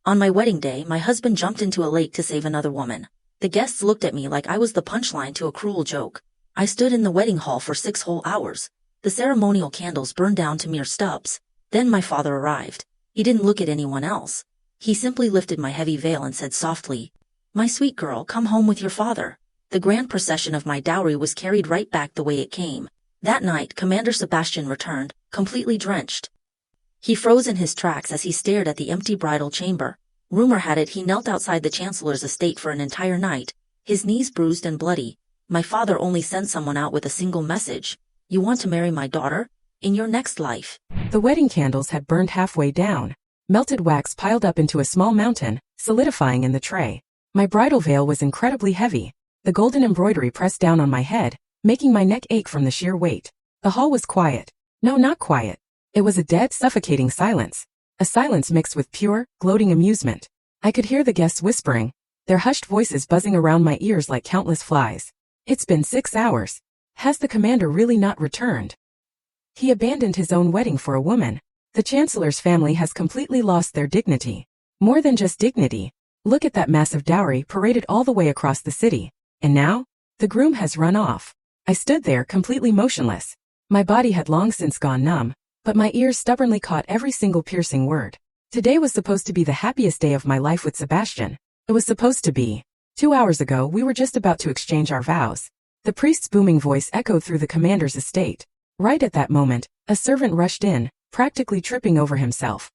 On my wedding day, my husband jumped into a lake to save another woman. The guests looked at me like I was the punchline to a cruel joke. I stood in the wedding hall for 6 whole hours. The ceremonial candles burned down to mere stubs. Then my father arrived. He didn't look at anyone else. He simply lifted my heavy veil and said softly, "My sweet girl, come home with your father." The grand procession of my dowry was carried right back the way it came. That night, Commander Sebastian returned, completely drenched. He froze in his tracks as he stared at the empty bridal chamber. Rumor had it he knelt outside the Chancellor's estate for an entire night, his knees bruised and bloody. My father only sent someone out with a single message: "You want to marry my daughter? In your next life." The wedding candles had burned halfway down. Melted wax piled up into a small mountain, solidifying in the tray. My bridal veil was incredibly heavy. The golden embroidery pressed down on my head, making my neck ache from the sheer weight. The hall was quiet. No, not quiet. It was a dead, suffocating silence. A silence mixed with pure, gloating amusement. I could hear the guests whispering, their hushed voices buzzing around my ears like countless flies. It's been 6 hours. Has the commander really not returned? He abandoned his own wedding for a woman. The Chancellor's family has completely lost their dignity. More than just dignity. Look at that massive dowry paraded all the way across the city. And now? The groom has run off. I stood there completely motionless. My body had long since gone numb, but my ears stubbornly caught every single piercing word. Today was supposed to be the happiest day of my life with Sebastian. It was supposed to be. 2 hours ago we were just about to exchange our vows. The priest's booming voice echoed through the commander's estate. Right at that moment, a servant rushed in, practically tripping over himself.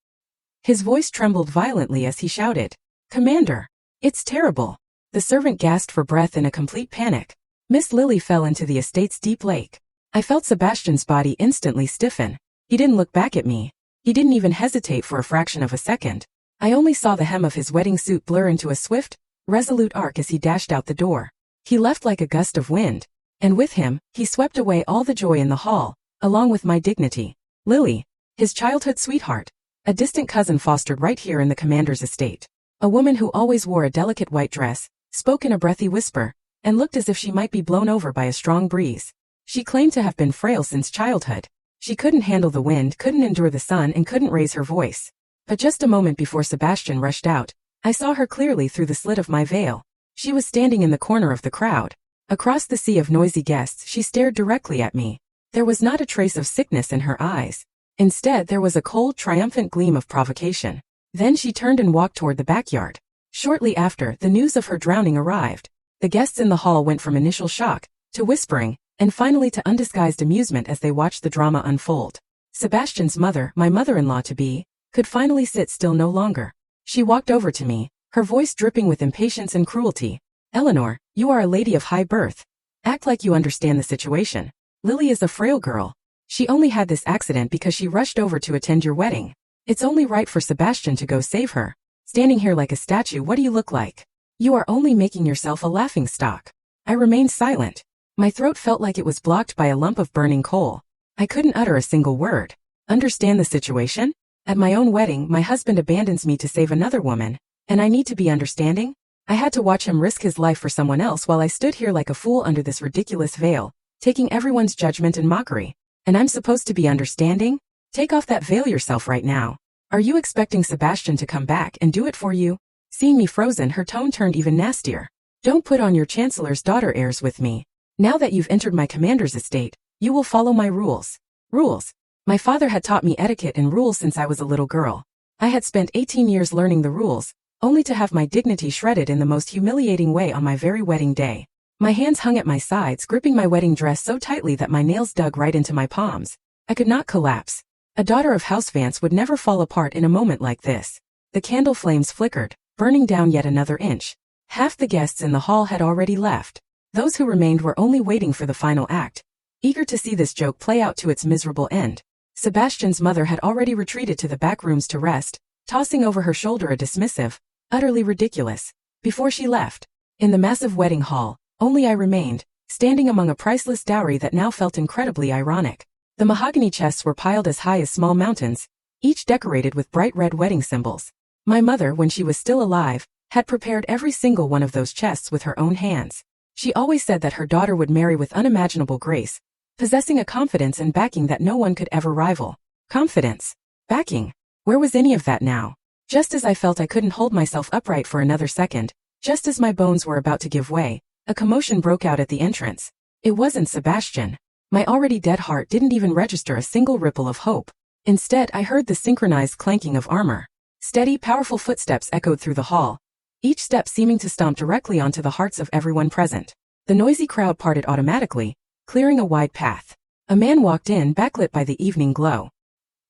His voice trembled violently as he shouted, "Commander! It's terrible!" The servant gasped for breath in a complete panic. Miss Lily fell into the estate's deep lake. I felt Sebastian's body instantly stiffen. He didn't look back at me. He didn't even hesitate for a fraction of a second. I only saw the hem of his wedding suit blur into a swift, resolute arc as he dashed out the door. He left like a gust of wind. And with him, he swept away all the joy in the hall, along with my dignity. Lily, his childhood sweetheart, a distant cousin fostered right here in the commander's estate. A woman who always wore a delicate white dress, spoke in a breathy whisper, and looked as if she might be blown over by a strong breeze. She claimed to have been frail since childhood. She couldn't handle the wind, couldn't endure the sun, and couldn't raise her voice. But just a moment before Sebastian rushed out, I saw her clearly through the slit of my veil. She was standing in the corner of the crowd. Across the sea of noisy guests, she stared directly at me. There was not a trace of sickness in her eyes. Instead, there was a cold, triumphant gleam of provocation. Then she turned and walked toward the backyard. Shortly after, the news of her drowning arrived. The guests in the hall went from initial shock, to whispering, and finally to undisguised amusement as they watched the drama unfold. Sebastian's mother, my mother-in-law-to-be, could finally sit still no longer. She walked over to me, her voice dripping with impatience and cruelty. "Eleanor, you are a lady of high birth. Act like you understand the situation. Lily is a frail girl. She only had this accident because she rushed over to attend your wedding. It's only right for Sebastian to go save her. Standing here like a statue, what do you look like? You are only making yourself a laughingstock." I remained silent. My throat felt like it was blocked by a lump of burning coal. I couldn't utter a single word. Understand the situation? At my own wedding, my husband abandons me to save another woman, and I need to be understanding? I had to watch him risk his life for someone else while I stood here like a fool under this ridiculous veil, taking everyone's judgment and mockery. And I'm supposed to be understanding? Take off that veil yourself right now. Are you expecting Sebastian to come back and do it for you? Seeing me frozen, her tone turned even nastier. Don't put on your Chancellor's daughter airs with me. Now that you've entered my commander's estate, you will follow my rules. Rules. My father had taught me etiquette and rules since I was a little girl. I had spent 18 years learning the rules, only to have my dignity shredded in the most humiliating way on my very wedding day. My hands hung at my sides, gripping my wedding dress so tightly that my nails dug right into my palms. I could not collapse. A daughter of House Vance would never fall apart in a moment like this. The candle flames flickered, burning down yet another inch. Half the guests in the hall had already left. Those who remained were only waiting for the final act, eager to see this joke play out to its miserable end. Sebastian's mother had already retreated to the back rooms to rest, tossing over her shoulder a dismissive, utterly ridiculous. Before she left, in the massive wedding hall, only I remained, standing among a priceless dowry that now felt incredibly ironic. The mahogany chests were piled as high as small mountains, each decorated with bright red wedding symbols. My mother, when she was still alive, had prepared every single one of those chests with her own hands. She always said that her daughter would marry with unimaginable grace, possessing a confidence and backing that no one could ever rival. Confidence. Backing. Where was any of that now? Just as I felt I couldn't hold myself upright for another second, just as my bones were about to give way, a commotion broke out at the entrance. It wasn't Sebastian. My already dead heart didn't even register a single ripple of hope. Instead, I heard the synchronized clanking of armor. Steady, powerful footsteps echoed through the hall, each step seeming to stomp directly onto the hearts of everyone present. The noisy crowd parted automatically, clearing a wide path. A man walked in, backlit by the evening glow.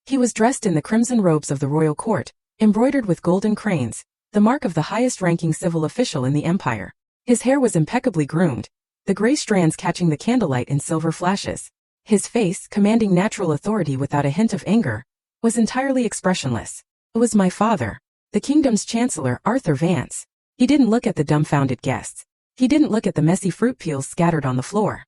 He was dressed in the crimson robes of the royal court, embroidered with golden cranes, the mark of the highest-ranking civil official in the empire. His hair was impeccably groomed, the gray strands catching the candlelight in silver flashes. His face, commanding natural authority without a hint of anger, was entirely expressionless. It was my father, the kingdom's chancellor, Arthur Vance. He didn't look at the dumbfounded guests. He didn't look at the messy fruit peels scattered on the floor.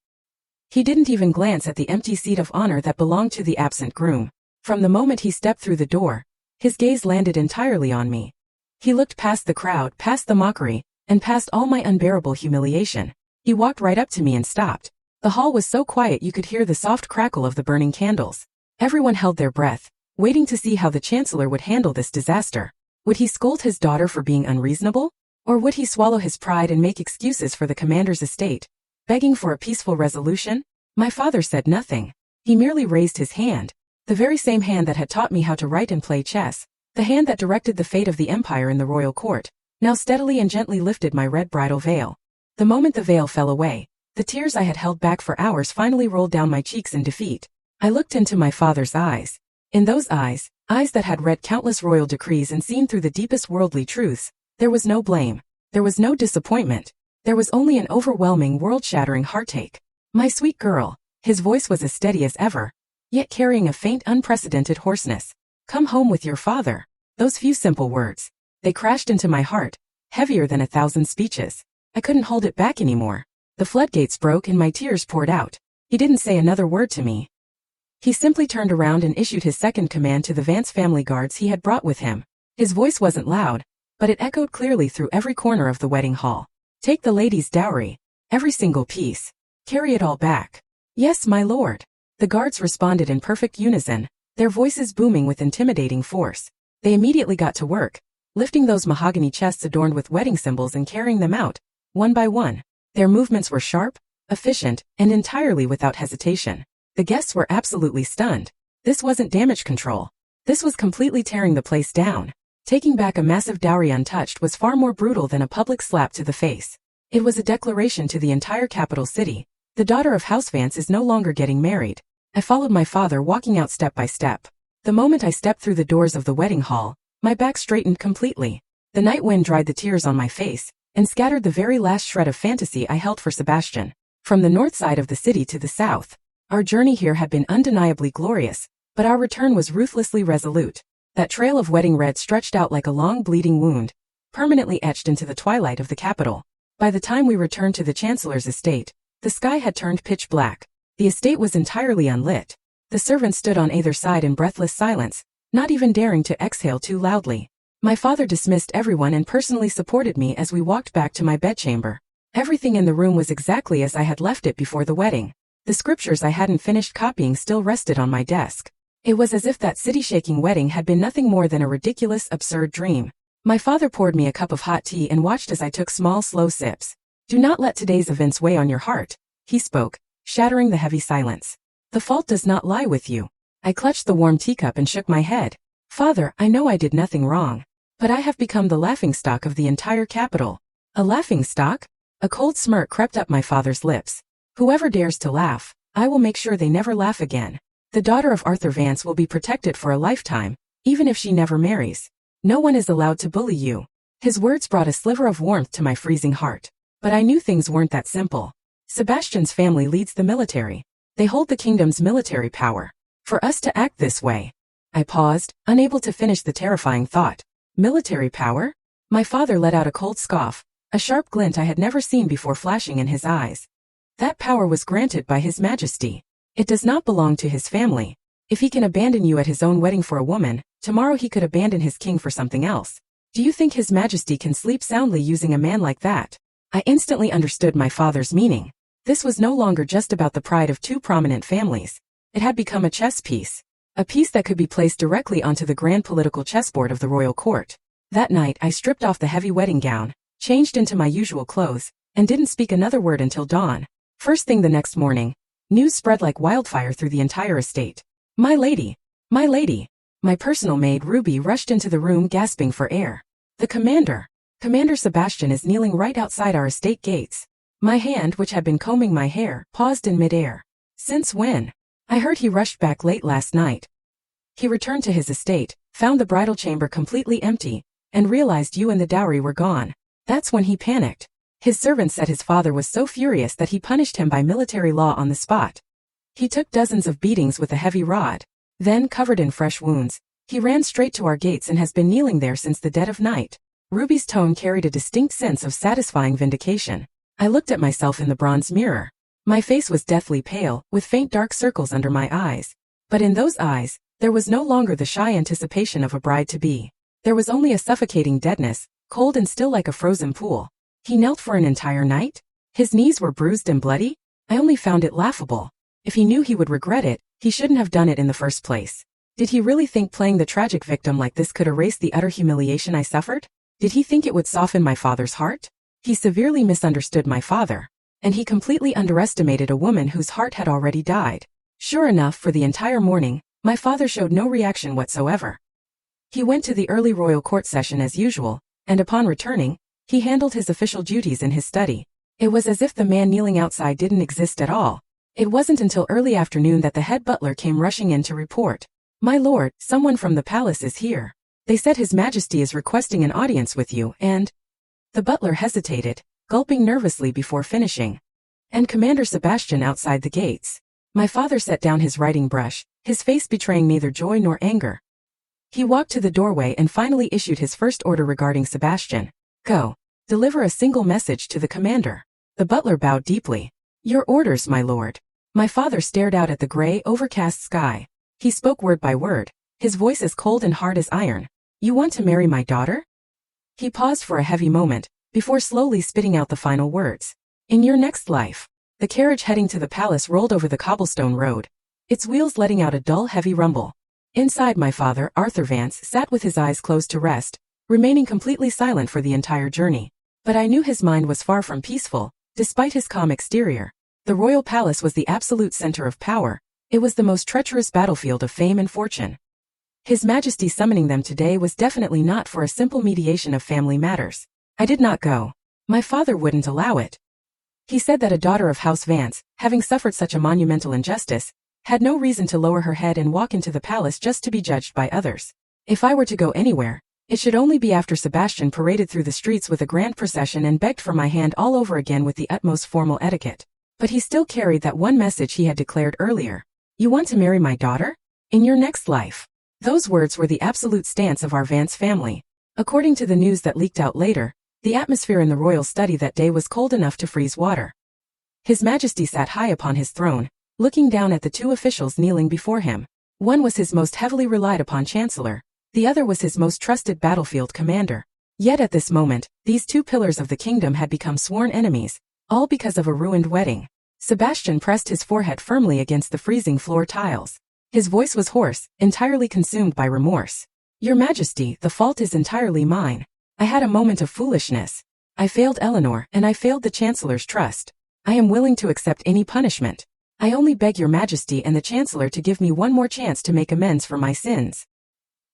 He didn't even glance at the empty seat of honor that belonged to the absent groom. From the moment he stepped through the door, his gaze landed entirely on me. He looked past the crowd, past the mockery, and past all my unbearable humiliation. He walked right up to me and stopped. The hall was so quiet you could hear the soft crackle of the burning candles. Everyone held their breath, waiting to see how the Chancellor would handle this disaster. Would he scold his daughter for being unreasonable? Or would he swallow his pride and make excuses for the commander's estate, begging for a peaceful resolution? My father said nothing. He merely raised his hand, the very same hand that had taught me how to write and play chess, the hand that directed the fate of the empire in the royal court, now steadily and gently lifted my red bridal veil. The moment the veil fell away, the tears I had held back for hours finally rolled down my cheeks in defeat. I looked into my father's eyes. In those eyes that had read countless royal decrees and seen through the deepest worldly truths, there was no blame. There was no disappointment. There was only an overwhelming, world-shattering heartache. My sweet girl. His voice was as steady as ever, yet carrying a faint, unprecedented hoarseness. Come home with your father. Those few simple words. They crashed into my heart, heavier than 1,000 speeches. I couldn't hold it back anymore. The floodgates broke and my tears poured out. He didn't say another word to me. He simply turned around and issued his second command to the Vance family guards he had brought with him. His voice wasn't loud, but it echoed clearly through every corner of the wedding hall. Take the lady's dowry. Every single piece. Carry it all back. Yes, my lord. The guards responded in perfect unison, their voices booming with intimidating force. They immediately got to work, lifting those mahogany chests adorned with wedding symbols and carrying them out, one by one. Their movements were sharp, efficient, and entirely without hesitation. The guests were absolutely stunned. This wasn't damage control. This was completely tearing the place down. Taking back a massive dowry untouched was far more brutal than a public slap to the face. It was a declaration to the entire capital city. The daughter of House Vance is no longer getting married. I followed my father walking out step by step. The moment I stepped through the doors of the wedding hall, my back straightened completely. The night wind dried the tears on my face and scattered the very last shred of fantasy I held for Sebastian. From the north side of the city to the south, our journey here had been undeniably glorious, but our return was ruthlessly resolute. That trail of wedding red stretched out like a long bleeding wound, permanently etched into the twilight of the capital. By the time we returned to the Chancellor's estate, the sky had turned pitch black. The estate was entirely unlit. The servants stood on either side in breathless silence, not even daring to exhale too loudly. My father dismissed everyone and personally supported me as we walked back to my bedchamber. Everything in the room was exactly as I had left it before the wedding. The scriptures I hadn't finished copying still rested on my desk. It was as if that city-shaking wedding had been nothing more than a ridiculous, absurd dream. My father poured me a cup of hot tea and watched as I took small, slow sips. Do not let today's events weigh on your heart, he spoke, shattering the heavy silence. The fault does not lie with you. I clutched the warm teacup and shook my head. Father, I know I did nothing wrong, but I have become the laughingstock of the entire capital. A laughingstock? A cold smirk crept up my father's lips. Whoever dares to laugh, I will make sure they never laugh again. The daughter of Arthur Vance will be protected for a lifetime, even if she never marries. No one is allowed to bully you. His words brought a sliver of warmth to my freezing heart. But I knew things weren't that simple. Sebastian's family leads the military. They hold the kingdom's military power. For us to act this way. I paused, unable to finish the terrifying thought. Military power? My father let out a cold scoff, a sharp glint I had never seen before flashing in his eyes. That power was granted by His Majesty. It does not belong to his family. If he can abandon you at his own wedding for a woman, tomorrow he could abandon his king for something else. Do you think His Majesty can sleep soundly using a man like that? I instantly understood my father's meaning. This was no longer just about the pride of two prominent families. It had become a chess piece. A piece that could be placed directly onto the grand political chessboard of the royal court. That night I stripped off the heavy wedding gown, changed into my usual clothes, and didn't speak another word until dawn. First thing the next morning, news spread like wildfire through the entire estate. My lady! My lady! My personal maid Ruby rushed into the room gasping for air. The commander! Commander Sebastian is kneeling right outside our estate gates. My hand, which had been combing my hair, paused in midair. Since when? I heard he rushed back late last night. He returned to his estate, found the bridal chamber completely empty, and realized you and the dowry were gone. That's when he panicked. His servants said his father was so furious that he punished him by military law on the spot. He took dozens of beatings with a heavy rod. Then, covered in fresh wounds, he ran straight to our gates and has been kneeling there since the dead of night. Ruby's tone carried a distinct sense of satisfying vindication. I looked at myself in the bronze mirror. My face was deathly pale, with faint dark circles under my eyes. But in those eyes, there was no longer the shy anticipation of a bride-to-be. There was only a suffocating deadness, cold and still like a frozen pool. He knelt for an entire night? His knees were bruised and bloody? I only found it laughable. If he knew he would regret it, he shouldn't have done it in the first place. Did he really think playing the tragic victim like this could erase the utter humiliation I suffered? Did he think it would soften my father's heart? He severely misunderstood my father. And he completely underestimated a woman whose heart had already died. Sure enough, for the entire morning, my father showed no reaction whatsoever. He went to the early royal court session as usual, and upon returning, he handled his official duties in his study. It was as if the man kneeling outside didn't exist at all. It wasn't until early afternoon that the head butler came rushing in to report. My lord, someone from the palace is here. They said His Majesty is requesting an audience with you, and... The butler hesitated, gulping nervously before finishing. And Commander Sebastian outside the gates. My father set down his writing brush, his face betraying neither joy nor anger. He walked to the doorway and finally issued his first order regarding Sebastian. Go. Deliver a single message to the commander. The butler bowed deeply. Your orders, my lord. My father stared out at the gray, overcast sky. He spoke word by word, his voice as cold and hard as iron. You want to marry my daughter? He paused for a heavy moment, before slowly spitting out the final words. In your next life. The carriage heading to the palace rolled over the cobblestone road, its wheels letting out a dull, heavy rumble. Inside, my father, Arthur Vance, sat with his eyes closed to rest, remaining completely silent for the entire journey. But I knew his mind was far from peaceful, despite his calm exterior. The royal palace was the absolute center of power. It was the most treacherous battlefield of fame and fortune. His Majesty summoning them today was definitely not for a simple mediation of family matters. I did not go. My father wouldn't allow it. He said that a daughter of House Vance, having suffered such a monumental injustice, had no reason to lower her head and walk into the palace just to be judged by others. If I were to go anywhere, it should only be after Sebastian paraded through the streets with a grand procession and begged for my hand all over again with the utmost formal etiquette. But he still carried that one message he had declared earlier. You want to marry my daughter? In your next life. Those words were the absolute stance of our Vance family. According to the news that leaked out later, the atmosphere in the royal study that day was cold enough to freeze water. His Majesty sat high upon his throne, looking down at the two officials kneeling before him. One was his most heavily relied upon Chancellor, the other was his most trusted battlefield commander. Yet at this moment, these two pillars of the kingdom had become sworn enemies, all because of a ruined wedding. Sebastian pressed his forehead firmly against the freezing floor tiles. His voice was hoarse, entirely consumed by remorse. Your Majesty, the fault is entirely mine. I had a moment of foolishness. I failed Eleanor, and I failed the Chancellor's trust. I am willing to accept any punishment. I only beg your Majesty and the Chancellor to give me one more chance to make amends for my sins.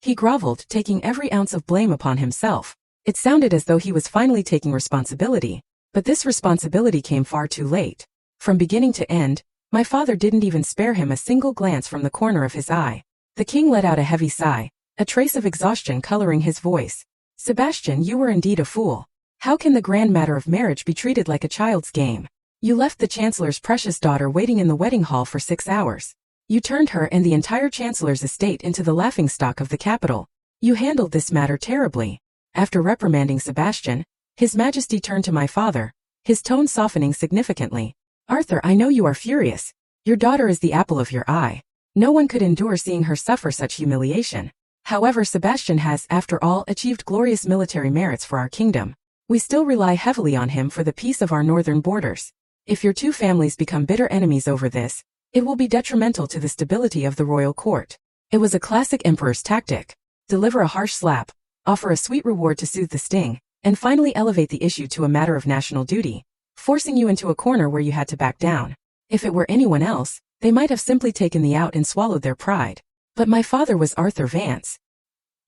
He groveled, taking every ounce of blame upon himself. It sounded as though he was finally taking responsibility, but this responsibility came far too late. From beginning to end, my father didn't even spare him a single glance from the corner of his eye. The king let out a heavy sigh, a trace of exhaustion coloring his voice. Sebastian, you were indeed a fool. How can the grand matter of marriage be treated like a child's game? You left the Chancellor's precious daughter waiting in the wedding hall for 6 hours. You turned her and the entire Chancellor's estate into the laughingstock of the capital. You handled this matter terribly. After reprimanding Sebastian, His Majesty turned to my father, his tone softening significantly. Arthur, I know you are furious. Your daughter is the apple of your eye. No one could endure seeing her suffer such humiliation. However, Sebastian has, after all, achieved glorious military merits for our kingdom. We still rely heavily on him for the peace of our northern borders. If your two families become bitter enemies over this, it will be detrimental to the stability of the royal court. It was a classic emperor's tactic. Deliver a harsh slap, offer a sweet reward to soothe the sting, and finally elevate the issue to a matter of national duty, forcing you into a corner where you had to back down. If it were anyone else, they might have simply taken the out and swallowed their pride. But my father was Arthur Vance.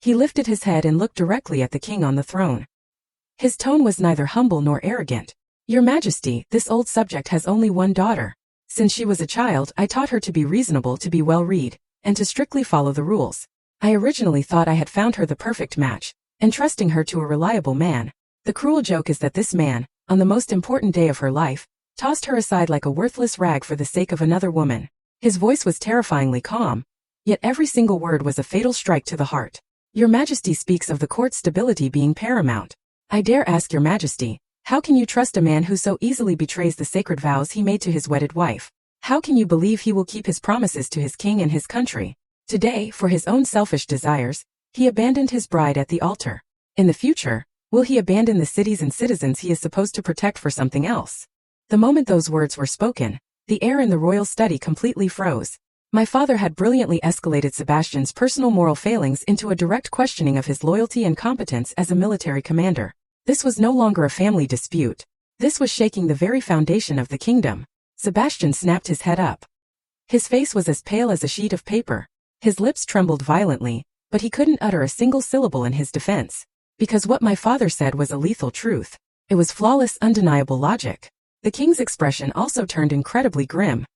He lifted his head and looked directly at the king on the throne. His tone was neither humble nor arrogant. Your Majesty, this old subject has only one daughter. Since she was a child, I taught her to be reasonable, to be well-read, and to strictly follow the rules. I originally thought I had found her the perfect match, entrusting her to a reliable man. The cruel joke is that this man, on the most important day of her life, tossed her aside like a worthless rag for the sake of another woman. His voice was terrifyingly calm, yet every single word was a fatal strike to the heart. Your Majesty speaks of the court's stability being paramount. I dare ask Your Majesty, how can you trust a man who so easily betrays the sacred vows he made to his wedded wife? How can you believe he will keep his promises to his king and his country? Today, for his own selfish desires, he abandoned his bride at the altar. In the future, will he abandon the cities and citizens he is supposed to protect for something else? The moment those words were spoken, the air in the royal study completely froze. My father had brilliantly escalated Sebastian's personal moral failings into a direct questioning of his loyalty and competence as a military commander. This was no longer a family dispute. This was shaking the very foundation of the kingdom. Sebastian snapped his head up. His face was as pale as a sheet of paper. His lips trembled violently, but he couldn't utter a single syllable in his defense. Because what my father said was a lethal truth. It was flawless, undeniable logic. The king's expression also turned incredibly grim.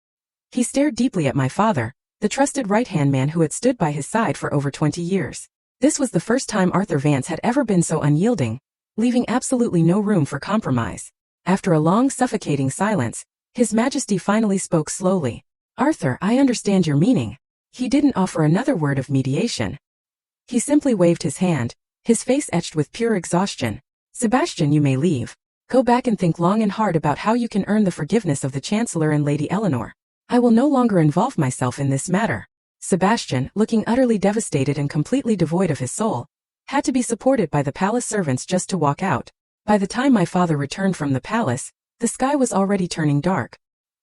He stared deeply at my father, the trusted right-hand man who had stood by his side for over 20 years. This was the first time Arthur Vance had ever been so unyielding, leaving absolutely no room for compromise. After a long, suffocating silence, His Majesty finally spoke slowly. Arthur, I understand your meaning. He didn't offer another word of mediation. He simply waved his hand, his face etched with pure exhaustion. Sebastian, you may leave. Go back and think long and hard about how you can earn the forgiveness of the Chancellor and Lady Eleanor. I will no longer involve myself in this matter. Sebastian, looking utterly devastated and completely devoid of his soul, had to be supported by the palace servants just to walk out. By the time my father returned from the palace, the sky was already turning dark.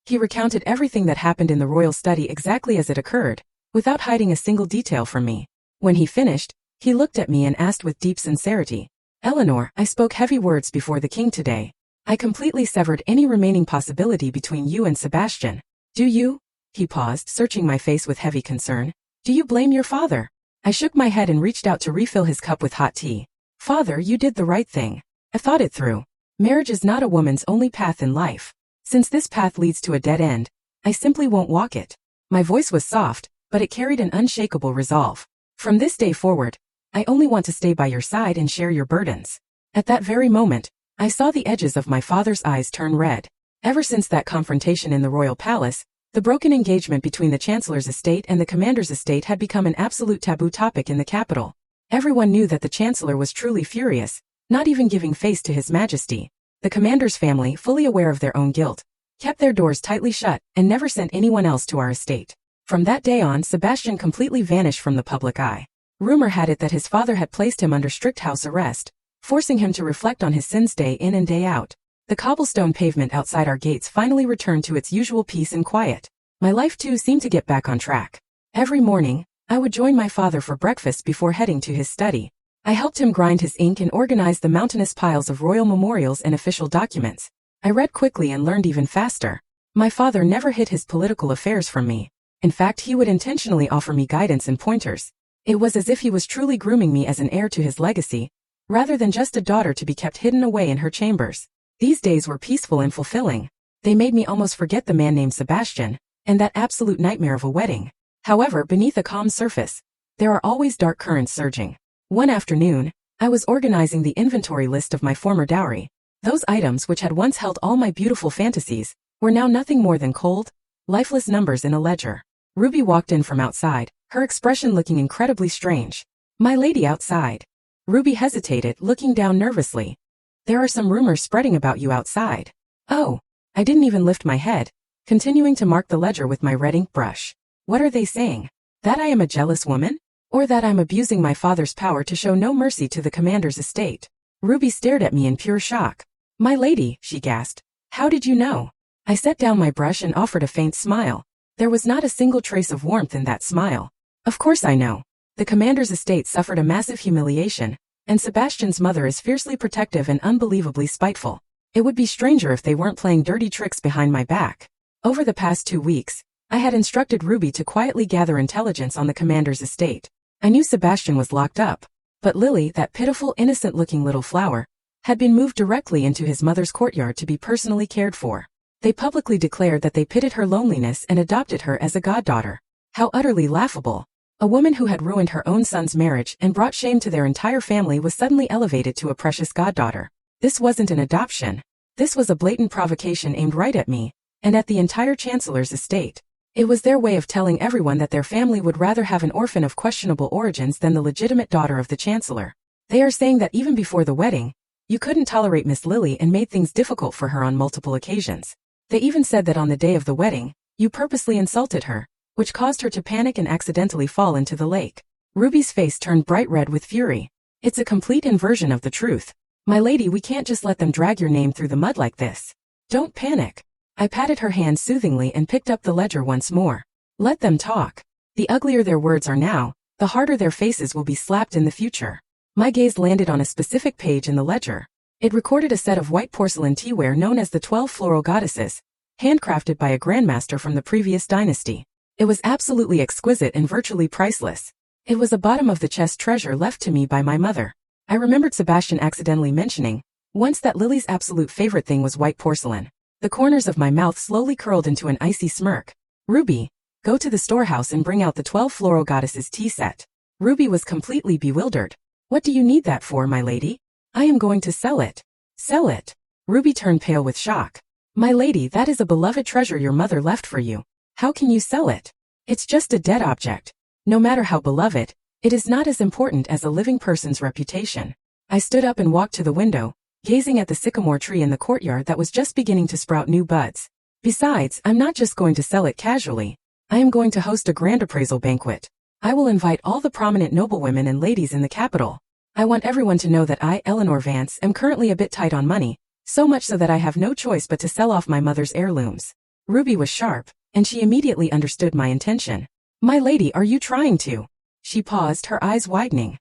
He recounted everything that happened in the royal study exactly as it occurred, without hiding a single detail from me. When he finished, he looked at me and asked with deep sincerity, Eleanor, I spoke heavy words before the king today. I completely severed any remaining possibility between you and Sebastian. Do you? He paused, searching my face with heavy concern. Do you blame your father? I shook my head and reached out to refill his cup with hot tea. Father, you did the right thing. I thought it through. Marriage is not a woman's only path in life. Since this path leads to a dead end, I simply won't walk it. My voice was soft, but it carried an unshakable resolve. From this day forward, I only want to stay by your side and share your burdens. At that very moment, I saw the edges of my father's eyes turn red. Ever since that confrontation in the royal palace, the broken engagement between the Chancellor's estate and the Commander's estate had become an absolute taboo topic in the capital. Everyone knew that the Chancellor was truly furious, not even giving face to His Majesty. The Commander's family, fully aware of their own guilt, kept their doors tightly shut and never sent anyone else to our estate. From that day on, Sebastian completely vanished from the public eye. Rumor had it that his father had placed him under strict house arrest, forcing him to reflect on his sins day in and day out. The cobblestone pavement outside our gates finally returned to its usual peace and quiet. My life too seemed to get back on track. Every morning, I would join my father for breakfast before heading to his study. I helped him grind his ink and organize the mountainous piles of royal memorials and official documents. I read quickly and learned even faster. My father never hid his political affairs from me. In fact, he would intentionally offer me guidance and pointers. It was as if he was truly grooming me as an heir to his legacy, rather than just a daughter to be kept hidden away in her chambers. These days were peaceful and fulfilling. They made me almost forget the man named Sebastian, and that absolute nightmare of a wedding. However, beneath a calm surface, there are always dark currents surging. One afternoon, I was organizing the inventory list of my former dowry. Those items which had once held all my beautiful fantasies, were now nothing more than cold, lifeless numbers in a ledger. Ruby walked in from outside, her expression looking incredibly strange. My lady outside. Ruby hesitated, looking down nervously. There are some rumors spreading about you outside. Oh, I didn't even lift my head, continuing to mark the ledger with my red ink brush. What are they saying? That I am a jealous woman? Or that I'm abusing my father's power to show no mercy to the Commander's estate? Ruby stared at me in pure shock. My lady, she gasped. How did you know? I set down my brush and offered a faint smile. There was not a single trace of warmth in that smile. Of course I know. The commander's estate suffered a massive humiliation, and Sebastian's mother is fiercely protective and unbelievably spiteful. It would be stranger if they weren't playing dirty tricks behind my back. Over the past 2 weeks, I had instructed Ruby to quietly gather intelligence on the commander's estate. I knew Sebastian was locked up, but Lily, that pitiful, innocent-looking little flower, had been moved directly into his mother's courtyard to be personally cared for. They publicly declared that they pitied her loneliness and adopted her as a goddaughter. How utterly laughable. A woman who had ruined her own son's marriage and brought shame to their entire family was suddenly elevated to a precious goddaughter. This wasn't an adoption. This was a blatant provocation aimed right at me, and at the entire Chancellor's estate. It was their way of telling everyone that their family would rather have an orphan of questionable origins than the legitimate daughter of the Chancellor. They are saying that even before the wedding, you couldn't tolerate Miss Lily and made things difficult for her on multiple occasions. They even said that on the day of the wedding, you purposely insulted her, which caused her to panic and accidentally fall into the lake. Ruby's face turned bright red with fury. It's a complete inversion of the truth. My lady, we can't just let them drag your name through the mud like this. Don't panic. I patted her hand soothingly and picked up the ledger once more. Let them talk. The uglier their words are now, the harder their faces will be slapped in the future. My gaze landed on a specific page in the ledger. It recorded a set of white porcelain teaware known as the 12 Floral Goddesses, handcrafted by a grandmaster from the previous dynasty. It was absolutely exquisite and virtually priceless. It was a bottom-of-the-chest treasure left to me by my mother. I remembered Sebastian accidentally mentioning once that Lily's absolute favorite thing was white porcelain. The corners of my mouth slowly curled into an icy smirk. Ruby, go to the storehouse and bring out the 12 Floral Goddesses tea set. Ruby was completely bewildered. What do you need that for, my lady? I am going to sell it. Sell it? Ruby turned pale with shock. My lady, that is a beloved treasure your mother left for you. How can you sell it? It's just a dead object. No matter how beloved, it is not as important as a living person's reputation. I stood up and walked to the window, gazing at the sycamore tree in the courtyard that was just beginning to sprout new buds. Besides, I'm not just going to sell it casually. I am going to host a grand appraisal banquet. I will invite all the prominent noblewomen and ladies in the capital. I want everyone to know that I, Eleanor Vance, am currently a bit tight on money, so much so that I have no choice but to sell off my mother's heirlooms. Ruby was sharp, and she immediately understood my intention. My lady, are you trying to? She paused, her eyes widening.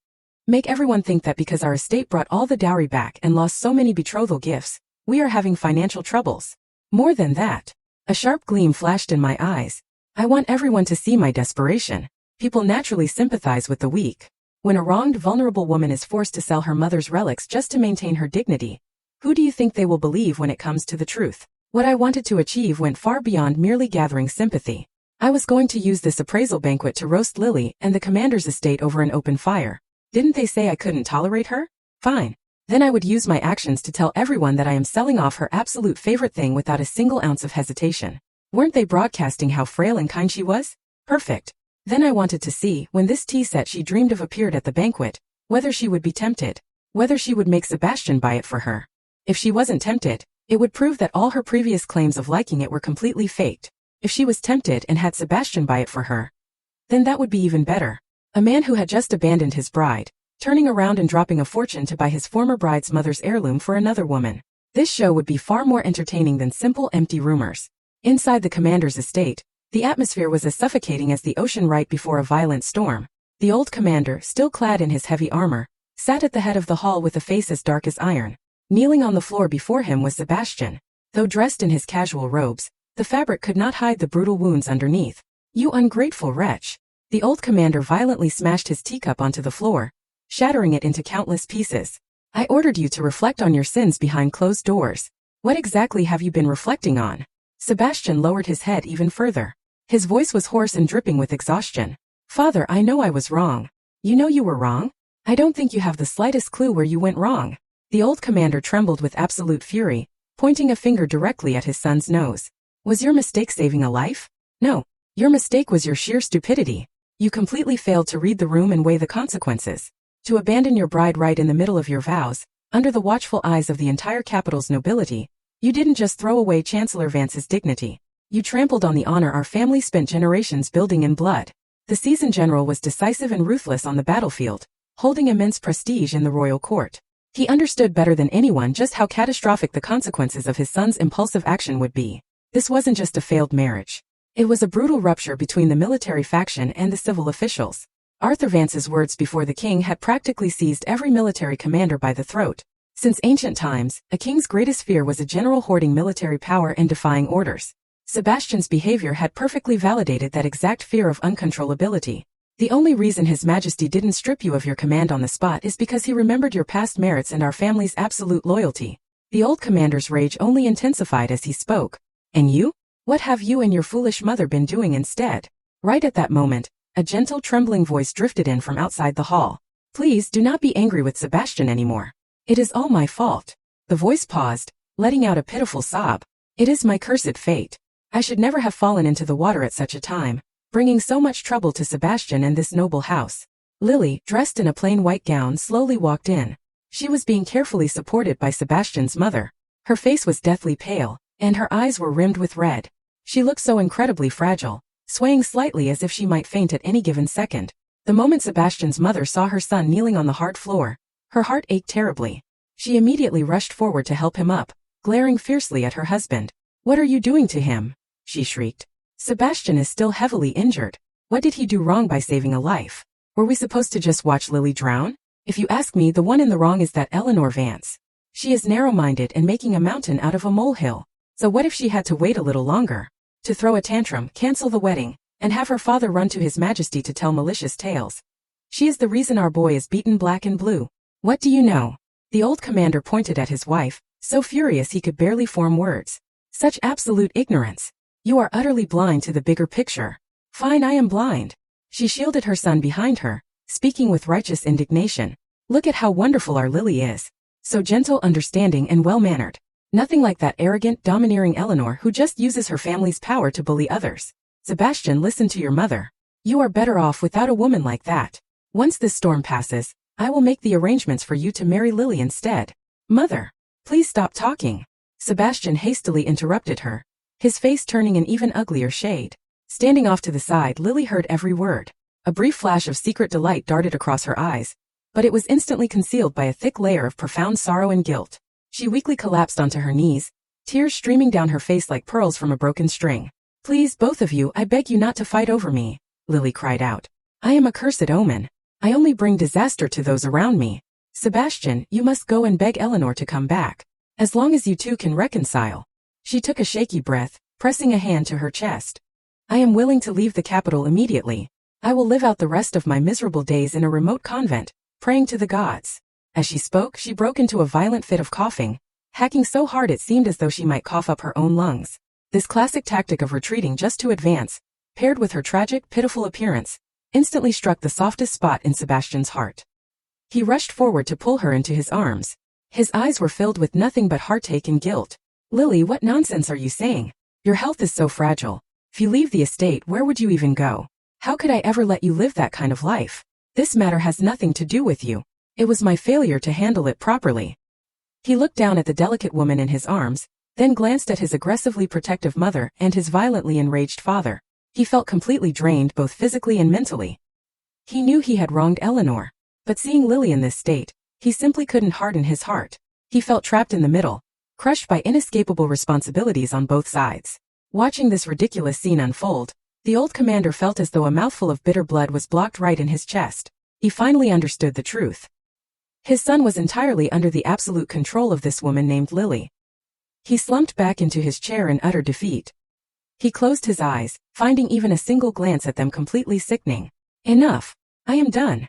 Make everyone think that because our estate brought all the dowry back and lost so many betrothal gifts, we are having financial troubles. More than that. A sharp gleam flashed in my eyes. I want everyone to see my desperation. People naturally sympathize with the weak. When a wronged, vulnerable woman is forced to sell her mother's relics just to maintain her dignity, who do you think they will believe when it comes to the truth? What I wanted to achieve went far beyond merely gathering sympathy. I was going to use this appraisal banquet to roast Lily and the commander's estate over an open fire. Didn't they say I couldn't tolerate her? Fine. Then I would use my actions to tell everyone that I am selling off her absolute favorite thing without a single ounce of hesitation. Weren't they broadcasting how frail and kind she was? Perfect. Then I wanted to see, when this tea set she dreamed of appeared at the banquet, whether she would be tempted, whether she would make Sebastian buy it for her. If she wasn't tempted, it would prove that all her previous claims of liking it were completely faked. If she was tempted and had Sebastian buy it for her, then that would be even better. A man who had just abandoned his bride, turning around and dropping a fortune to buy his former bride's mother's heirloom for another woman. This show would be far more entertaining than simple empty rumors. Inside the commander's estate, the atmosphere was as suffocating as the ocean right before a violent storm. The old commander, still clad in his heavy armor, sat at the head of the hall with a face as dark as iron. Kneeling on the floor before him was Sebastian. Though dressed in his casual robes, the fabric could not hide the brutal wounds underneath. You ungrateful wretch. The old commander violently smashed his teacup onto the floor, shattering it into countless pieces. I ordered you to reflect on your sins behind closed doors. What exactly have you been reflecting on? Sebastian lowered his head even further. His voice was hoarse and dripping with exhaustion. Father, I know I was wrong. You know you were wrong? I don't think you have the slightest clue where you went wrong. The old commander trembled with absolute fury, pointing a finger directly at his son's nose. Was your mistake saving a life? No. Your mistake was your sheer stupidity. You completely failed to read the room and weigh the consequences. To abandon your bride right in the middle of your vows, under the watchful eyes of the entire capital's nobility, you didn't just throw away Chancellor Vance's dignity. You trampled on the honor our family spent generations building in blood. The seasoned general was decisive and ruthless on the battlefield, holding immense prestige in the royal court. He understood better than anyone just how catastrophic the consequences of his son's impulsive action would be. This wasn't just a failed marriage. It was a brutal rupture between the military faction and the civil officials. Arthur Vance's words before the king had practically seized every military commander by the throat. Since ancient times, a king's greatest fear was a general hoarding military power and defying orders. Sebastian's behavior had perfectly validated that exact fear of uncontrollability. The only reason His Majesty didn't strip you of your command on the spot is because he remembered your past merits and our family's absolute loyalty. The old commander's rage only intensified as he spoke. And you? What have you and your foolish mother been doing instead? Right at that moment, a gentle trembling voice drifted in from outside the hall. Please do not be angry with Sebastian anymore. It is all my fault. The voice paused, letting out a pitiful sob. It is my cursed fate. I should never have fallen into the water at such a time, bringing so much trouble to Sebastian and this noble house. Lily, dressed in a plain white gown, slowly walked in. She was being carefully supported by Sebastian's mother. Her face was deathly pale, and her eyes were rimmed with red. She looked so incredibly fragile, swaying slightly as if she might faint at any given second. The moment Sebastian's mother saw her son kneeling on the hard floor, her heart ached terribly. She immediately rushed forward to help him up, glaring fiercely at her husband. What are you doing to him? She shrieked. Sebastian is still heavily injured. What did he do wrong by saving a life? Were we supposed to just watch Lily drown? If you ask me, the one in the wrong is that Eleanor Vance. She is narrow-minded and making a mountain out of a molehill. So what if she had to wait a little longer? To throw a tantrum, cancel the wedding, and have her father run to His Majesty to tell malicious tales. She is the reason our boy is beaten black and blue. What do you know? The old commander pointed at his wife, so furious he could barely form words. Such absolute ignorance. You are utterly blind to the bigger picture. Fine, I am blind. She shielded her son behind her, speaking with righteous indignation. Look at how wonderful our Lily is. So gentle, understanding, and well-mannered. Nothing like that arrogant, domineering Eleanor who just uses her family's power to bully others. Sebastian, listen to your mother. You are better off without a woman like that. Once this storm passes, I will make the arrangements for you to marry Lily instead. Mother, please stop talking. Sebastian hastily interrupted her, his face turning an even uglier shade. Standing off to the side, Lily heard every word. A brief flash of secret delight darted across her eyes, but it was instantly concealed by a thick layer of profound sorrow and guilt. She weakly collapsed onto her knees, tears streaming down her face like pearls from a broken string. Please, both of you, I beg you not to fight over me, Lily cried out. I am a cursed omen. I only bring disaster to those around me. Sebastian, you must go and beg Eleanor to come back. As long as you two can reconcile. She took a shaky breath, pressing a hand to her chest. I am willing to leave the capital immediately. I will live out the rest of my miserable days in a remote convent, praying to the gods. As she spoke, she broke into a violent fit of coughing, hacking so hard it seemed as though she might cough up her own lungs. This classic tactic of retreating just to advance, paired with her tragic, pitiful appearance, instantly struck the softest spot in Sebastian's heart. He rushed forward to pull her into his arms. His eyes were filled with nothing but heartache and guilt. Lily, what nonsense are you saying? Your health is so fragile. If you leave the estate, where would you even go? How could I ever let you live that kind of life? This matter has nothing to do with you. It was my failure to handle it properly. He looked down at the delicate woman in his arms, then glanced at his aggressively protective mother and his violently enraged father. He felt completely drained both physically and mentally. He knew he had wronged Eleanor, but seeing Lily in this state, he simply couldn't harden his heart. He felt trapped in the middle, crushed by inescapable responsibilities on both sides. Watching this ridiculous scene unfold, the old commander felt as though a mouthful of bitter blood was blocked right in his chest. He finally understood the truth. His son was entirely under the absolute control of this woman named Lily. He slumped back into his chair in utter defeat. He closed his eyes, finding even a single glance at them completely sickening. Enough. I am done.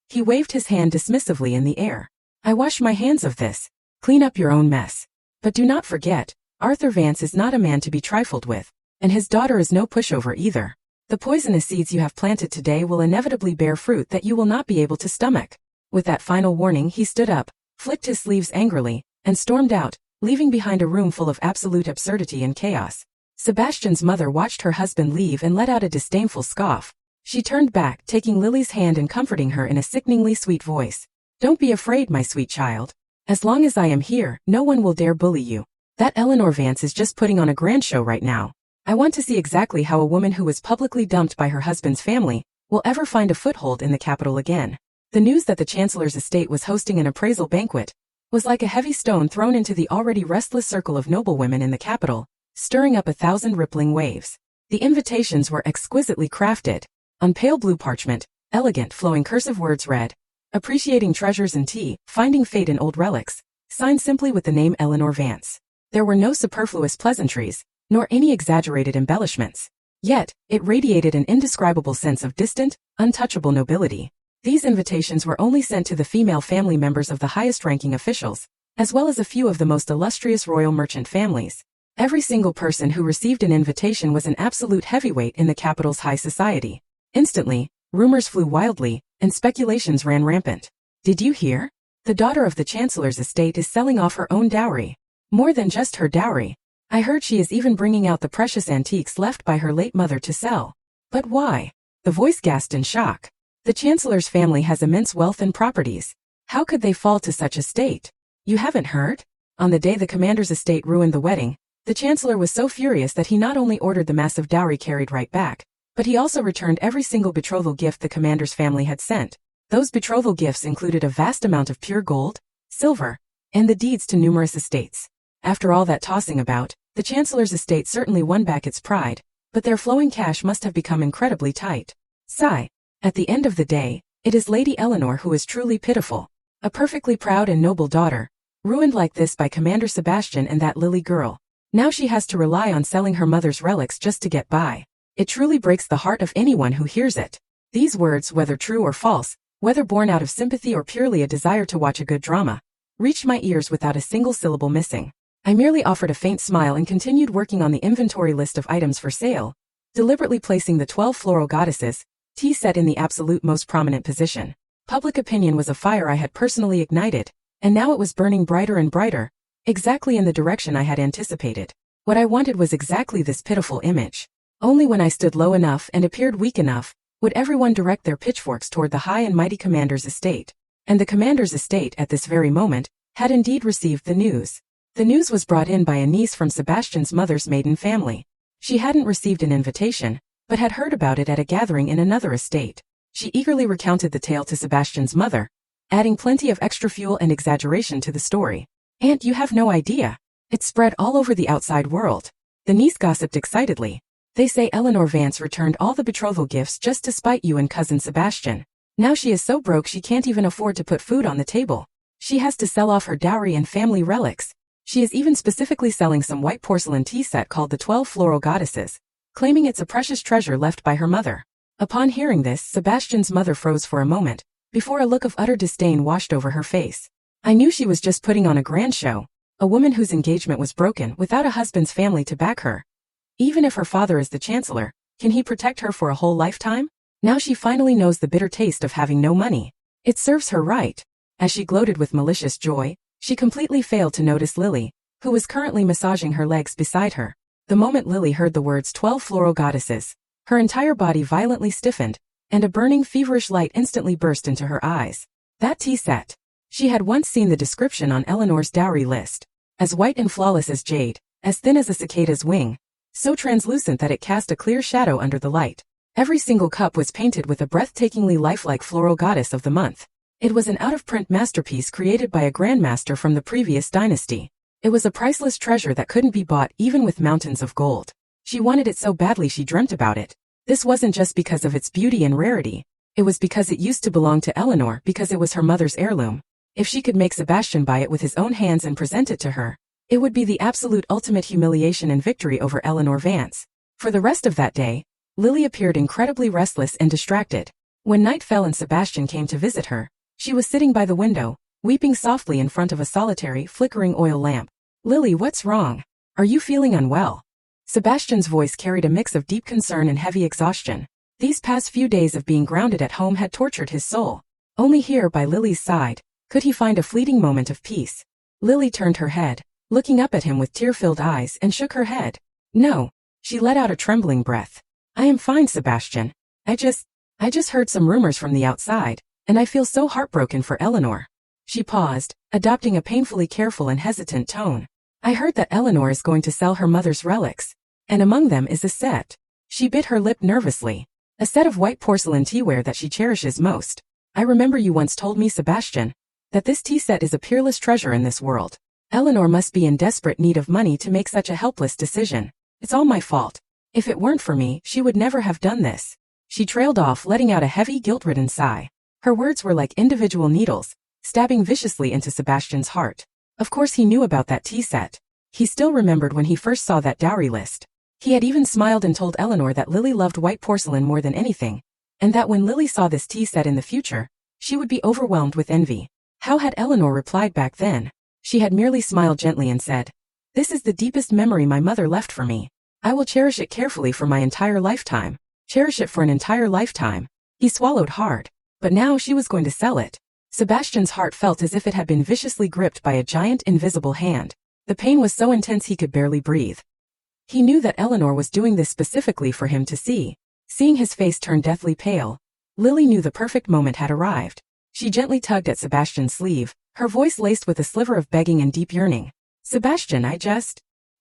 He waved his hand dismissively in the air. I wash my hands of this. Clean up your own mess. But do not forget, Arthur Vance is not a man to be trifled with, and his daughter is no pushover either. The poisonous seeds you have planted today will inevitably bear fruit that you will not be able to stomach. With that final warning, he stood up, flicked his sleeves angrily, and stormed out, leaving behind a room full of absolute absurdity and chaos. Sebastian's mother watched her husband leave and let out a disdainful scoff. She turned back, taking Lily's hand and comforting her in a sickeningly sweet voice. Don't be afraid, my sweet child. As long as I am here, no one will dare bully you. That Eleanor Vance is just putting on a grand show right now. I want to see exactly how a woman who was publicly dumped by her husband's family will ever find a foothold in the capital again. The news that the Chancellor's estate was hosting an appraisal banquet was like a heavy stone thrown into the already restless circle of noblewomen in the capital, stirring up 1,000 rippling waves. The invitations were exquisitely crafted. On pale blue parchment, elegant flowing cursive words read, "Appreciating treasures in tea, finding fate in old relics," signed simply with the name Eleanor Vance. There were no superfluous pleasantries, nor any exaggerated embellishments. Yet, it radiated an indescribable sense of distant, untouchable nobility. These invitations were only sent to the female family members of the highest-ranking officials, as well as a few of the most illustrious royal merchant families. Every single person who received an invitation was an absolute heavyweight in the capital's high society. Instantly, rumors flew wildly, and speculations ran rampant. Did you hear? The daughter of the Chancellor's estate is selling off her own dowry. More than just her dowry. I heard she is even bringing out the precious antiques left by her late mother to sell. But why? The voice gasped in shock. The Chancellor's family has immense wealth and properties. How could they fall to such a state? You haven't heard? On the day the Commander's estate ruined the wedding, the Chancellor was so furious that he not only ordered the massive dowry carried right back, but he also returned every single betrothal gift the Commander's family had sent. Those betrothal gifts included a vast amount of pure gold, silver, and the deeds to numerous estates. After all that tossing about, the Chancellor's estate certainly won back its pride, but their flowing cash must have become incredibly tight. Sigh. At the end of the day, it is Lady Eleanor who is truly pitiful. A perfectly proud and noble daughter, ruined like this by Commander Sebastian and that Lily girl. Now she has to rely on selling her mother's relics just to get by. It truly breaks the heart of anyone who hears it. These words, whether true or false, whether born out of sympathy or purely a desire to watch a good drama, reached my ears without a single syllable missing. I merely offered a faint smile and continued working on the inventory list of items for sale, deliberately placing the 12 floral goddesses, tea set in the absolute most prominent position. Public opinion was a fire I had personally ignited, and now it was burning brighter and brighter, exactly in the direction I had anticipated. What I wanted was exactly this pitiful image. Only when I stood low enough and appeared weak enough, would everyone direct their pitchforks toward the high and mighty Commander's estate. And the Commander's estate at this very moment had indeed received the news. The news was brought in by a niece from Sebastian's mother's maiden family. She hadn't received an invitation, but had heard about it at a gathering in another estate. She eagerly recounted the tale to Sebastian's mother, adding plenty of extra fuel and exaggeration to the story. "Aunt, you have no idea. It spread all over the outside world." The niece gossiped excitedly. "They say Eleanor Vance returned all the betrothal gifts just to spite you and cousin Sebastian. Now she is so broke she can't even afford to put food on the table. She has to sell off her dowry and family relics. She is even specifically selling some white porcelain tea set called the 12 Floral Goddesses, claiming it's a precious treasure left by her mother." Upon hearing this, Sebastian's mother froze for a moment, before a look of utter disdain washed over her face. I knew she was just putting on a grand show, a woman whose engagement was broken without a husband's family to back her. Even if her father is the Chancellor, can he protect her for a whole lifetime? Now she finally knows the bitter taste of having no money. It serves her right. As she gloated with malicious joy, she completely failed to notice Lily, who was currently massaging her legs beside her. The moment Lily heard the words 12 floral goddesses, her entire body violently stiffened, and a burning feverish light instantly burst into her eyes. That tea set. She had once seen the description on Eleanor's dowry list. As white and flawless as jade, as thin as a cicada's wing, so translucent that it cast a clear shadow under the light. Every single cup was painted with a breathtakingly lifelike floral goddess of the month. It was an out-of-print masterpiece created by a grandmaster from the previous dynasty. It was a priceless treasure that couldn't be bought even with mountains of gold. She wanted it so badly she dreamt about it. This wasn't just because of its beauty and rarity. It was because it used to belong to Eleanor because it was her mother's heirloom. If she could make Sebastian buy it with his own hands and present it to her, it would be the absolute ultimate humiliation and victory over Eleanor Vance. For the rest of that day, Lily appeared incredibly restless and distracted. When night fell and Sebastian came to visit her, she was sitting by the window, weeping softly in front of a solitary, flickering oil lamp. "Lily, what's wrong? Are you feeling unwell?" Sebastian's voice carried a mix of deep concern and heavy exhaustion. These past few days of being grounded at home had tortured his soul. Only here, by Lily's side, could he find a fleeting moment of peace. Lily turned her head, looking up at him with tear-filled eyes, and shook her head. "No." She let out a trembling breath. "I am fine, Sebastian. I just heard some rumors from the outside, and I feel so heartbroken for Eleanor." She paused, adopting a painfully careful and hesitant tone. "I heard that Eleanor is going to sell her mother's relics, and among them is a set." She bit her lip nervously. "A set of white porcelain teaware that she cherishes most. I remember you once told me, Sebastian, that this tea set is a peerless treasure in this world. Eleanor must be in desperate need of money to make such a helpless decision. It's all my fault. If it weren't for me, she would never have done this. She trailed off, letting out a heavy, guilt-ridden sigh. Her words were like individual needles, stabbing viciously into Sebastian's heart. Of course he knew about that tea set. He still remembered when he first saw that dowry list. He had even smiled and told Eleanor that Lily loved white porcelain more than anything, and that when Lily saw this tea set in the future, she would be overwhelmed with envy. How had Eleanor replied back then? She had merely smiled gently and said, "This is the deepest memory my mother left for me. I will cherish it carefully for my entire lifetime. Cherish it for an entire lifetime." He swallowed hard. But now she was going to sell it. Sebastian's heart felt as if it had been viciously gripped by a giant invisible hand. The pain was so intense he could barely breathe. He knew that Eleanor was doing this specifically for him to see. Seeing his face turn deathly pale, Lily knew the perfect moment had arrived. She gently tugged at Sebastian's sleeve, her voice laced with a sliver of begging and deep yearning. "Sebastian,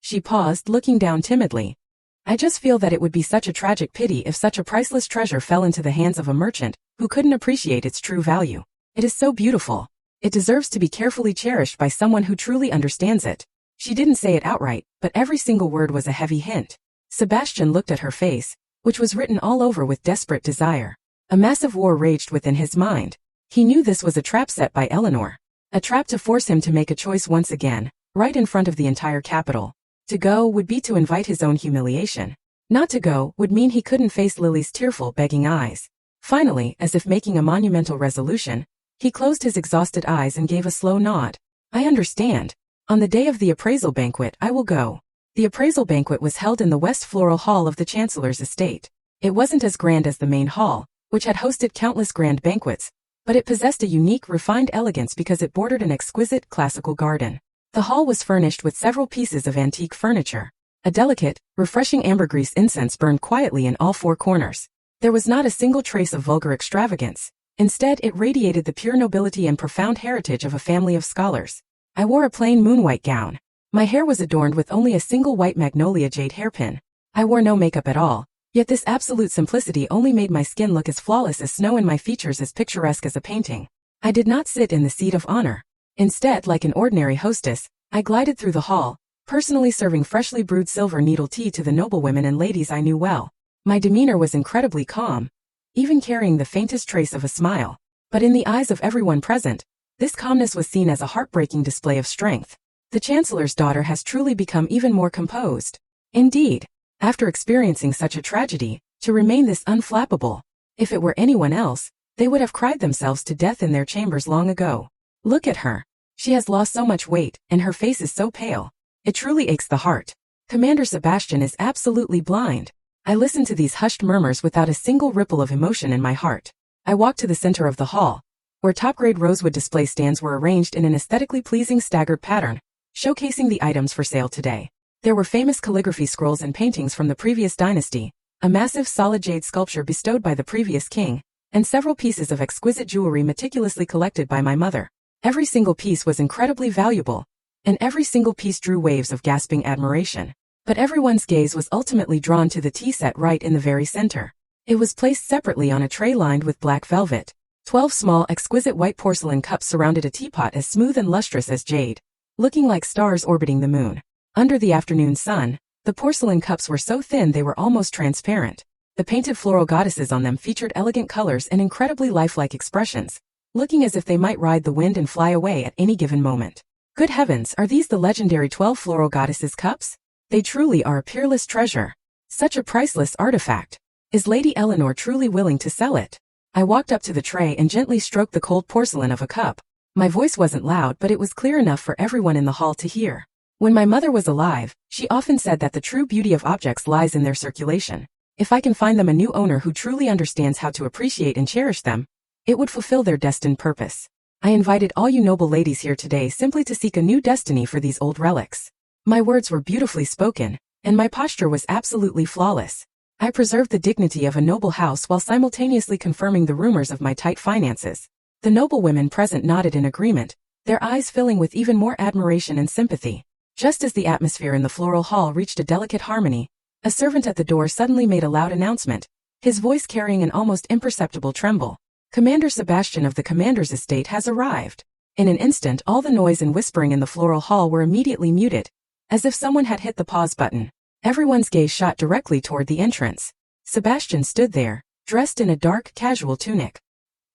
She paused, looking down timidly. "I just feel that it would be such a tragic pity if such a priceless treasure fell into the hands of a merchant who couldn't appreciate its true value. It is so beautiful. It deserves to be carefully cherished by someone who truly understands it." She didn't say it outright, but every single word was a heavy hint. Sebastian looked at her face, which was written all over with desperate desire. A massive war raged within his mind. He knew this was a trap set by Eleanor. A trap to force him to make a choice once again, right in front of the entire capital. To go would be to invite his own humiliation. Not to go would mean he couldn't face Lily's tearful, begging eyes. Finally, as if making a monumental resolution, he closed his exhausted eyes and gave a slow nod. "I understand. On the day of the appraisal banquet, I will go." The appraisal banquet was held in the West Floral Hall of the Chancellor's estate. It wasn't as grand as the main hall, which had hosted countless grand banquets, but it possessed a unique, refined elegance because it bordered an exquisite, classical garden. The hall was furnished with several pieces of antique furniture. A delicate, refreshing ambergris incense burned quietly in all four corners. There was not a single trace of vulgar extravagance. Instead, it radiated the pure nobility and profound heritage of a family of scholars. I wore a plain moon-white gown. My hair was adorned with only a single white magnolia jade hairpin. I wore no makeup at all, yet this absolute simplicity only made my skin look as flawless as snow and my features as picturesque as a painting. I did not sit in the seat of honor. Instead, like an ordinary hostess, I glided through the hall, personally serving freshly brewed silver needle tea to the noblewomen and ladies I knew well. My demeanor was incredibly calm, even carrying the faintest trace of a smile. But in the eyes of everyone present, this calmness was seen as a heartbreaking display of strength. The Chancellor's daughter has truly become even more composed. Indeed, after experiencing such a tragedy, to remain this unflappable. If it were anyone else, they would have cried themselves to death in their chambers long ago. Look at her. She has lost so much weight, and her face is so pale. It truly aches the heart. Commander Sebastian is absolutely blind. I listened to these hushed murmurs without a single ripple of emotion in my heart. I walked to the center of the hall, where top-grade rosewood display stands were arranged in an aesthetically pleasing staggered pattern, showcasing the items for sale today. There were famous calligraphy scrolls and paintings from the previous dynasty, a massive solid jade sculpture bestowed by the previous king, and several pieces of exquisite jewelry meticulously collected by my mother. Every single piece was incredibly valuable, and every single piece drew waves of gasping admiration. But everyone's gaze was ultimately drawn to the tea set right in the very center. It was placed separately on a tray lined with black velvet. 12 small, exquisite white porcelain cups surrounded a teapot as smooth and lustrous as jade, looking like stars orbiting the moon. Under the afternoon sun, the porcelain cups were so thin they were almost transparent. The painted floral goddesses on them featured elegant colors and incredibly lifelike expressions, looking as if they might ride the wind and fly away at any given moment. Good heavens, are these the legendary 12 floral goddesses cups? They truly are a peerless treasure. Such a priceless artifact. Is Lady Eleanor truly willing to sell it? I walked up to the tray and gently stroked the cold porcelain of a cup. My voice wasn't loud, but it was clear enough for everyone in the hall to hear. When my mother was alive, she often said that the true beauty of objects lies in their circulation. If I can find them a new owner who truly understands how to appreciate and cherish them, it would fulfill their destined purpose. I invited all you noble ladies here today simply to seek a new destiny for these old relics. My words were beautifully spoken, and my posture was absolutely flawless. I preserved the dignity of a noble house while simultaneously confirming the rumors of my tight finances. The noblewomen present nodded in agreement, their eyes filling with even more admiration and sympathy. Just as the atmosphere in the floral hall reached a delicate harmony, a servant at the door suddenly made a loud announcement, his voice carrying an almost imperceptible tremble. Commander Sebastian of the Commander's estate has arrived. In an instant, all the noise and whispering in the floral hall were immediately muted, as if someone had hit the pause button. Everyone's gaze shot directly toward the entrance. Sebastian stood there, dressed in a dark, casual tunic.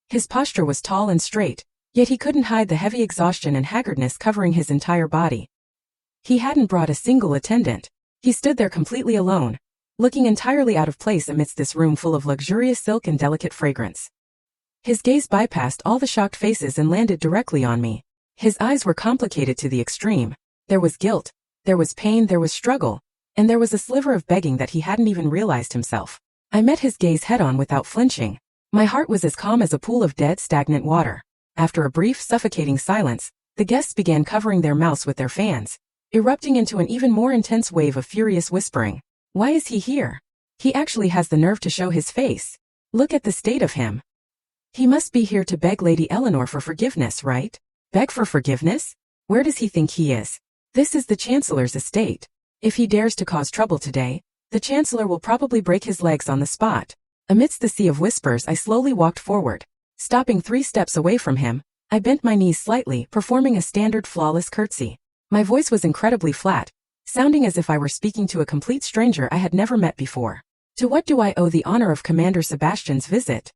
His posture was tall and straight, yet he couldn't hide the heavy exhaustion and haggardness covering his entire body. He hadn't brought a single attendant. He stood there completely alone, looking entirely out of place amidst this room full of luxurious silk and delicate fragrance. His gaze bypassed all the shocked faces and landed directly on me. His eyes were complicated to the extreme. There was guilt, there was pain, there was struggle, and there was a sliver of begging that he hadn't even realized himself. I met his gaze head-on without flinching. My heart was as calm as a pool of dead, stagnant water. After a brief, suffocating silence, the guests began covering their mouths with their fans, erupting into an even more intense wave of furious whispering. Why is he here? He actually has the nerve to show his face. Look at the state of him. He must be here to beg Lady Eleanor for forgiveness, right? Beg for forgiveness? Where does he think he is? This is the Chancellor's estate. If he dares to cause trouble today, the Chancellor will probably break his legs on the spot. Amidst the sea of whispers, I slowly walked forward. Stopping 3 steps away from him, I bent my knees slightly, performing a standard flawless curtsy. My voice was incredibly flat, sounding as if I were speaking to a complete stranger I had never met before. To what do I owe the honor of Commander Sebastian's visit?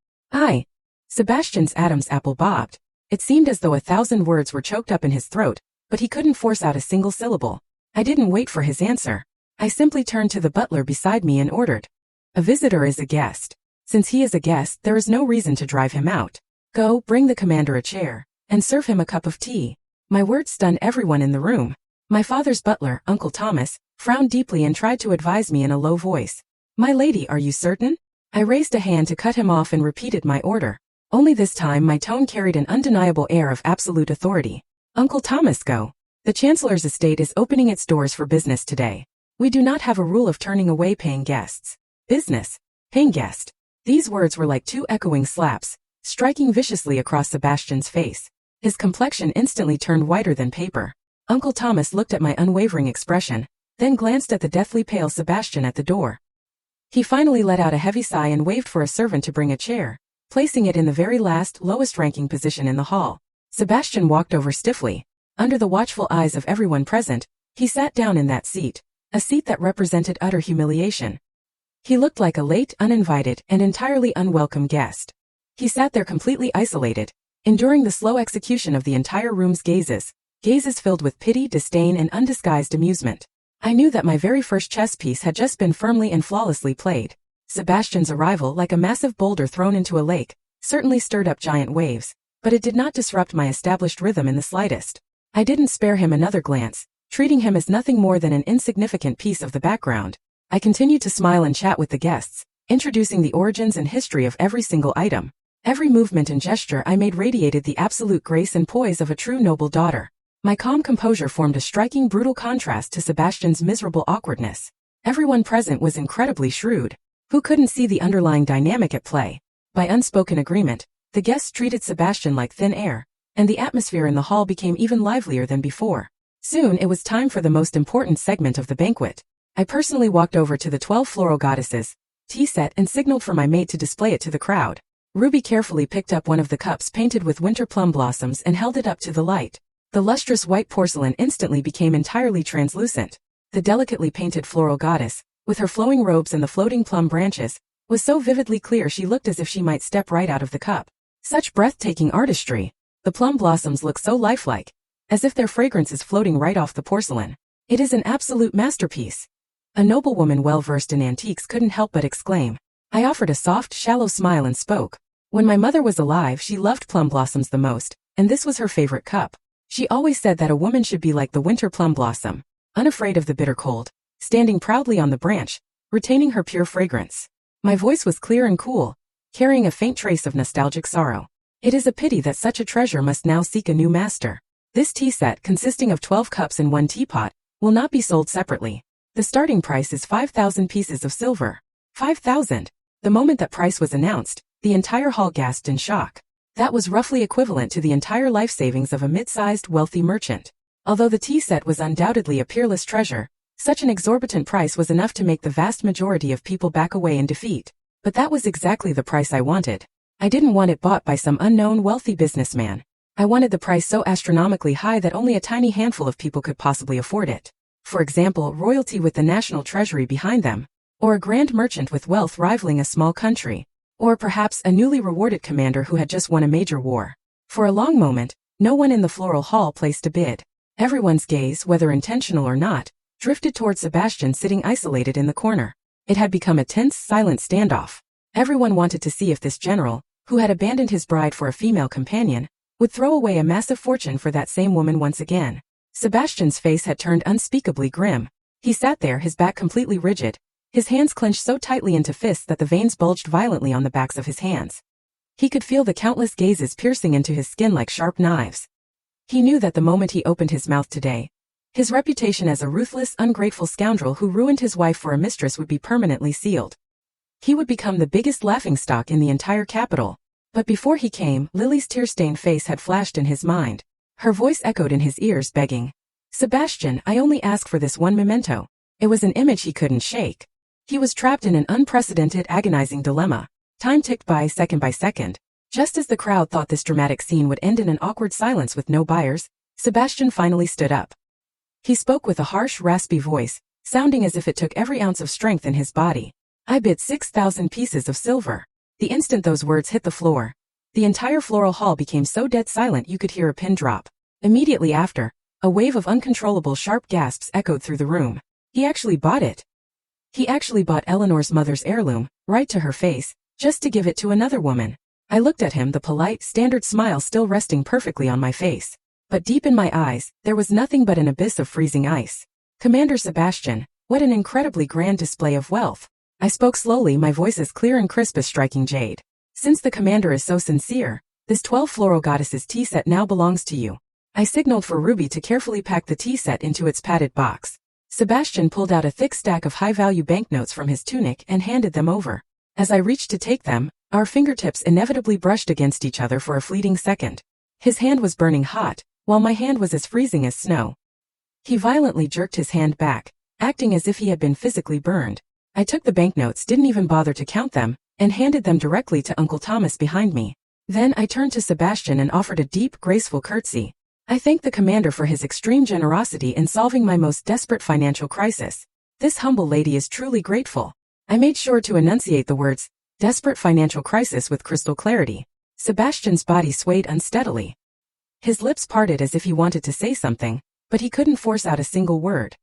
Sebastian's Adam's apple bobbed. It seemed as though 1,000 words were choked up in his throat, but he couldn't force out a single syllable. I didn't wait for his answer. I simply turned to the butler beside me and ordered. A visitor is a guest. Since he is a guest, there is no reason to drive him out. Go, bring the commander a chair, and serve him a cup of tea. My words stunned everyone in the room. My father's butler, Uncle Thomas, frowned deeply and tried to advise me in a low voice. My lady, are you certain? I raised a hand to cut him off and repeated my order. Only this time my tone carried an undeniable air of absolute authority. Uncle Thomas, go. The Chancellor's estate is opening its doors for business today. We do not have a rule of turning away paying guests. Business. Paying guest. These words were like 2 echoing slaps, striking viciously across Sebastian's face. His complexion instantly turned whiter than paper. Uncle Thomas looked at my unwavering expression, then glanced at the deathly pale Sebastian at the door. He finally let out a heavy sigh and waved for a servant to bring a chair, placing it in the very last, lowest-ranking position in the hall. Sebastian walked over stiffly. Under the watchful eyes of everyone present, he sat down in that seat, a seat that represented utter humiliation. He looked like a late, uninvited, and entirely unwelcome guest. He sat there completely isolated, enduring the slow execution of the entire room's gazes filled with pity, disdain, and undisguised amusement. I knew that my very first chess piece had just been firmly and flawlessly played. Sebastian's arrival, like a massive boulder thrown into a lake, certainly stirred up giant waves, but it did not disrupt my established rhythm in the slightest. I didn't spare him another glance, treating him as nothing more than an insignificant piece of the background. I continued to smile and chat with the guests, introducing the origins and history of every single item. Every movement and gesture I made radiated the absolute grace and poise of a true noble daughter. My calm composure formed a striking, brutal contrast to Sebastian's miserable awkwardness. Everyone present was incredibly shrewd. Who couldn't see the underlying dynamic at play? By unspoken agreement, the guests treated Sebastian like thin air, and the atmosphere in the hall became even livelier than before. Soon it was time for the most important segment of the banquet. I personally walked over to the 12 floral goddesses tea set and signaled for my maid to display it to the crowd. Ruby carefully picked up one of the cups painted with winter plum blossoms and held it up to the light. The lustrous white porcelain instantly became entirely translucent. The delicately painted floral goddess, with her flowing robes and the floating plum branches, was so vividly clear she looked as if she might step right out of the cup. Such breathtaking artistry! The plum blossoms look so lifelike, as if their fragrance is floating right off the porcelain. It is an absolute masterpiece. A noblewoman well-versed in antiques couldn't help but exclaim. I offered a soft, shallow smile and spoke. When my mother was alive, she loved plum blossoms the most, and this was her favorite cup. She always said that a woman should be like the winter plum blossom, unafraid of the bitter cold, standing proudly on the branch, retaining her pure fragrance. My voice was clear and cool, carrying a faint trace of nostalgic sorrow. It is a pity that such a treasure must now seek a new master. This tea set, consisting of 12 cups and 1 teapot, will not be sold separately. The starting price is 5,000 pieces of silver. 5,000! The moment that price was announced, the entire hall gasped in shock. That was roughly equivalent to the entire life savings of a mid-sized, wealthy merchant. Although the tea set was undoubtedly a peerless treasure, such an exorbitant price was enough to make the vast majority of people back away in defeat. But that was exactly the price I wanted. I didn't want it bought by some unknown wealthy businessman. I wanted the price so astronomically high that only a tiny handful of people could possibly afford it. for example, royalty with the national treasury behind them, or a grand merchant with wealth rivaling a small country, or perhaps a newly rewarded commander who had just won a major war. For a long moment, no one in the floral hall placed a bid. Everyone's gaze, whether intentional or not, drifted toward Sebastian sitting isolated in the corner. It had become a tense, silent standoff. Everyone wanted to see if this general, who had abandoned his bride for a female companion, would throw away a massive fortune for that same woman once again. Sebastian's face had turned unspeakably grim. He sat there, his back completely rigid, his hands clenched so tightly into fists that the veins bulged violently on the backs of his hands. He could feel the countless gazes piercing into his skin like sharp knives. He knew that the moment he opened his mouth today, his reputation as a ruthless, ungrateful scoundrel who ruined his wife for a mistress would be permanently sealed. He would become the biggest laughingstock in the entire capital. But before he came, Lily's tear-stained face had flashed in his mind. Her voice echoed in his ears, begging, "Sebastian, I only ask for this one memento." It was an image he couldn't shake. He was trapped in an unprecedented, agonizing dilemma. Time ticked by second. Just as the crowd thought this dramatic scene would end in an awkward silence with no buyers, Sebastian finally stood up. He spoke with a harsh, raspy voice, sounding as if it took every ounce of strength in his body. "I bid 6,000 pieces of silver." The instant those words hit the floor, the entire floral hall became so dead silent you could hear a pin drop. Immediately after, a wave of uncontrollable sharp gasps echoed through the room. He actually bought it. He actually bought Eleanor's mother's heirloom, right to her face, just to give it to another woman. I looked at him, the polite, standard smile still resting perfectly on my face. But deep in my eyes, there was nothing but an abyss of freezing ice. "Commander Sebastian, what an incredibly grand display of wealth." I spoke slowly, my voice as clear and crisp as striking jade. "Since the commander is so sincere, this 12 floral goddesses tea set now belongs to you." I signaled for Ruby to carefully pack the tea set into its padded box. Sebastian pulled out a thick stack of high-value banknotes from his tunic and handed them over. As I reached to take them, our fingertips inevitably brushed against each other for a fleeting second. His hand was burning hot, while my hand was as freezing as snow. He violently jerked his hand back, acting as if he had been physically burned. I took the banknotes, didn't even bother to count them, and handed them directly to Uncle Thomas behind me. Then I turned to Sebastian and offered a deep, graceful curtsy. I thanked the commander for his extreme generosity in solving my most desperate financial crisis. This humble lady is truly grateful. I made sure to enunciate the words, desperate financial crisis, with crystal clarity. Sebastian's body swayed unsteadily. His lips parted as if he wanted to say something, but he couldn't force out a single word.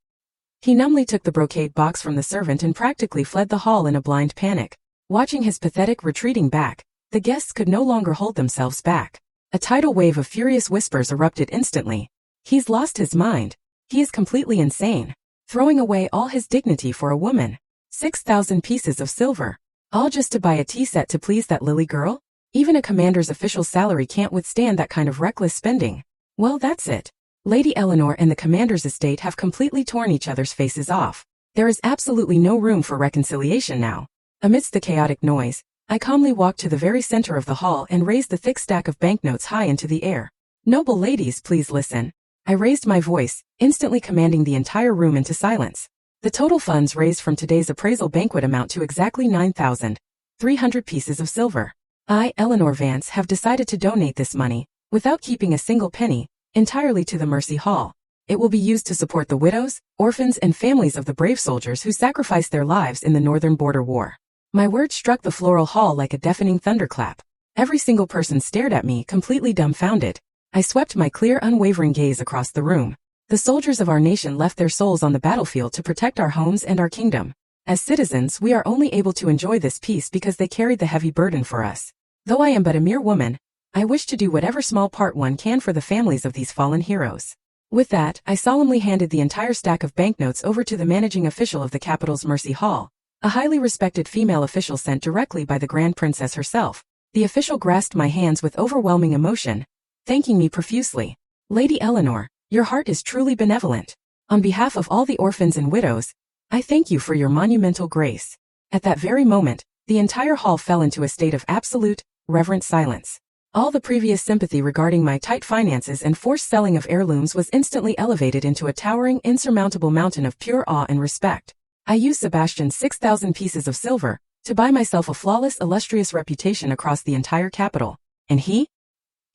He numbly took the brocade box from the servant and practically fled the hall in a blind panic. Watching his pathetic retreating back, the guests could no longer hold themselves back. A tidal wave of furious whispers erupted instantly. "He's lost his mind. He is completely insane. Throwing away all his dignity for a woman. 6,000 pieces of silver. All just to buy a tea set to please that Lily girl? Even a commander's official salary can't withstand that kind of reckless spending." Well, that's it. Lady Eleanor and the commander's estate have completely torn each other's faces off. There is absolutely no room for reconciliation now. Amidst the chaotic noise, I calmly walked to the very center of the hall and raised the thick stack of banknotes high into the air. "Noble ladies, please listen." I raised my voice, instantly commanding the entire room into silence. The total funds raised from today's appraisal banquet amount to exactly 9,300 pieces of silver. I, Eleanor Vance, have decided to donate this money, without keeping a single penny, entirely to the Mercy Hall. It will be used to support the widows, orphans, and families of the brave soldiers who sacrificed their lives in the Northern Border War. My words struck the floral hall like a deafening thunderclap. Every single person stared at me, completely dumbfounded. I swept my clear, unwavering gaze across the room. The soldiers of our nation left their souls on the battlefield to protect our homes and our kingdom. As citizens, we are only able to enjoy this peace because they carried the heavy burden for us. Though I am but a mere woman, I wish to do whatever small part one can for the families of these fallen heroes. With that, I solemnly handed the entire stack of banknotes over to the managing official of the capital's Mercy Hall, a highly respected female official sent directly by the Grand Princess herself. The official grasped my hands with overwhelming emotion, thanking me profusely. "Lady Eleanor, your heart is truly benevolent. On behalf of all the orphans and widows, I thank you for your monumental grace." At that very moment, the entire hall fell into a state of absolute, reverent silence. All the previous sympathy regarding my tight finances and forced selling of heirlooms was instantly elevated into a towering, insurmountable mountain of pure awe and respect. I used Sebastian's 6,000 pieces of silver to buy myself a flawless, illustrious reputation across the entire capital. And he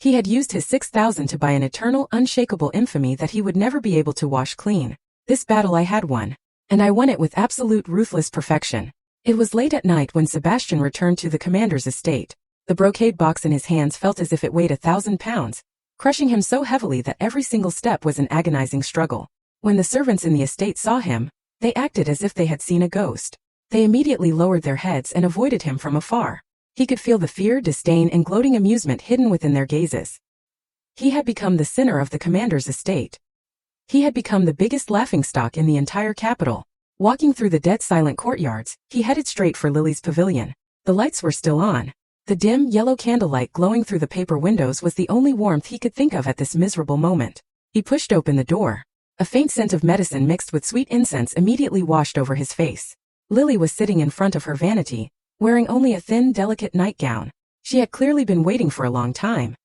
had used his 6,000 to buy an eternal, unshakable infamy that he would never be able to wash clean. This battle I had won. And I won it with absolute ruthless perfection. It was late at night when Sebastian returned to the commander's estate. The brocade box in his hands felt as if it weighed 1,000 pounds, crushing him so heavily that every single step was an agonizing struggle. When the servants in the estate saw him, they acted as if they had seen a ghost. They immediately lowered their heads and avoided him from afar. He could feel the fear, disdain, and gloating amusement hidden within their gazes. He had become the sinner of the commander's estate. He had become the biggest laughingstock in the entire capital. Walking through the dead silent courtyards, he headed straight for Lily's pavilion. The lights were still on. The dim, yellow candlelight glowing through the paper windows was the only warmth he could think of at this miserable moment. He pushed open the door. A faint scent of medicine mixed with sweet incense immediately washed over his face. Lily was sitting in front of her vanity, wearing only a thin, delicate nightgown. She had clearly been waiting for a long time.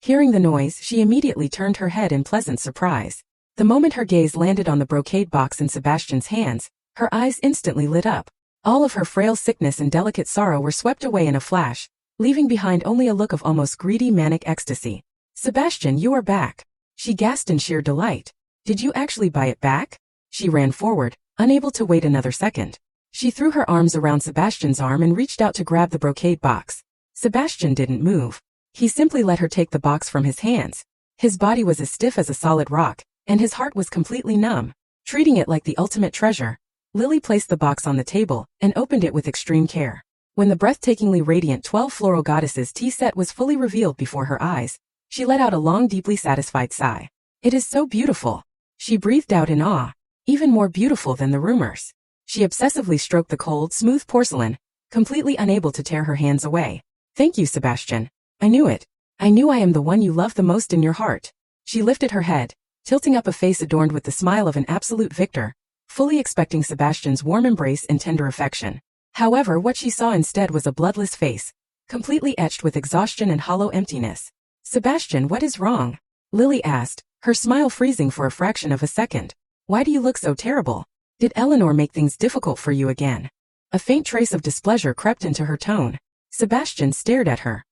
Hearing the noise, she immediately turned her head in pleasant surprise. The moment her gaze landed on the brocade box in Sebastian's hands, her eyes instantly lit up. All of her frail sickness and delicate sorrow were swept away in a flash, leaving behind only a look of almost greedy manic ecstasy. "Sebastian, you are back!" She gasped in sheer delight. "Did you actually buy it back?" She ran forward, unable to wait another second. She threw her arms around Sebastian's arm and reached out to grab the brocade box. Sebastian didn't move. He simply let her take the box from his hands. His body was as stiff as a solid rock, and his heart was completely numb. Treating it like the ultimate treasure, Lily placed the box on the table and opened it with extreme care. When the breathtakingly radiant 12 floral goddesses tea set was fully revealed before her eyes, she let out a long, deeply satisfied sigh. "It is so beautiful," she breathed out in awe. "Even more beautiful than the rumors." She obsessively stroked the cold, smooth porcelain, completely unable to tear her hands away. "Thank you, Sebastian. I knew it. I knew I am the one you love the most in your heart." She lifted her head, tilting up a face adorned with the smile of an absolute victor, fully expecting Sebastian's warm embrace and tender affection. However, what she saw instead was a bloodless face, completely etched with exhaustion and hollow emptiness. "Sebastian, what is wrong?" Lily asked, her smile freezing for a fraction of a second. "Why do you look so terrible? Did Eleanor make things difficult for you again?" A faint trace of displeasure crept into her tone. Sebastian stared at her.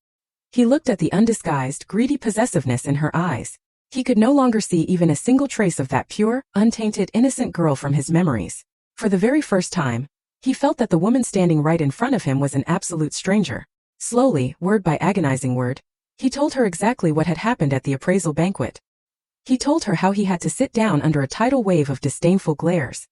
He looked at the undisguised, greedy possessiveness in her eyes. He could no longer see even a single trace of that pure, untainted, innocent girl from his memories. For the very first time, he felt that the woman standing right in front of him was an absolute stranger. Slowly, word by agonizing word, he told her exactly what had happened at the appraisal banquet. He told her how he had to sit down under a tidal wave of disdainful glares.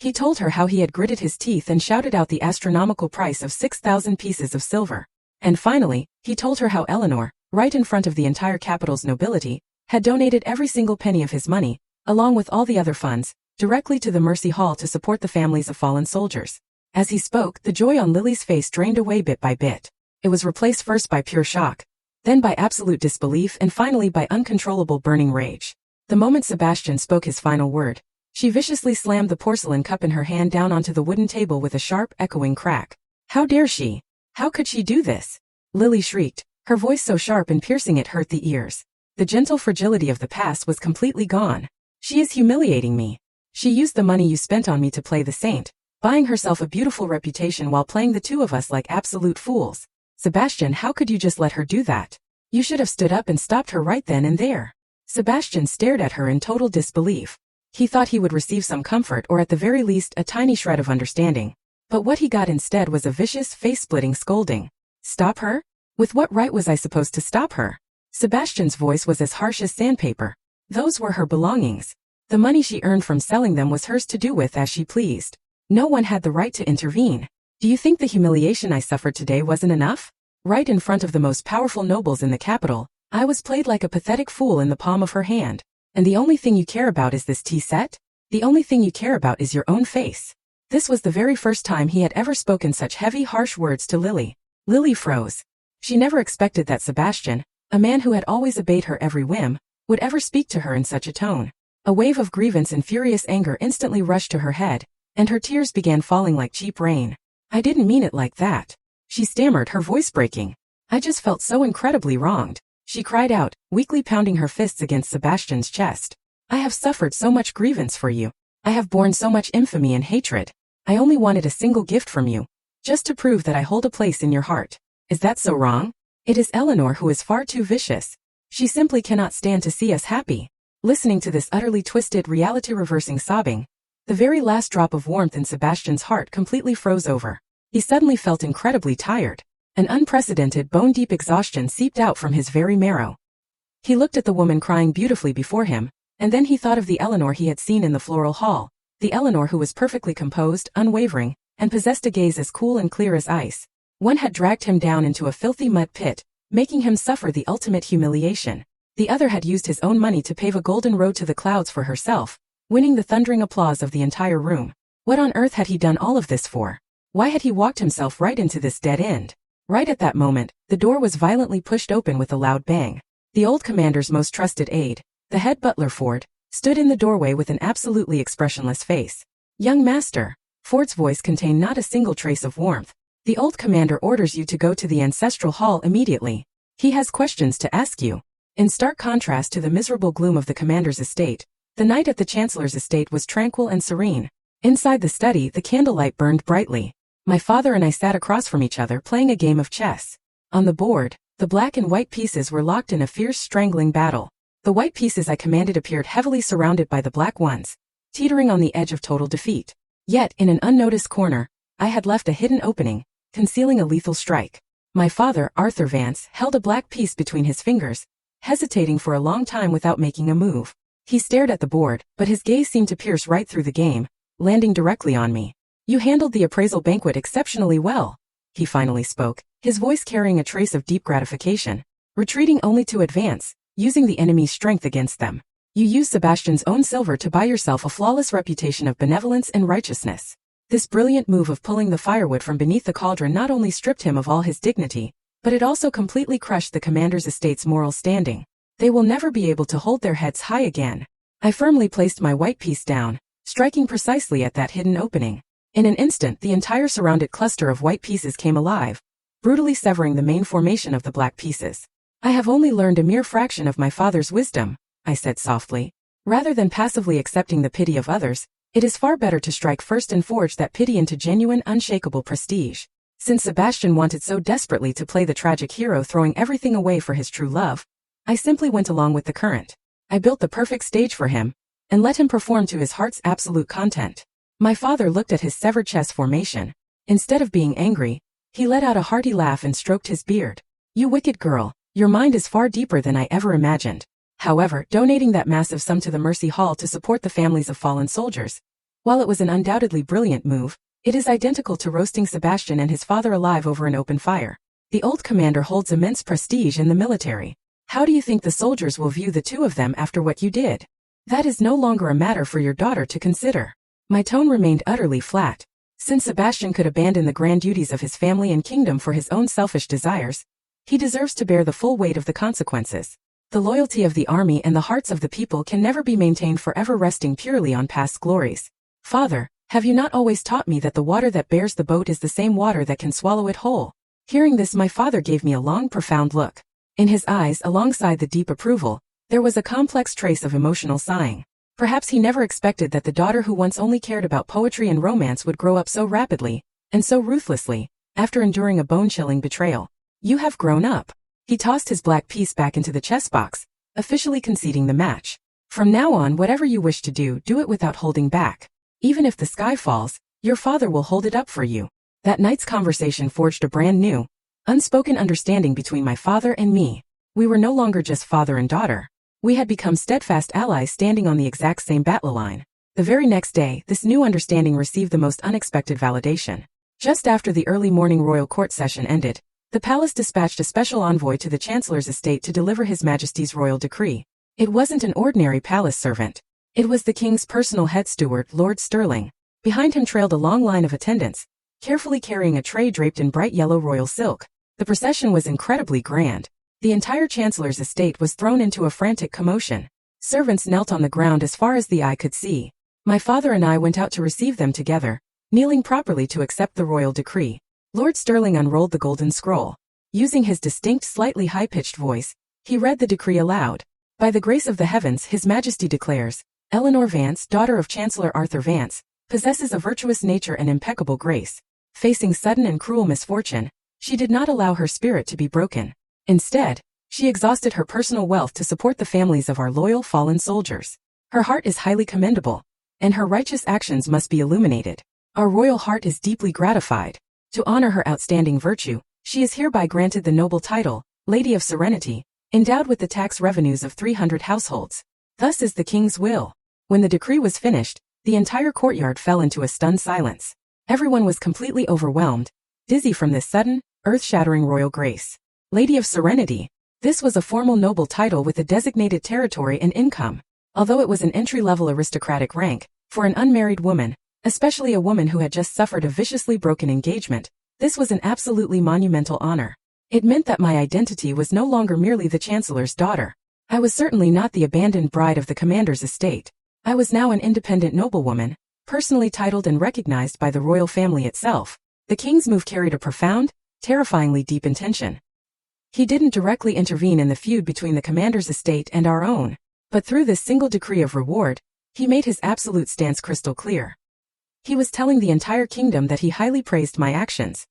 He told her how he had gritted his teeth and shouted out the astronomical price of 6,000 pieces of silver. And finally, he told her how Eleanor, right in front of the entire capital's nobility, had donated every single penny of his money, along with all the other funds, directly to the Mercy Hall to support the families of fallen soldiers. As he spoke, the joy on Lily's face drained away bit by bit. It was replaced first by pure shock, then by absolute disbelief, and finally by uncontrollable burning rage. The moment Sebastian spoke his final word, she viciously slammed the porcelain cup in her hand down onto the wooden table with a sharp, echoing crack. "How dare she? How could she do this?" Lily shrieked, her voice so sharp and piercing it hurt the ears. The gentle fragility of the past was completely gone. "She is humiliating me. She used the money you spent on me to play the saint, buying herself a beautiful reputation while playing the two of us like absolute fools. Sebastian, how could you just let her do that? You should have stood up and stopped her right then and there." Sebastian stared at her in total disbelief. He thought he would receive some comfort or at the very least a tiny shred of understanding. But what he got instead was a vicious, face-splitting scolding. "Stop her? With what right was I supposed to stop her?" Sebastian's voice was as harsh as sandpaper. Those were her belongings. The money she earned from selling them was hers to do with as she pleased. No one had the right to intervene. "Do you think the humiliation I suffered today wasn't enough? Right in front of the most powerful nobles in the capital, I was played like a pathetic fool in the palm of her hand. And the only thing you care about is this tea set? The only thing you care about is your own face." This was the very first time he had ever spoken such heavy, harsh words to Lily. Lily froze. She never expected that Sebastian, a man who had always obeyed her every whim, would ever speak to her in such a tone. A wave of grievance and furious anger instantly rushed to her head, and her tears began falling like cheap rain. "I didn't mean it like that," she stammered, her voice breaking. "I just felt so incredibly wronged," she cried out, weakly pounding her fists against Sebastian's chest. "I have suffered so much grievance for you. I have borne so much infamy and hatred. I only wanted a single gift from you, just to prove that I hold a place in your heart. Is that so wrong? It is Eleanor who is far too vicious. She simply cannot stand to see us happy." Listening to this utterly twisted, reality-reversing sobbing, the very last drop of warmth in Sebastian's heart completely froze over. He suddenly felt incredibly tired. An unprecedented, bone-deep exhaustion seeped out from his very marrow. He looked at the woman crying beautifully before him, and then he thought of the Eleanor he had seen in the floral hall, the Eleanor who was perfectly composed, unwavering, and possessed a gaze as cool and clear as ice. One had dragged him down into a filthy mud pit, making him suffer the ultimate humiliation. The other had used his own money to pave a golden road to the clouds for herself, winning the thundering applause of the entire room. What on earth had he done all of this for? Why had he walked himself right into this dead end? Right at that moment, the door was violently pushed open with a loud bang. The old commander's most trusted aide, the head butler Ford, stood in the doorway with an absolutely expressionless face. "Young master," Ford's voice contained not a single trace of warmth. "The old commander orders you to go to the ancestral hall immediately. He has questions to ask you." In stark contrast to the miserable gloom of the commander's estate, the night at the Chancellor's estate was tranquil and serene. Inside the study, the candlelight burned brightly. My father and I sat across from each other playing a game of chess. On the board, the black and white pieces were locked in a fierce, strangling battle. The white pieces I commanded appeared heavily surrounded by the black ones, teetering on the edge of total defeat. Yet, in an unnoticed corner, I had left a hidden opening, concealing a lethal strike. My father, Arthur Vance, held a black piece between his fingers, hesitating for a long time without making a move. He stared at the board, but his gaze seemed to pierce right through the game, landing directly on me. "You handled the appraisal banquet exceptionally well," he finally spoke, his voice carrying a trace of deep gratification. "Retreating only to advance, using the enemy's strength against them. You used Sebastian's own silver to buy yourself a flawless reputation of benevolence and righteousness. This brilliant move of pulling the firewood from beneath the cauldron not only stripped him of all his dignity, but it also completely crushed the commander's estate's moral standing. They will never be able to hold their heads high again." I firmly placed my white piece down, striking precisely at that hidden opening. In an instant, the entire surrounded cluster of white pieces came alive, brutally severing the main formation of the black pieces. "I have only learned a mere fraction of my father's wisdom," I said softly. "Rather than passively accepting the pity of others, it is far better to strike first and forge that pity into genuine, unshakable prestige. Since Sebastian wanted so desperately to play the tragic hero throwing everything away for his true love, I simply went along with the current. I built the perfect stage for him, and let him perform to his heart's absolute content." My father looked at his severed chess formation. Instead of being angry, he let out a hearty laugh and stroked his beard. "You wicked girl, your mind is far deeper than I ever imagined. However, donating that massive sum to the Mercy Hall to support the families of fallen soldiers, while it was an undoubtedly brilliant move, it is identical to roasting Sebastian and his father alive over an open fire. The old commander holds immense prestige in the military. How do you think the soldiers will view the two of them after what you did? That is no longer a matter for your daughter to consider." My tone remained utterly flat. Since Sebastian could abandon the grand duties of his family and kingdom for his own selfish desires, he deserves to bear the full weight of the consequences. The loyalty of the army and the hearts of the people can never be maintained forever resting purely on past glories. "Father, have you not always taught me that the water that bears the boat is the same water that can swallow it whole?" Hearing this, my father gave me a long, profound look. In his eyes, alongside the deep approval, there was a complex trace of emotional sighing. Perhaps he never expected that the daughter who once only cared about poetry and romance would grow up so rapidly, and so ruthlessly, after enduring a bone-chilling betrayal. "You have grown up." He tossed his black piece back into the chess box, officially conceding the match. "From now on, whatever you wish to do, do it without holding back. Even if the sky falls, your father will hold it up for you." That night's conversation forged a brand new, unspoken understanding between my father and me. We were no longer just father and daughter. We had become steadfast allies standing on the exact same battle line. The very next day, this new understanding received the most unexpected validation. Just after the early morning royal court session ended, the palace dispatched a special envoy to the Chancellor's estate to deliver His Majesty's royal decree. It wasn't an ordinary palace servant. It was the king's personal head steward, Lord Sterling. Behind him trailed a long line of attendants, carefully carrying a tray draped in bright yellow royal silk. The procession was incredibly grand. The entire Chancellor's estate was thrown into a frantic commotion. Servants knelt on the ground as far as the eye could see. My father and I went out to receive them together, kneeling properly to accept the royal decree. Lord Sterling unrolled the golden scroll. Using his distinct, slightly high-pitched voice, he read the decree aloud. "By the grace of the heavens, His Majesty declares, Eleanor Vance, daughter of Chancellor Arthur Vance, possesses a virtuous nature and impeccable grace. Facing sudden and cruel misfortune, she did not allow her spirit to be broken. Instead, She exhausted her personal wealth to support the families of our loyal fallen soldiers. Her heart is highly commendable, and her righteous actions must be illuminated. Our royal heart is deeply gratified. To honor her outstanding virtue, she is hereby granted the noble title, Lady of Serenity, endowed with the tax revenues of 300 households. Thus is the king's will. When the decree was finished, the entire courtyard fell into a stunned silence. Everyone was completely overwhelmed, dizzy from this sudden, earth-shattering royal grace. Lady of Serenity. This was a formal noble title with a designated territory and income. Although it was an entry-level aristocratic rank, for an unmarried woman, especially a woman who had just suffered a viciously broken engagement, this was an absolutely monumental honor. It meant that my identity was no longer merely the Chancellor's daughter. I was certainly not the abandoned bride of the Commander's estate. I was now an independent noblewoman, personally titled and recognized by the royal family itself. The king's move carried a profound, terrifyingly deep intention. He didn't directly intervene in the feud between the Commander's estate and our own, but through this single decree of reward, he made his absolute stance crystal clear. He was telling the entire kingdom that he highly praised my actions.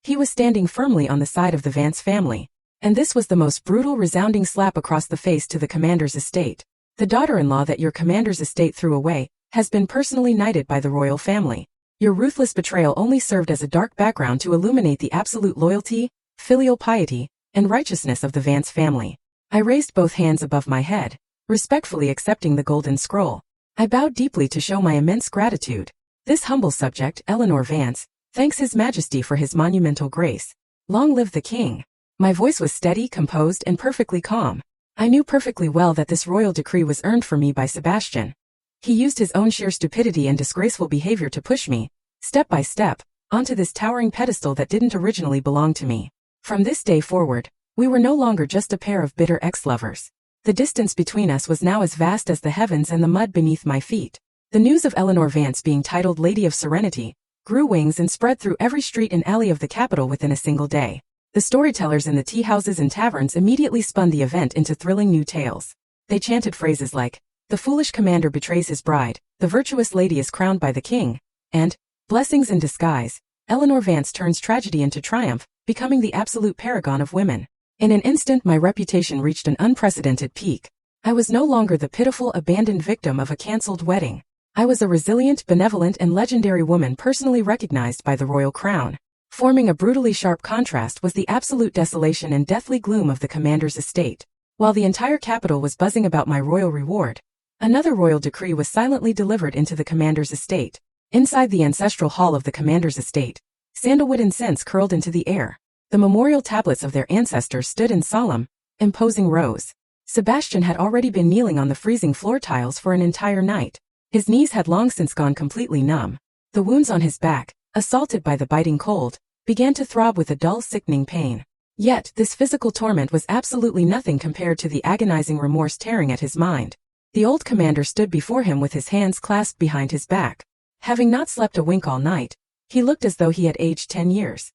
He was standing firmly on the side of the Vance family, and this was the most brutal, resounding slap across the face to the Commander's estate. The daughter-in-law that your Commander's estate threw away has been personally knighted by the royal family. Your ruthless betrayal only served as a dark background to illuminate the absolute loyalty, filial piety, and righteousness of the Vance family. I raised both hands above my head, respectfully accepting the golden scroll. I bowed deeply to show my immense gratitude. This humble subject, Eleanor Vance, thanks His Majesty for his monumental grace. Long live the king. My voice was steady, composed, and perfectly calm. I knew perfectly well that this royal decree was earned for me by Sebastian. He used his own sheer stupidity and disgraceful behavior to push me, step by step, onto this towering pedestal that didn't originally belong to me. From this day forward, we were no longer just a pair of bitter ex-lovers. The distance between us was now as vast as the heavens and the mud beneath my feet. The news of Eleanor Vance being titled Lady of Serenity grew wings and spread through every street and alley of the capital within a single day. The storytellers in the tea houses and taverns immediately spun the event into thrilling new tales. They chanted phrases like, "The foolish commander betrays his bride, the virtuous lady is crowned by the king," and, "Blessings in disguise, Eleanor Vance turns tragedy into triumph, becoming the absolute paragon of women." In an instant my reputation reached an unprecedented peak. I was no longer the pitiful, abandoned victim of a cancelled wedding. I was a resilient, benevolent, and legendary woman personally recognized by the royal crown. Forming a brutally sharp contrast was the absolute desolation and deathly gloom of the Commander's estate. While the entire capital was buzzing about my royal reward, another royal decree was silently delivered into the Commander's estate. Inside the ancestral hall of the Commander's estate, sandalwood incense curled into the air. The memorial tablets of their ancestors stood in solemn, imposing rows. Sebastian had already been kneeling on the freezing floor tiles for an entire night. His knees had long since gone completely numb. The wounds on his back, assaulted by the biting cold, began to throb with a dull, sickening pain. Yet, this physical torment was absolutely nothing compared to the agonizing remorse tearing at his mind. The old commander stood before him with his hands clasped behind his back. Having not slept a wink all night, he looked as though he had aged 10 years.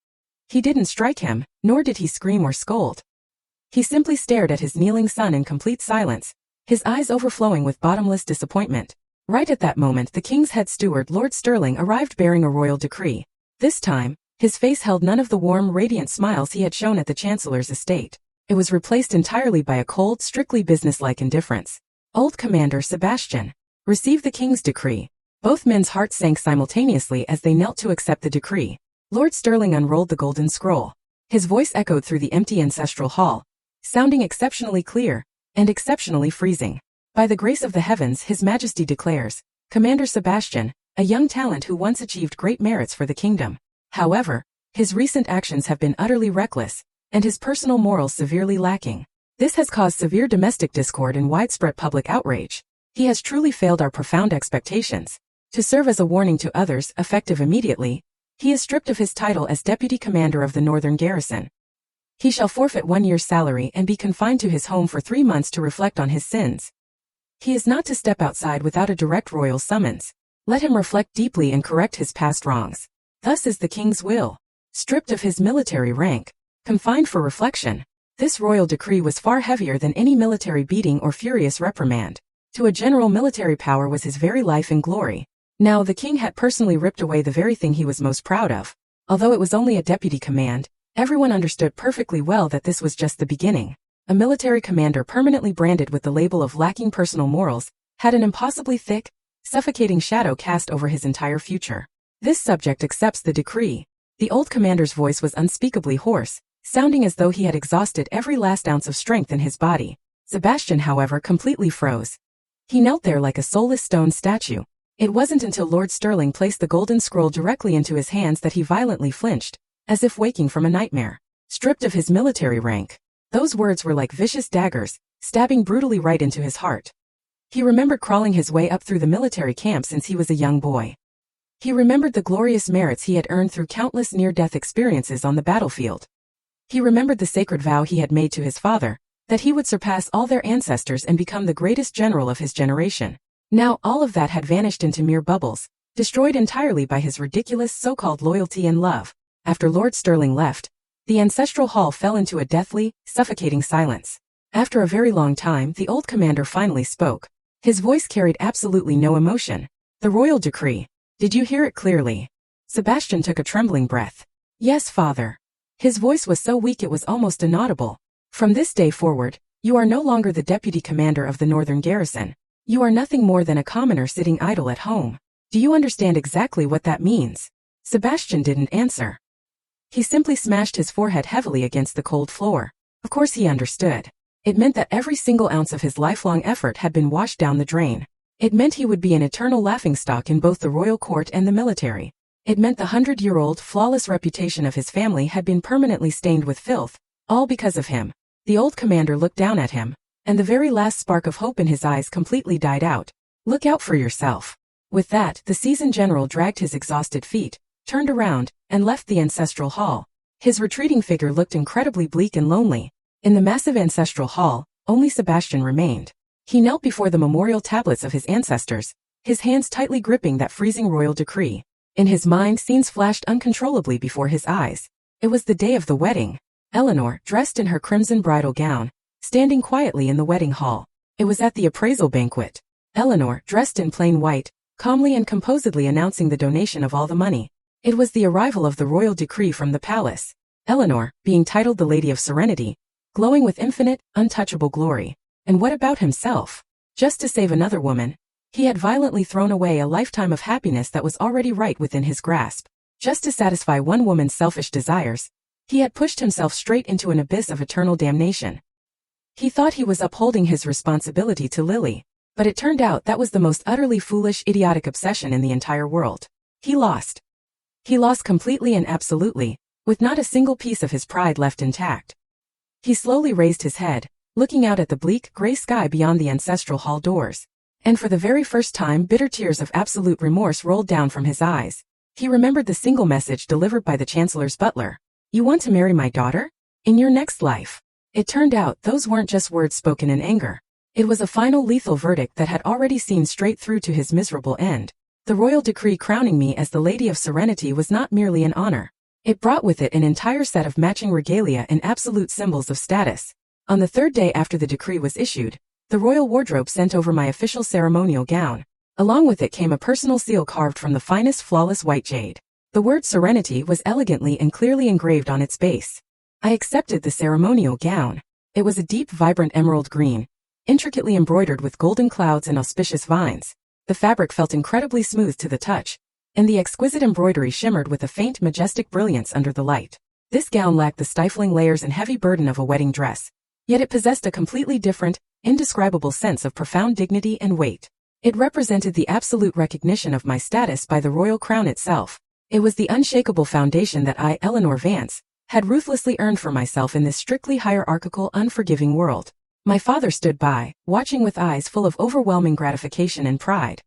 He didn't strike him, nor did he scream or scold. He simply stared at his kneeling son in complete silence, his eyes overflowing with bottomless disappointment. Right at that moment the king's head steward Lord Sterling arrived bearing a royal decree. This time, his face held none of the warm, radiant smiles he had shown at the Chancellor's estate. It was replaced entirely by a cold, strictly businesslike indifference. Old Commander Sebastian, receive the king's decree. Both men's hearts sank simultaneously as they knelt to accept the decree. Lord Sterling unrolled the golden scroll. His voice echoed through the empty ancestral hall, sounding exceptionally clear and exceptionally freezing. By the grace of the heavens, His Majesty declares, Commander Sebastian, a young talent who once achieved great merits for the kingdom. However, his recent actions have been utterly reckless, and his personal morals severely lacking. This has caused severe domestic discord and widespread public outrage. He has truly failed our profound expectations. To serve as a warning to others, effective immediately, he is stripped of his title as Deputy Commander of the Northern Garrison. He shall forfeit 1 year's salary and be confined to his home for 3 months to reflect on his sins. He is not to step outside without a direct royal summons. Let him reflect deeply and correct his past wrongs. Thus is the king's will. Stripped of his military rank, confined for reflection. This royal decree was far heavier than any military beating or furious reprimand. To a general, military power was his very life and glory. Now the king had personally ripped away the very thing he was most proud of. Although it was only a deputy command, everyone understood perfectly well that this was just the beginning. a military commander permanently branded with the label of lacking personal morals, had an impossibly thick, suffocating shadow cast over his entire future. This subject accepts the decree. The old commander's voice was unspeakably hoarse, sounding as though he had exhausted every last ounce of strength in his body. Sebastian, however, completely froze. He knelt there like a soulless stone statue. It wasn't until Lord Sterling placed the golden scroll directly into his hands that he violently flinched, as if waking from a nightmare. Stripped of his military rank. Those words were like vicious daggers, stabbing brutally right into his heart. He remembered crawling his way up through the military camp since he was a young boy. He remembered the glorious merits he had earned through countless near-death experiences on the battlefield. He remembered the sacred vow he had made to his father, that he would surpass all their ancestors and become the greatest general of his generation. Now all of that had vanished into mere bubbles, destroyed entirely by his ridiculous so-called loyalty and love. After Lord Sterling left, the ancestral hall fell into a deathly, suffocating silence. After a very long time, the old commander finally spoke. His voice carried absolutely no emotion. The royal decree. Did you hear it clearly? Sebastian took a trembling breath. Yes, father. His voice was so weak it was almost inaudible. From this day forward, you are no longer the deputy commander of the northern garrison. You are nothing more than a commoner sitting idle at home. Do you understand exactly what that means? Sebastian didn't answer. He simply smashed his forehead heavily against the cold floor. Of course he understood. It meant that every single ounce of his lifelong effort had been washed down the drain. It meant he would be an eternal laughingstock in both the royal court and the military. It meant the 100-year-old flawless reputation of his family had been permanently stained with filth, all because of him. The old commander looked down at him, and the very last spark of hope in his eyes completely died out. Look out for yourself. With that, the seasoned general dragged his exhausted feet, turned around, and left the ancestral hall. His retreating figure looked incredibly bleak and lonely. In the massive ancestral hall, only Sebastian remained. He knelt before the memorial tablets of his ancestors, his hands tightly gripping that freezing royal decree. In his mind, scenes flashed uncontrollably before his eyes. It was the day of the wedding. Eleanor, dressed in her crimson bridal gown, standing quietly in the wedding hall. It was at the appraisal banquet. Eleanor, dressed in plain white, calmly and composedly announcing the donation of all the money. It was the arrival of the royal decree from the palace. Eleanor, being titled the Lady of Serenity, glowing with infinite, untouchable glory. And what about himself? Just to save another woman, he had violently thrown away a lifetime of happiness that was already right within his grasp. Just to satisfy one woman's selfish desires, he had pushed himself straight into an abyss of eternal damnation. He thought he was upholding his responsibility to Lily, but it turned out that was the most utterly foolish, idiotic obsession in the entire world. He lost. He lost completely and absolutely, with not a single piece of his pride left intact. He slowly raised his head, looking out at the bleak, gray sky beyond the ancestral hall doors. And for the very first time, bitter tears of absolute remorse rolled down from his eyes. He remembered the single message delivered by the Chancellor's butler. You want to marry my daughter? In your next life. It turned out those weren't just words spoken in anger. It was a final lethal verdict that had already seen straight through to his miserable end. The royal decree crowning me as the Lady of Serenity was not merely an honor. It brought with it an entire set of matching regalia and absolute symbols of status. On the third day after the decree was issued, the royal wardrobe sent over my official ceremonial gown. Along with it came a personal seal carved from the finest flawless white jade. The word Serenity was elegantly and clearly engraved on its base. I accepted the ceremonial gown. It was a deep, vibrant emerald green, intricately embroidered with golden clouds and auspicious vines. The fabric felt incredibly smooth to the touch, and the exquisite embroidery shimmered with a faint, majestic brilliance under the light. This gown lacked the stifling layers and heavy burden of a wedding dress, yet it possessed a completely different, indescribable sense of profound dignity and weight. It represented the absolute recognition of my status by the royal crown itself. It was the unshakable foundation that I, Eleanor Vance, had ruthlessly earned for myself in this strictly hierarchical, unforgiving world. My father stood by, watching with eyes full of overwhelming gratification and pride.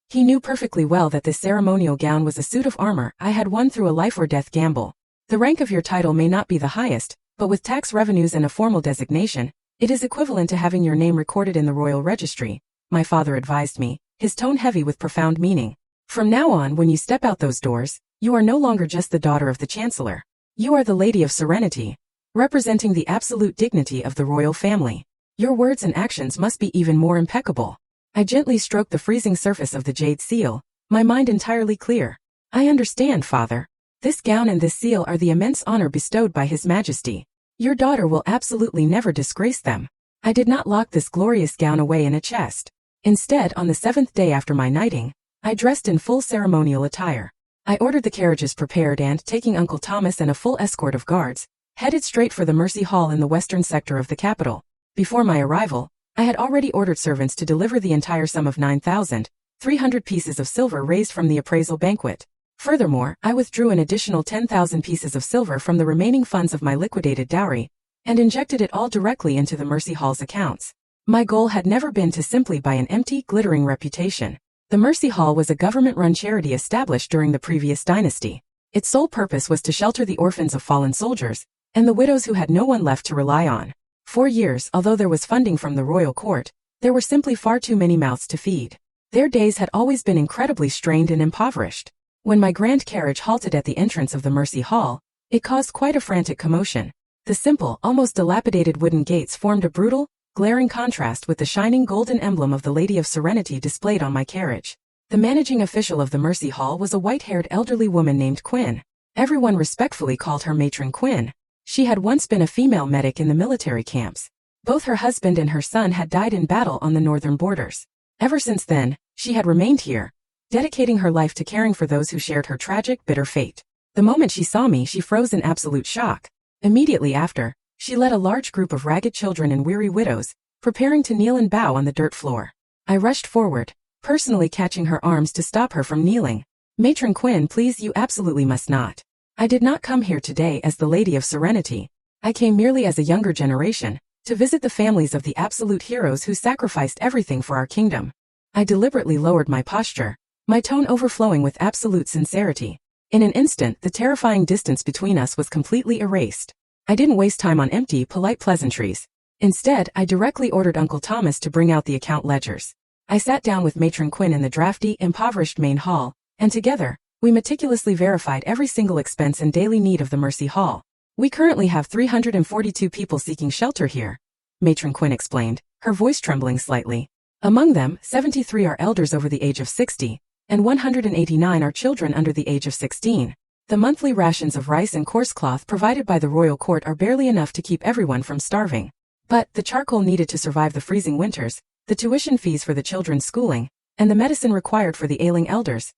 He knew perfectly well that this ceremonial gown was a suit of armor I had won through a life-or-death gamble. The rank of your title may not be the highest, but with tax revenues and a formal designation, it is equivalent to having your name recorded in the royal registry, my father advised me, his tone heavy with profound meaning. From now on, when you step out those doors, you are no longer just the daughter of the Chancellor. You are the Lady of Serenity, representing the absolute dignity of the royal family. Your words and actions must be even more impeccable. I gently stroked the freezing surface of the jade seal, my mind entirely clear. I understand, father. This gown and this seal are the immense honor bestowed by His Majesty. Your daughter will absolutely never disgrace them. I did not lock this glorious gown away in a chest. Instead, on the 7th day after my knighting, I dressed in full ceremonial attire. I ordered the carriages prepared and, taking Uncle Thomas and a full escort of guards, headed straight for the Mercy Hall in the western sector of the capital. Before my arrival, I had already ordered servants to deliver the entire sum of 9,300 pieces of silver raised from the appraisal banquet. Furthermore, I withdrew an additional 10,000 pieces of silver from the remaining funds of my liquidated dowry, and injected it all directly into the Mercy Hall's accounts. My goal had never been to simply buy an empty, glittering reputation. The Mercy Hall was a government-run charity established during the previous dynasty. Its sole purpose was to shelter the orphans of fallen soldiers, and the widows who had no one left to rely on. For years, although there was funding from the royal court, there were simply far too many mouths to feed. Their days had always been incredibly strained and impoverished. When my grand carriage halted at the entrance of the Mercy Hall, it caused quite a frantic commotion. The simple, almost dilapidated wooden gates formed a brutal, glaring contrast with the shining golden emblem of the Lady of Serenity displayed on my carriage. The managing official of the Mercy Hall was a white-haired elderly woman named Quinn. Everyone respectfully called her Matron Quinn. She had once been a female medic in the military camps. Both her husband and her son had died in battle on the northern borders. Ever since then, she had remained here, dedicating her life to caring for those who shared her tragic, bitter fate. The moment she saw me, she froze in absolute shock. Immediately after, she led a large group of ragged children and weary widows, preparing to kneel and bow on the dirt floor. I rushed forward, personally catching her arms to stop her from kneeling. Matron Quinn, please, you absolutely must not. I did not come here today as the Lady of Serenity. I came merely as a younger generation, to visit the families of the absolute heroes who sacrificed everything for our kingdom. I deliberately lowered my posture, my tone overflowing with absolute sincerity. In an instant, the terrifying distance between us was completely erased. I didn't waste time on empty, polite pleasantries. Instead, I directly ordered Uncle Thomas to bring out the account ledgers. I sat down with Matron Quinn in the drafty, impoverished main hall, and together, we meticulously verified every single expense and daily need of the Mercy Hall. We currently have 342 people seeking shelter here, Matron Quinn explained, her voice trembling slightly. Among them, 73 are elders over the age of 60, and 189 are children under the age of 16. The monthly rations of rice and coarse cloth provided by the royal court are barely enough to keep everyone from starving. But the charcoal needed to survive the freezing winters, the tuition fees for the children's schooling, and the medicine required for the ailing elders,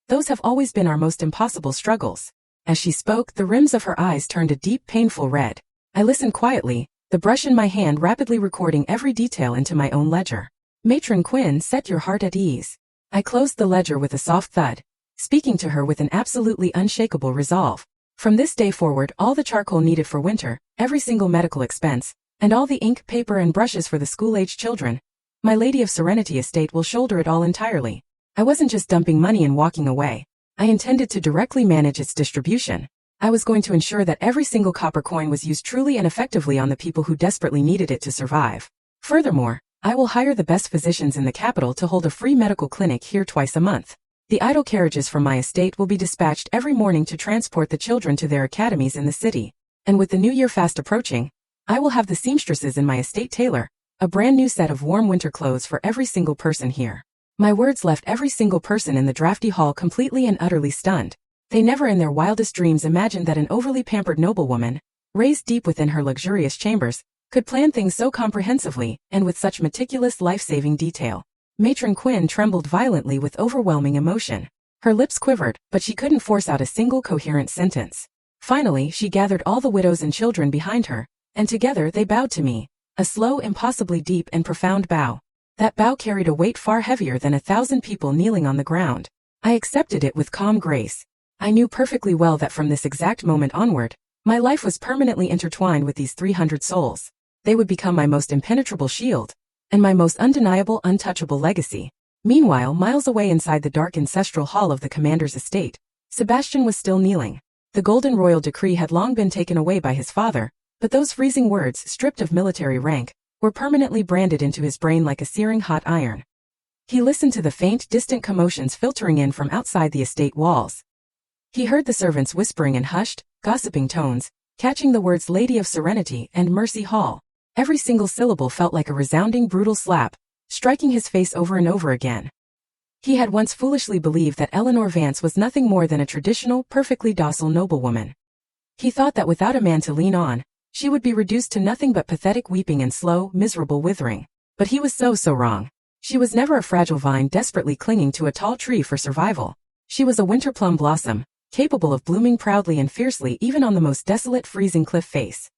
those have always been our most impossible struggles. As she spoke, the rims of her eyes turned a deep, painful red. I listened quietly, the brush in my hand rapidly recording every detail into my own ledger. Matron Quinn, set your heart at ease. I closed the ledger with a soft thud, speaking to her with an absolutely unshakable resolve. From this day forward, all the charcoal needed for winter, every single medical expense, and all the ink, paper, and brushes for the school-aged children, my Lady of Serenity estate will shoulder it all entirely. I wasn't just dumping money and walking away. I intended to directly manage its distribution. I was going to ensure that every single copper coin was used truly and effectively on the people who desperately needed it to survive. Furthermore, I will hire the best physicians in the capital to hold a free medical clinic here twice a month. The idle carriages from my estate will be dispatched every morning to transport the children to their academies in the city. And with the new year fast approaching, I will have the seamstresses in my estate tailor a brand new set of warm winter clothes for every single person here. My words left every single person in the drafty hall completely and utterly stunned. They never in their wildest dreams imagined that an overly pampered noblewoman, raised deep within her luxurious chambers, could plan things so comprehensively and with such meticulous life-saving detail. Matron Quinn trembled violently with overwhelming emotion. Her lips quivered, but she couldn't force out a single coherent sentence. Finally, she gathered all the widows and children behind her, and together they bowed to me, a slow, impossibly deep and profound bow. That bow carried a weight far heavier than 1,000 people kneeling on the ground. I accepted it with calm grace. I knew perfectly well that from this exact moment onward, my life was permanently intertwined with these 300 souls. They would become my most impenetrable shield, and my most undeniable, untouchable legacy. Meanwhile, miles away inside the dark ancestral hall of the commander's estate, Sebastian was still kneeling. The golden royal decree had long been taken away by his father, but those freezing words, stripped of military rank, were permanently branded into his brain like a searing hot iron. He listened to the faint, distant commotions filtering in from outside the estate walls. He heard the servants whispering in hushed, gossiping tones, catching the words Lady of Serenity and Mercy Hall. Every single syllable felt like a resounding, brutal slap, striking his face over and over again. He had once foolishly believed that Eleanor Vance was nothing more than a traditional, perfectly docile noblewoman. He thought that without a man to lean on, She would be reduced to nothing but pathetic weeping and slow, miserable withering. But he was so wrong. She was never a fragile vine desperately clinging to a tall tree for survival. She was a winter plum blossom, capable of blooming proudly and fiercely even on the most desolate freezing cliff face.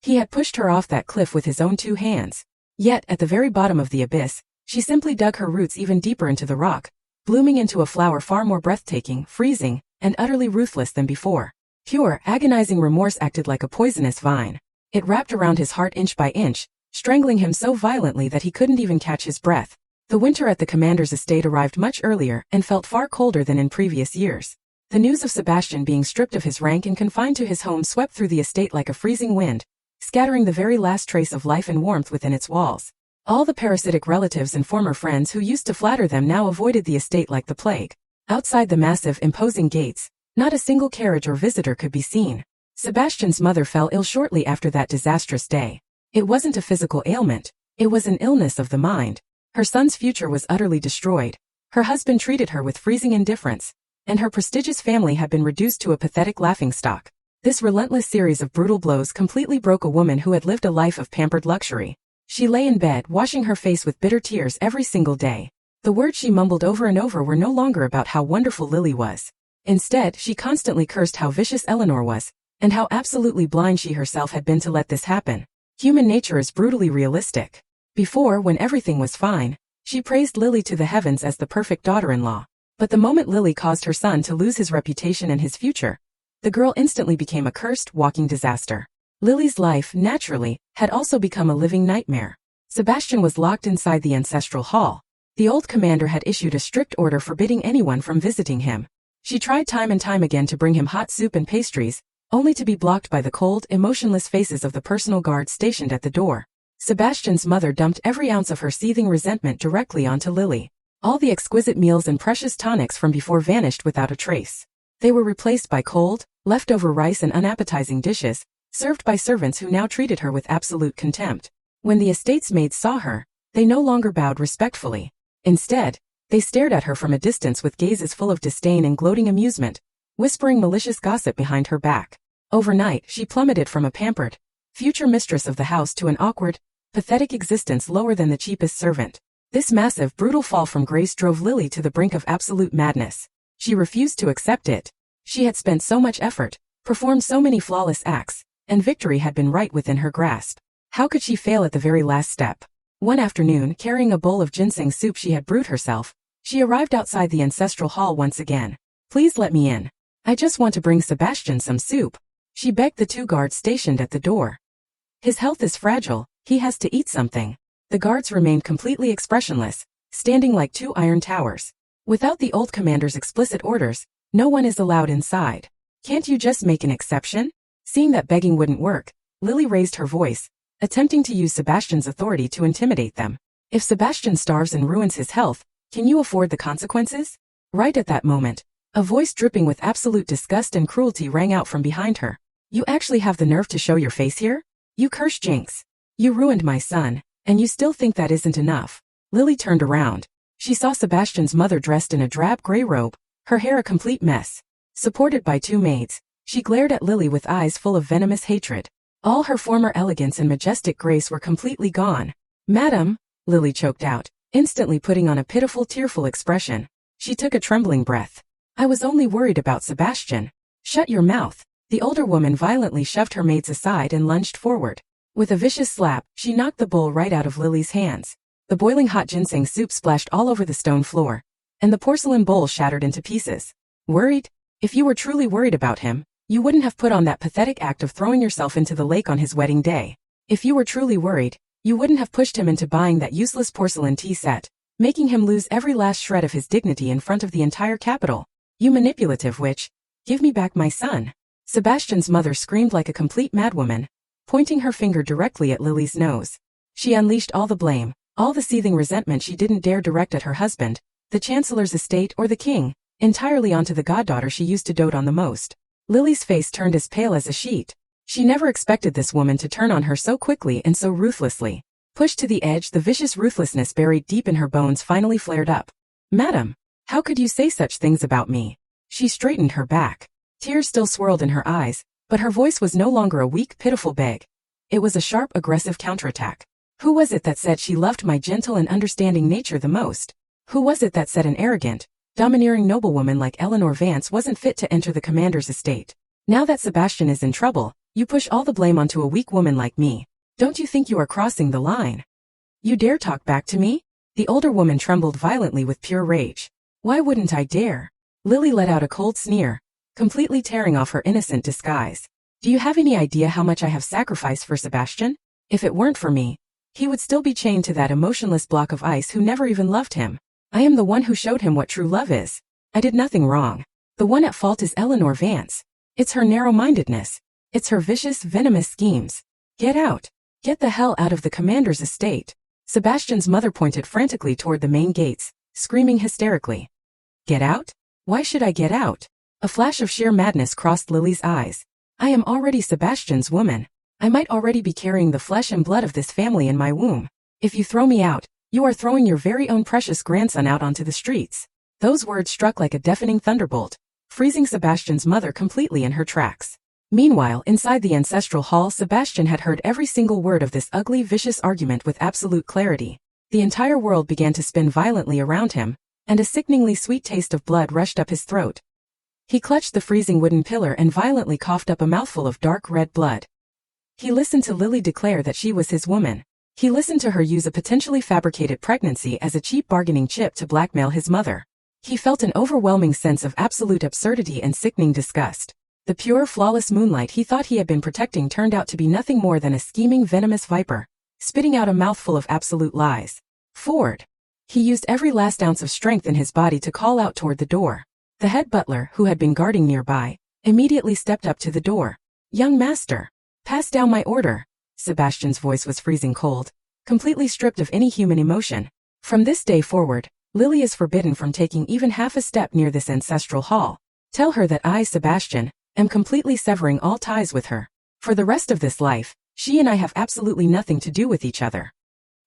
He had pushed her off that cliff with his own 2 hands. Yet, at the very bottom of the abyss, she simply dug her roots even deeper into the rock, blooming into a flower far more breathtaking, freezing, and utterly ruthless than before. Pure, agonizing remorse acted like a poisonous vine. It wrapped around his heart inch by inch, strangling him so violently that he couldn't even catch his breath. The winter at the commander's estate arrived much earlier and felt far colder than in previous years. The news of Sebastian being stripped of his rank and confined to his home swept through the estate like a freezing wind, scattering the very last trace of life and warmth within its walls. All the parasitic relatives and former friends who used to flatter them now avoided the estate like the plague. Outside the massive, imposing gates, not a single carriage or visitor could be seen. Sebastian's mother fell ill shortly after that disastrous day. It wasn't a physical ailment, it was an illness of the mind. Her son's future was utterly destroyed. Her husband treated her with freezing indifference, and her prestigious family had been reduced to a pathetic laughingstock. This relentless series of brutal blows completely broke a woman who had lived a life of pampered luxury. She lay in bed, washing her face with bitter tears every single day. The words she mumbled over and over were no longer about how wonderful Lily was. Instead, she constantly cursed how vicious Eleanor was, and how absolutely blind she herself had been to let this happen. Human nature is brutally realistic. Before, when everything was fine, she praised Lily to the heavens as the perfect daughter-in-law. But the moment Lily caused her son to lose his reputation and his future, the girl instantly became a cursed, walking disaster. Lily's life, naturally, had also become a living nightmare. Sebastian was locked inside the ancestral hall. The old commander had issued a strict order forbidding anyone from visiting him. She tried time and time again to bring him hot soup and pastries, only to be blocked by the cold, emotionless faces of the personal guards stationed at the door. Sebastian's mother dumped every ounce of her seething resentment directly onto Lily. All the exquisite meals and precious tonics from before vanished without a trace. They were replaced by cold, leftover rice and unappetizing dishes, served by servants who now treated her with absolute contempt. When the estate's maids saw her, they no longer bowed respectfully. Instead, they stared at her from a distance with gazes full of disdain and gloating amusement, whispering malicious gossip behind her back. Overnight, she plummeted from a pampered, future mistress of the house to an awkward, pathetic existence lower than the cheapest servant. This massive, brutal fall from grace drove Lily to the brink of absolute madness. She refused to accept it. She had spent so much effort, performed so many flawless acts, and victory had been right within her grasp. How could she fail at the very last step? One afternoon, carrying a bowl of ginseng soup she had brewed herself, she arrived outside the ancestral hall once again. "Please let me in. I just want to bring Sebastian some soup," she begged the 2 guards stationed at the door. "His health is fragile, he has to eat something." The guards remained completely expressionless, standing like 2 iron towers. Without the old commander's explicit orders, no one is allowed inside. "Can't you just make an exception?" Seeing that begging wouldn't work, Lily raised her voice, attempting to use Sebastian's authority to intimidate them. "If Sebastian starves and ruins his health, can you afford the consequences?" Right at that moment, a voice dripping with absolute disgust and cruelty rang out from behind her. "You actually have the nerve to show your face here? You cursed jinx. You ruined my son, and you still think that isn't enough." Lily turned around. She saw Sebastian's mother dressed in a drab gray robe, her hair a complete mess. Supported by 2 maids, she glared at Lily with eyes full of venomous hatred. All her former elegance and majestic grace were completely gone. "Madam," Lily choked out, instantly putting on a pitiful, tearful expression. She took a trembling breath. "I was only worried about Sebastian." "Shut your mouth." The older woman violently shoved her maids aside and lunged forward. With a vicious slap, she knocked the bowl right out of Lily's hands. The boiling hot ginseng soup splashed all over the stone floor, and the porcelain bowl shattered into pieces. "Worried? If you were truly worried about him, you wouldn't have put on that pathetic act of throwing yourself into the lake on his wedding day. If you were truly worried, you wouldn't have pushed him into buying that useless porcelain tea set, making him lose every last shred of his dignity in front of the entire capital. You manipulative witch. Give me back my son." Sebastian's mother screamed like a complete madwoman, pointing her finger directly at Lily's nose. She unleashed all the blame, all the seething resentment she didn't dare direct at her husband, the Chancellor's estate or the king, entirely onto the goddaughter she used to dote on the most. Lily's face turned as pale as a sheet. She never expected this woman to turn on her so quickly and so ruthlessly. Pushed to the edge, the vicious ruthlessness buried deep in her bones finally flared up. "Madam, how could you say such things about me?" She straightened her back. Tears still swirled in her eyes, But her voice was no longer a weak, pitiful beg. It was a sharp, aggressive counterattack. Who was it that said she loved my gentle and understanding nature the most? Who was it that said an arrogant, domineering noblewoman like Eleanor Vance wasn't fit to enter the commander's estate? Now that Sebastian is in trouble, you push all the blame onto a weak woman like me. Don't you think you are crossing the line? You dare talk back to me? The older woman trembled violently with pure rage. Why wouldn't I dare? Lily let out a cold sneer, completely tearing off her innocent disguise. Do you have any idea how much I have sacrificed for Sebastian? If it weren't for me, he would still be chained to that emotionless block of ice who never even loved him. I am the one who showed him what true love is. I did nothing wrong. The one at fault is Eleanor Vance. It's her narrow-mindedness. It's her vicious, venomous schemes. Get out. Get the hell out of the commander's estate. Sebastian's mother pointed frantically toward the main gates, screaming hysterically. Get out? Why should I get out? A flash of sheer madness crossed Lily's eyes. I am already Sebastian's woman. I might already be carrying the flesh and blood of this family in my womb. If you throw me out, you are throwing your very own precious grandson out onto the streets. Those words struck like a deafening thunderbolt, freezing Sebastian's mother completely in her tracks. Meanwhile, inside the ancestral hall, Sebastian had heard every single word of this ugly, vicious argument with absolute clarity. The entire world began to spin violently around him, and a sickeningly sweet taste of blood rushed up his throat. He clutched the freezing wooden pillar and violently coughed up a mouthful of dark red blood. He listened to Lily declare that she was his woman. He listened to her use a potentially fabricated pregnancy as a cheap bargaining chip to blackmail his mother. He felt an overwhelming sense of absolute absurdity and sickening disgust. The pure, flawless moonlight he thought he had been protecting turned out to be nothing more than a scheming, venomous viper, spitting out a mouthful of absolute lies. Ford. He used every last ounce of strength in his body to call out toward the door. The head butler, who had been guarding nearby, immediately stepped up to the door. Young master, pass down my order. Sebastian's voice was freezing cold, completely stripped of any human emotion. From this day forward, Lily is forbidden from taking even half a step near this ancestral hall. Tell her that I, Sebastian, am completely severing all ties with her. For the rest of this life, she and I have absolutely nothing to do with each other.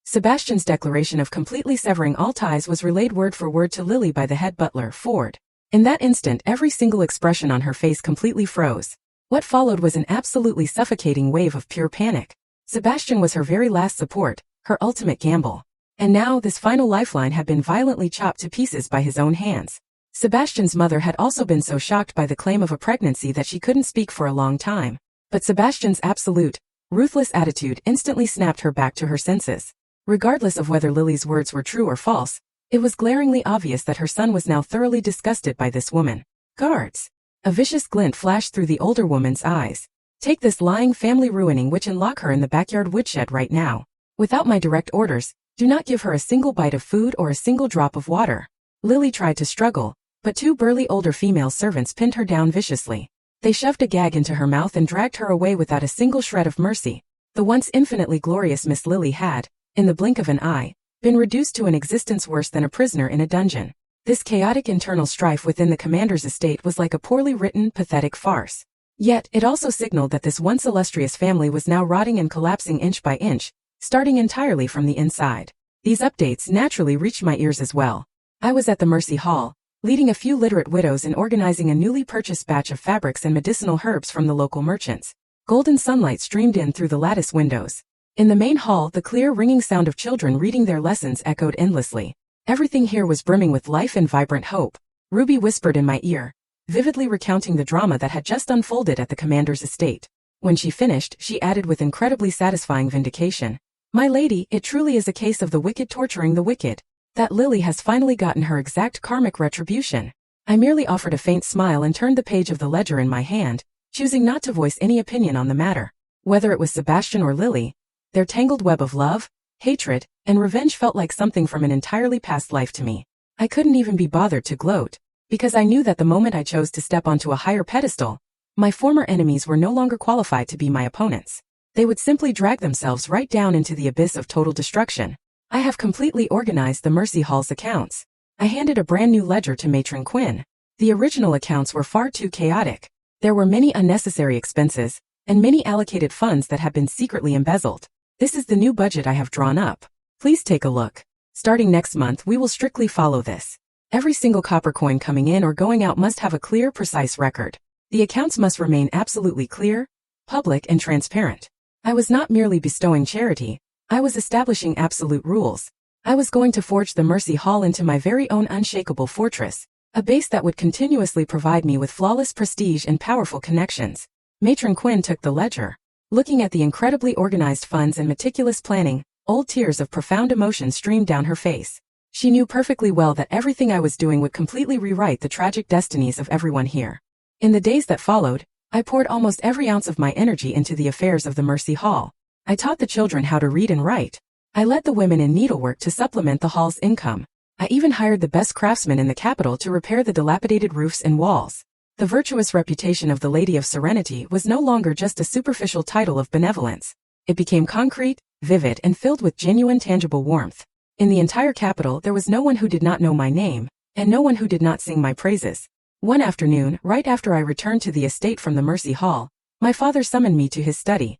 Sebastian's declaration of completely severing all ties was relayed word for word to Lily by the head butler, Ford. In that instant, every single expression on her face completely froze. What followed was an absolutely suffocating wave of pure panic. Sebastian was her very last support, her ultimate gamble. And now, this final lifeline had been violently chopped to pieces by his own hands. Sebastian's mother had also been so shocked by the claim of a pregnancy that she couldn't speak for a long time. But Sebastian's absolute, ruthless attitude instantly snapped her back to her senses. Regardless of whether Lily's words were true or false, it was glaringly obvious that her son was now thoroughly disgusted by this woman. Guards! A vicious glint flashed through the older woman's eyes. Take this lying family-ruining witch and lock her in the backyard woodshed right now. Without my direct orders, do not give her a single bite of food or a single drop of water. Lily tried to struggle, but two burly older female servants pinned her down viciously. They shoved a gag into her mouth and dragged her away without a single shred of mercy. The once infinitely glorious Miss Lily had, in the blink of an eye, been reduced to an existence worse than a prisoner in a dungeon. This chaotic internal strife within the commander's estate was like a poorly written, pathetic farce. Yet, it also signaled that this once illustrious family was now rotting and collapsing inch by inch, starting entirely from the inside. These updates naturally reached my ears as well. I was at the Mercy Hall, leading a few literate widows in organizing a newly purchased batch of fabrics and medicinal herbs from the local merchants. Golden sunlight streamed in through the lattice windows. In the main hall, the clear, ringing sound of children reading their lessons echoed endlessly. Everything here was brimming with life and vibrant hope. Ruby whispered in my ear, vividly recounting the drama that had just unfolded at the commander's estate. When she finished, she added with incredibly satisfying vindication, "My lady, it truly is a case of the wicked torturing the wicked. That Lily has finally gotten her exact karmic retribution." I merely offered a faint smile and turned the page of the ledger in my hand, choosing not to voice any opinion on the matter. Whether it was Sebastian or Lily, their tangled web of love, hatred, and revenge felt like something from an entirely past life to me. I couldn't even be bothered to gloat, because I knew that the moment I chose to step onto a higher pedestal, my former enemies were no longer qualified to be my opponents. They would simply drag themselves right down into the abyss of total destruction. I have completely organized the Mercy Hall's accounts. I handed a brand new ledger to Matron Quinn. The original accounts were far too chaotic. There were many unnecessary expenses, and many allocated funds that had been secretly embezzled. This is the new budget I have drawn up. Please take a look. Starting next month, we will strictly follow this. Every single copper coin coming in or going out must have a clear, precise record. The accounts must remain absolutely clear, public, and transparent. I was not merely bestowing charity, I was establishing absolute rules. I was going to forge the Mercy Hall into my very own unshakable fortress, a base that would continuously provide me with flawless prestige and powerful connections. Matron Quinn took the ledger. Looking at the incredibly organized funds and meticulous planning, old tears of profound emotion streamed down her face. She knew perfectly well that everything I was doing would completely rewrite the tragic destinies of everyone here. In the days that followed, I poured almost every ounce of my energy into the affairs of the Mercy Hall. I taught the children how to read and write. I led the women in needlework to supplement the hall's income. I even hired the best craftsmen in the capital to repair the dilapidated roofs and walls. The virtuous reputation of the Lady of Serenity was no longer just a superficial title of benevolence. It became concrete, vivid, and filled with genuine tangible warmth. In the entire capital there was no one who did not know my name, and no one who did not sing my praises. One afternoon, right after I returned to the estate from the Mercy Hall, my father summoned me to his study.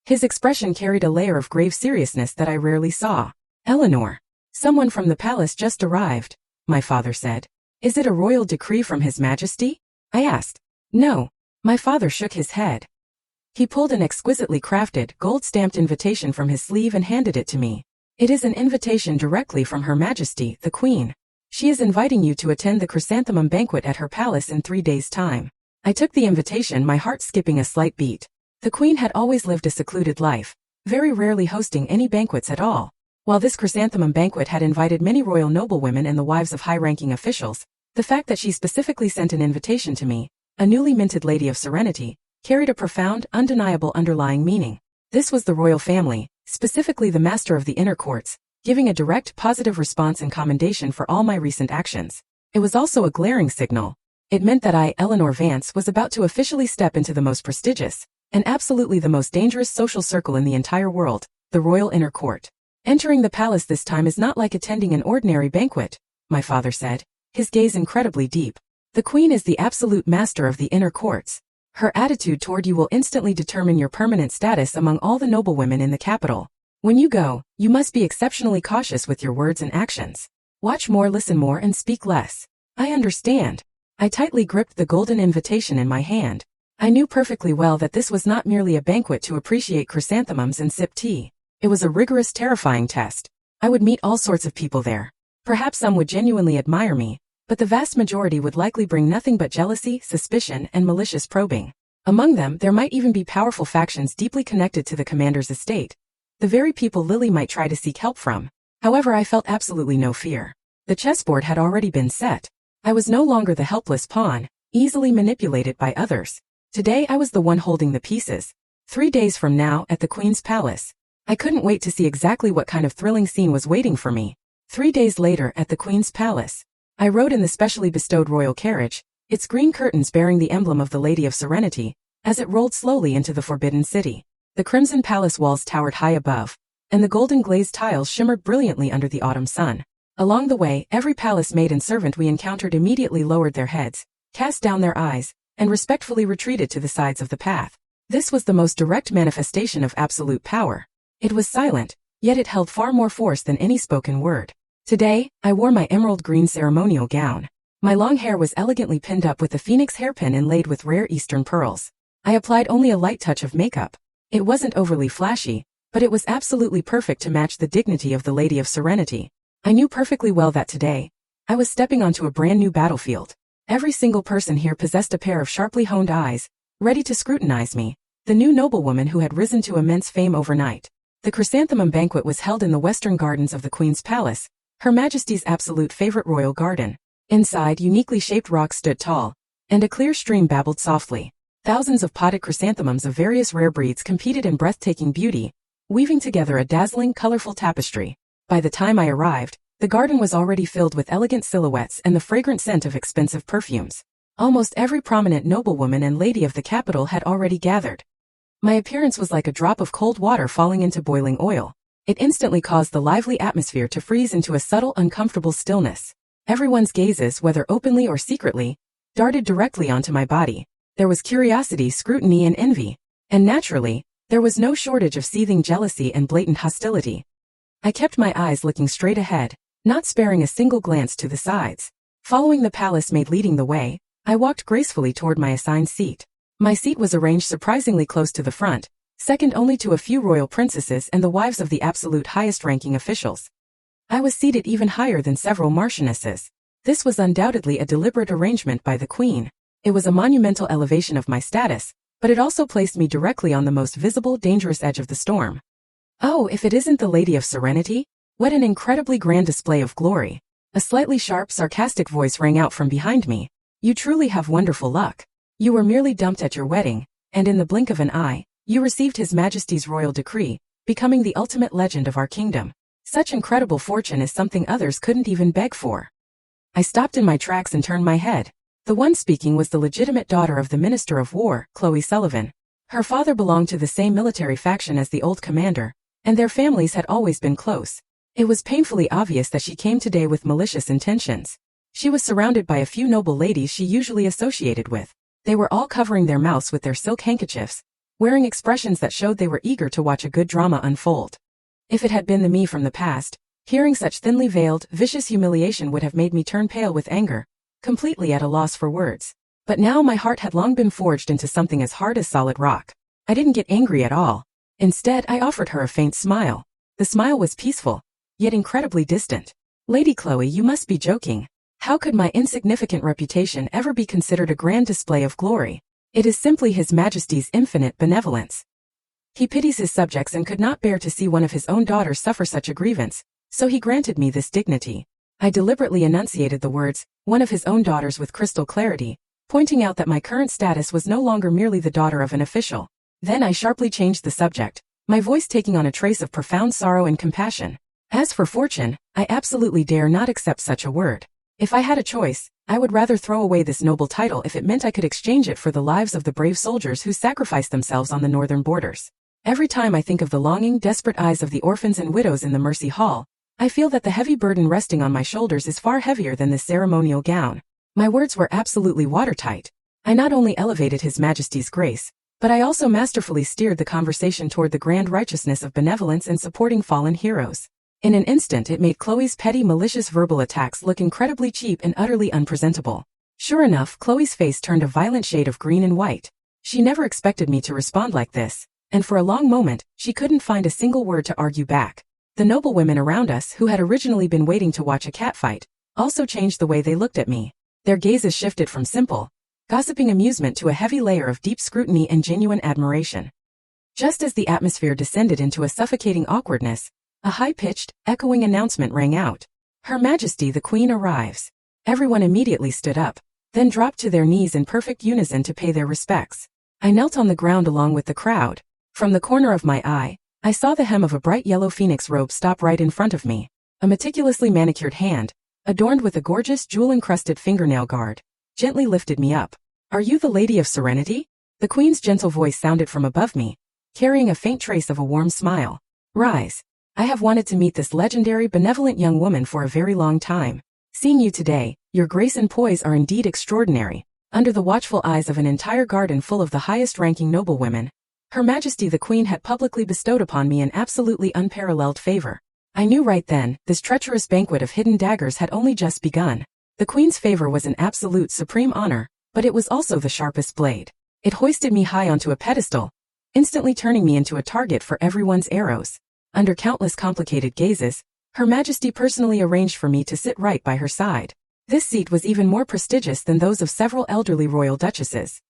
His expression carried a layer of grave seriousness that I rarely saw. "Eleanor, someone from the palace just arrived," my father said. "Is it a royal decree from His Majesty?" I asked. "No." My father shook his head. He pulled an exquisitely crafted, gold-stamped invitation from his sleeve and handed it to me. "It is an invitation directly from Her Majesty, the Queen. She is inviting you to attend the chrysanthemum banquet at her palace in 3 days' time." I took the invitation, my heart skipping a slight beat. The Queen had always lived a secluded life, very rarely hosting any banquets at all. While this chrysanthemum banquet had invited many royal noblewomen and the wives of high-ranking officials, the fact that she specifically sent an invitation to me, a newly minted Lady of Serenity, carried a profound, undeniable underlying meaning. This was the royal family, specifically the master of the inner courts, giving a direct positive response and commendation for all my recent actions. It was also a glaring signal. It meant that I, Eleanor Vance, was about to officially step into the most prestigious, and absolutely the most dangerous social circle in the entire world, the royal inner court. "Entering the palace this time is not like attending an ordinary banquet," my father said, his gaze incredibly deep. "The Queen is the absolute master of the inner courts. Her attitude toward you will instantly determine your permanent status among all the noblewomen in the capital. When you go, you must be exceptionally cautious with your words and actions. Watch more, listen more, and speak less." "I understand." I tightly gripped the golden invitation in my hand. I knew perfectly well that this was not merely a banquet to appreciate chrysanthemums and sip tea. It was a rigorous, terrifying test. I would meet all sorts of people there. Perhaps some would genuinely admire me, but the vast majority would likely bring nothing but jealousy, suspicion, and malicious probing. Among them, there might even be powerful factions deeply connected to the commander's estate, the very people Lily might try to seek help from. However, I felt absolutely no fear. The chessboard had already been set. I was no longer the helpless pawn, easily manipulated by others. Today I was the one holding the pieces. 3 days from now, at the Queen's palace. I couldn't wait to see exactly what kind of thrilling scene was waiting for me. 3 days later, at the Queen's palace. I rode in the specially bestowed royal carriage, its green curtains bearing the emblem of the Lady of Serenity, as it rolled slowly into the Forbidden City. The crimson palace walls towered high above, and the golden glazed tiles shimmered brilliantly under the autumn sun. Along the way, every palace maid and servant we encountered immediately lowered their heads, cast down their eyes, and respectfully retreated to the sides of the path. This was the most direct manifestation of absolute power. It was silent, yet it held far more force than any spoken word. Today, I wore my emerald green ceremonial gown. My long hair was elegantly pinned up with a phoenix hairpin inlaid with rare Eastern pearls. I applied only a light touch of makeup. It wasn't overly flashy, but it was absolutely perfect to match the dignity of the Lady of Serenity. I knew perfectly well that today, I was stepping onto a brand new battlefield. Every single person here possessed a pair of sharply honed eyes, ready to scrutinize me, the new noblewoman who had risen to immense fame overnight. The chrysanthemum banquet was held in the western gardens of the Queen's palace, Her Majesty's absolute favorite royal garden. Inside, uniquely shaped rocks stood tall, and a clear stream babbled softly. Thousands of potted chrysanthemums of various rare breeds competed in breathtaking beauty, weaving together a dazzling, colorful tapestry. By the time I arrived, the garden was already filled with elegant silhouettes and the fragrant scent of expensive perfumes. Almost every prominent noblewoman and lady of the capital had already gathered. My appearance was like a drop of cold water falling into boiling oil. It instantly caused the lively atmosphere to freeze into a subtle, uncomfortable stillness. Everyone's gazes, whether openly or secretly, darted directly onto my body. There was curiosity, scrutiny, and envy. And naturally, there was no shortage of seething jealousy and blatant hostility. I kept my eyes looking straight ahead, not sparing a single glance to the sides. Following the palace maid leading the way, I walked gracefully toward my assigned seat. My seat was arranged surprisingly close to the front, second only to a few royal princesses and the wives of the absolute highest-ranking officials. I was seated even higher than several marchionesses. This was undoubtedly a deliberate arrangement by the Queen. It was a monumental elevation of my status, but it also placed me directly on the most visible, dangerous edge of the storm. Oh, if it isn't the Lady of Serenity? What an incredibly grand display of glory. A slightly sharp, sarcastic voice rang out from behind me. You truly have wonderful luck. You were merely dumped at your wedding, and in the blink of an eye, you received His Majesty's royal decree, becoming the ultimate legend of our kingdom. Such incredible fortune is something others couldn't even beg for. I stopped in my tracks and turned my head. The one speaking was the legitimate daughter of the Minister of War, Chloe Sullivan. Her father belonged to the same military faction as the old commander, and their families had always been close. It was painfully obvious that she came today with malicious intentions. She was surrounded by a few noble ladies she usually associated with. They were all covering their mouths with their silk handkerchiefs, wearing expressions that showed they were eager to watch a good drama unfold. If it had been the me from the past, hearing such thinly veiled, vicious humiliation would have made me turn pale with anger, completely at a loss for words. But now my heart had long been forged into something as hard as solid rock. I didn't get angry at all. Instead, I offered her a faint smile. The smile was peaceful, yet incredibly distant. Lady Chloe, you must be joking. How could my insignificant reputation ever be considered a grand display of glory? It is simply His Majesty's infinite benevolence. He pities his subjects and could not bear to see one of his own daughters suffer such a grievance, so he granted me this dignity. I deliberately enunciated the words, one of his own daughters, with crystal clarity, pointing out that my current status was no longer merely the daughter of an official. Then I sharply changed the subject, my voice taking on a trace of profound sorrow and compassion. As for fortune, I absolutely dare not accept such a word. If I had a choice, I would rather throw away this noble title if it meant I could exchange it for the lives of the brave soldiers who sacrificed themselves on the northern borders. Every time I think of the longing, desperate eyes of the orphans and widows in the Mercy Hall, I feel that the heavy burden resting on my shoulders is far heavier than this ceremonial gown. My words were absolutely watertight. I not only elevated His Majesty's grace, but I also masterfully steered the conversation toward the grand righteousness of benevolence and supporting fallen heroes. In an instant it made Chloe's petty, malicious verbal attacks look incredibly cheap and utterly unpresentable. Sure enough, Chloe's face turned a violent shade of green and white. She never expected me to respond like this, and for a long moment, she couldn't find a single word to argue back. The noblewomen around us, who had originally been waiting to watch a catfight, also changed the way they looked at me. Their gazes shifted from simple, gossiping amusement to a heavy layer of deep scrutiny and genuine admiration. Just as the atmosphere descended into a suffocating awkwardness, a high-pitched, echoing announcement rang out. Her Majesty the Queen arrives. Everyone immediately stood up, then dropped to their knees in perfect unison to pay their respects. I knelt on the ground along with the crowd. From the corner of my eye, I saw the hem of a bright yellow phoenix robe stop right in front of me. A meticulously manicured hand, adorned with a gorgeous jewel-encrusted fingernail guard, gently lifted me up. Are you the Lady of Serenity? The Queen's gentle voice sounded from above me, carrying a faint trace of a warm smile. Rise. I have wanted to meet this legendary, benevolent young woman for a very long time. Seeing you today, your grace and poise are indeed extraordinary. Under the watchful eyes of an entire garden full of the highest-ranking noblewomen, Her Majesty the Queen had publicly bestowed upon me an absolutely unparalleled favor. I knew right then, this treacherous banquet of hidden daggers had only just begun. The Queen's favor was an absolute supreme honor, but it was also the sharpest blade. It hoisted me high onto a pedestal, instantly turning me into a target for everyone's arrows. Under countless complicated gazes, Her Majesty personally arranged for me to sit right by her side. This seat was even more prestigious than those of several elderly royal duchesses.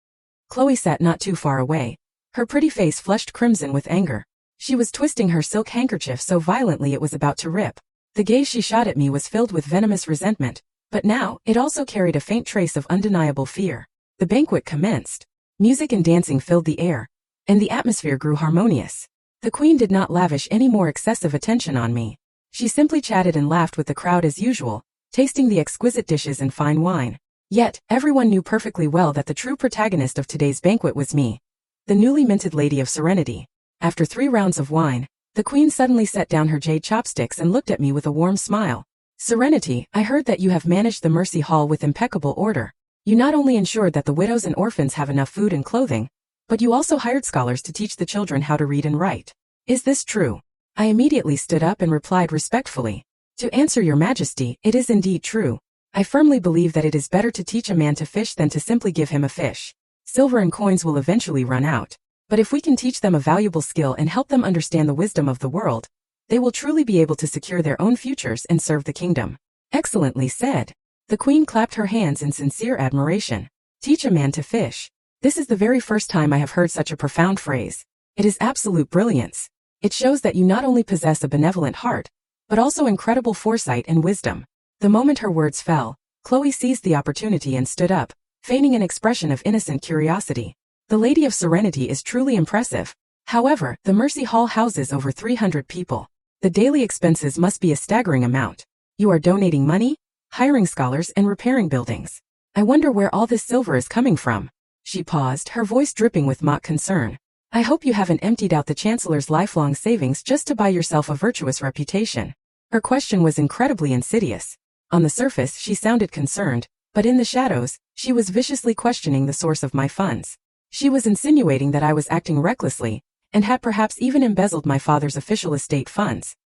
Chloe sat not too far away, her pretty face flushed crimson with anger. She was twisting her silk handkerchief so violently it was about to rip. The gaze she shot at me was filled with venomous resentment, but now it also carried a faint trace of undeniable fear. The banquet commenced. Music and dancing filled the air, and the atmosphere grew harmonious. The Queen did not lavish any more excessive attention on me. She simply chatted and laughed with the crowd as usual, tasting the exquisite dishes and fine wine. Yet, everyone knew perfectly well that the true protagonist of today's banquet was me, the newly minted Lady of Serenity. After 3 rounds of wine, the Queen suddenly set down her jade chopsticks and looked at me with a warm smile. Serenity, I heard that you have managed the Mercy Hall with impeccable order. You not only ensured that the widows and orphans have enough food and clothing, but you also hired scholars to teach the children how to read and write. Is this true? I immediately stood up and replied respectfully. To answer your Majesty, it is indeed true. I firmly believe that it is better to teach a man to fish than to simply give him a fish. Silver and coins will eventually run out. But if we can teach them a valuable skill and help them understand the wisdom of the world, they will truly be able to secure their own futures and serve the kingdom. Excellently said. The queen clapped her hands in sincere admiration. Teach a man to fish. This is the very first time I have heard such a profound phrase. It is absolute brilliance. It shows that you not only possess a benevolent heart, but also incredible foresight and wisdom. The moment her words fell, Chloe seized the opportunity and stood up, feigning an expression of innocent curiosity. The Lady of Serenity is truly impressive. However, the Mercy Hall houses over 300 people. The daily expenses must be a staggering amount. You are donating money, hiring scholars, and repairing buildings. I wonder where all this silver is coming from. She paused, her voice dripping with mock concern. I hope you haven't emptied out the Chancellor's lifelong savings just to buy yourself a virtuous reputation. Her question was incredibly insidious. On the surface, she sounded concerned, but in the shadows, she was viciously questioning the source of my funds. She was insinuating that I was acting recklessly, and had perhaps even embezzled my father's official estate funds.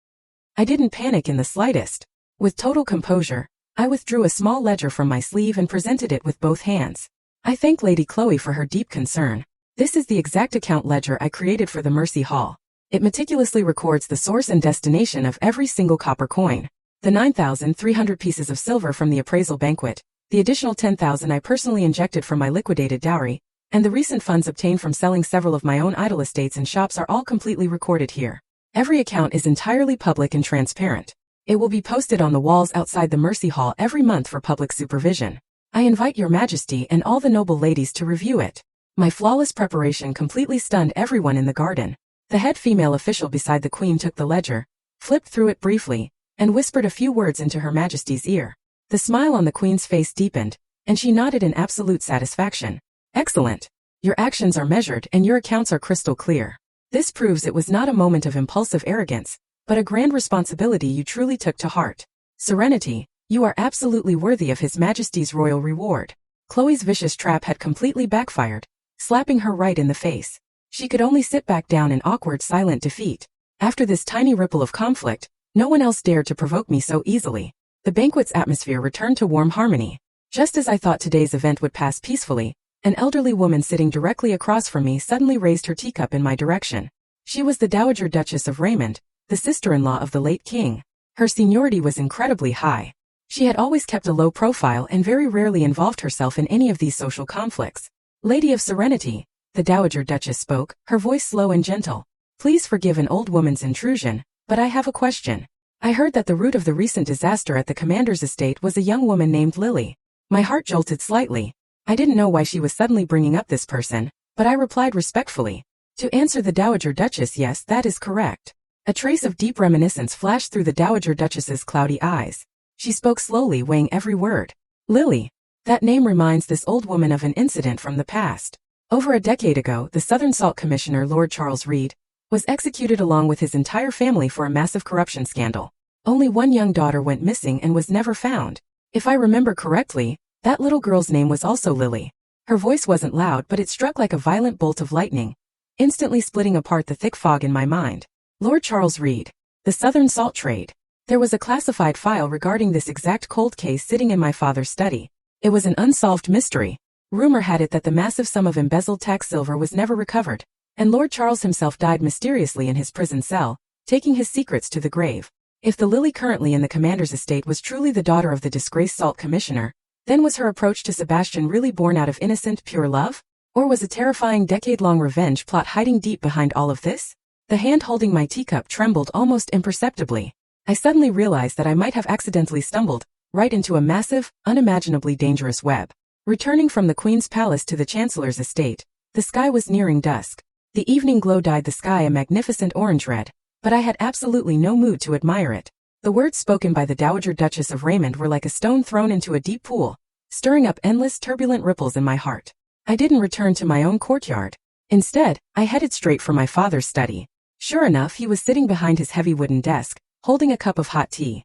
I didn't panic in the slightest. With total composure, I withdrew a small ledger from my sleeve and presented it with both hands. I thank Lady Chloe for her deep concern. This is the exact account ledger I created for the Mercy Hall. It meticulously records the source and destination of every single copper coin, the 9,300 pieces of silver from the appraisal banquet, the additional 10,000 I personally injected from my liquidated dowry, and the recent funds obtained from selling several of my own idle estates and shops are all completely recorded here. Every account is entirely public and transparent. It will be posted on the walls outside the Mercy Hall every month for public supervision. I invite your Majesty and all the noble ladies to review it. My flawless preparation completely stunned everyone in the garden. The head female official beside the Queen took the ledger, flipped through it briefly, and whispered a few words into Her Majesty's ear. The smile on the Queen's face deepened, and she nodded in absolute satisfaction. Excellent. Your actions are measured and your accounts are crystal clear. This proves it was not a moment of impulsive arrogance, but a grand responsibility you truly took to heart. Serenity, you are absolutely worthy of His Majesty's royal reward. Chloe's vicious trap had completely backfired, slapping her right in the face. She could only sit back down in awkward silent defeat. After this tiny ripple of conflict, no one else dared to provoke me so easily. The banquet's atmosphere returned to warm harmony. Just as I thought today's event would pass peacefully, an elderly woman sitting directly across from me suddenly raised her teacup in my direction. She was the Dowager Duchess of Raymond, the sister-in-law of the late king. Her seniority was incredibly high. She had always kept a low profile and very rarely involved herself in any of these social conflicts. Lady of Serenity, the Dowager Duchess spoke, her voice slow and gentle. Please forgive an old woman's intrusion, but I have a question. I heard that the root of the recent disaster at the commander's estate was a young woman named Lily. My heart jolted slightly. I didn't know why she was suddenly bringing up this person, but I replied respectfully. To answer the Dowager Duchess, yes, that is correct. A trace of deep reminiscence flashed through the Dowager Duchess's cloudy eyes. She spoke slowly, weighing every word. Lily. That name reminds this old woman of an incident from the past. Over a decade ago, the Southern Salt Commissioner Lord Charles Reed was executed along with his entire family for a massive corruption scandal. Only one young daughter went missing and was never found. If I remember correctly, that little girl's name was also Lily. Her voice wasn't loud, but it struck like a violent bolt of lightning, instantly splitting apart the thick fog in my mind. Lord Charles Reed. The Southern Salt Trade. There was a classified file regarding this exact cold case sitting in my father's study. It was an unsolved mystery. Rumor had it that the massive sum of embezzled tax silver was never recovered, and Lord Charles himself died mysteriously in his prison cell, taking his secrets to the grave. If the Lily currently in the commander's estate was truly the daughter of the disgraced Salt Commissioner, then was her approach to Sebastian really born out of innocent, pure love? Or was a terrifying decade-long revenge plot hiding deep behind all of this? The hand holding my teacup trembled almost imperceptibly. I suddenly realized that I might have accidentally stumbled right into a massive, unimaginably dangerous web. Returning from the Queen's palace to the Chancellor's estate, the sky was nearing dusk. The evening glow dyed the sky a magnificent orange red, but I had absolutely no mood to admire it. The words spoken by the Dowager Duchess of Raymond were like a stone thrown into a deep pool, stirring up endless turbulent ripples in my heart. I didn't return to my own courtyard. Instead, I headed straight for my father's study. Sure enough, he was sitting behind his heavy wooden desk, holding a cup of hot tea.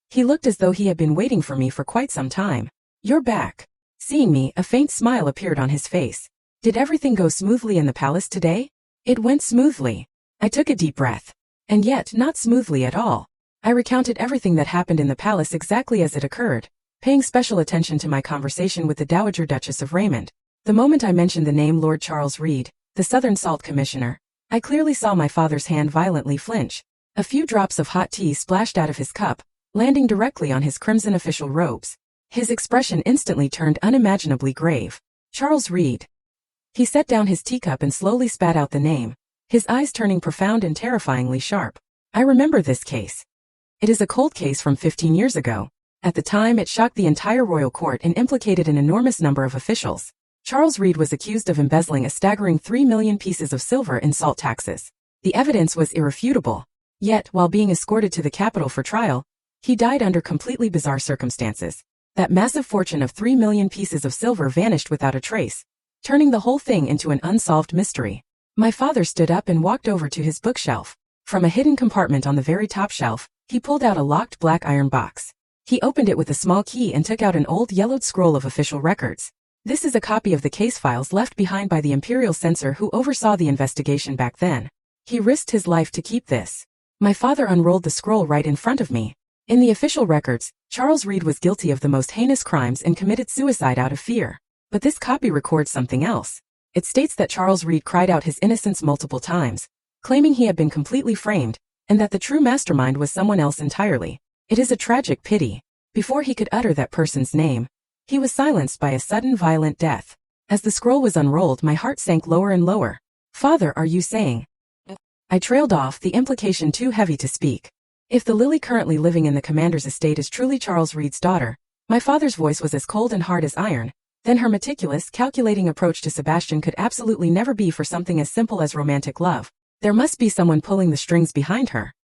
He looked as though he had been waiting for me for quite some time. You're back. Seeing me, a faint smile appeared on his face. Did everything go smoothly in the palace today? It went smoothly. I took a deep breath. And yet, not smoothly at all. I recounted everything that happened in the palace exactly as it occurred, paying special attention to my conversation with the Dowager Duchess of Raymond. The moment I mentioned the name Lord Charles Reed, the Southern Salt Commissioner, I clearly saw my father's hand violently flinch. A few drops of hot tea splashed out of his cup, landing directly on his crimson official robes. His expression instantly turned unimaginably grave. Charles Reed. He set down his teacup and slowly spat out the name, his eyes turning profound and terrifyingly sharp. I remember this case. It is a cold case from 15 years ago. At the time, it shocked the entire royal court and implicated an enormous number of officials. Charles Reed was accused of embezzling a staggering 3 million pieces of silver in salt taxes. The evidence was irrefutable. Yet, while being escorted to the capital for trial, he died under completely bizarre circumstances. That massive fortune of 3 million pieces of silver vanished without a trace, turning the whole thing into an unsolved mystery. My father stood up and walked over to his bookshelf. From a hidden compartment on the very top shelf, he pulled out a locked black iron box. He opened it with a small key and took out an old yellowed scroll of official records. This is a copy of the case files left behind by the imperial censor who oversaw the investigation back then. He risked his life to keep this. My father unrolled the scroll right in front of me. In the official records, Charles Reed was guilty of the most heinous crimes and committed suicide out of fear. But this copy records something else. It states that Charles Reed cried out his innocence multiple times, claiming he had been completely framed, and that the true mastermind was someone else entirely. It is a tragic pity. Before he could utter that person's name, he was silenced by a sudden violent death. As the scroll was unrolled, my heart sank lower and lower. Father, are you saying? I trailed off, the implication too heavy to speak. If the Lily currently living in the commander's estate is truly Charles Reed's daughter, my father's voice was as cold and hard as iron, then her meticulous, calculating approach to Sebastian could absolutely never be for something as simple as romantic love. There must be someone pulling the strings behind her.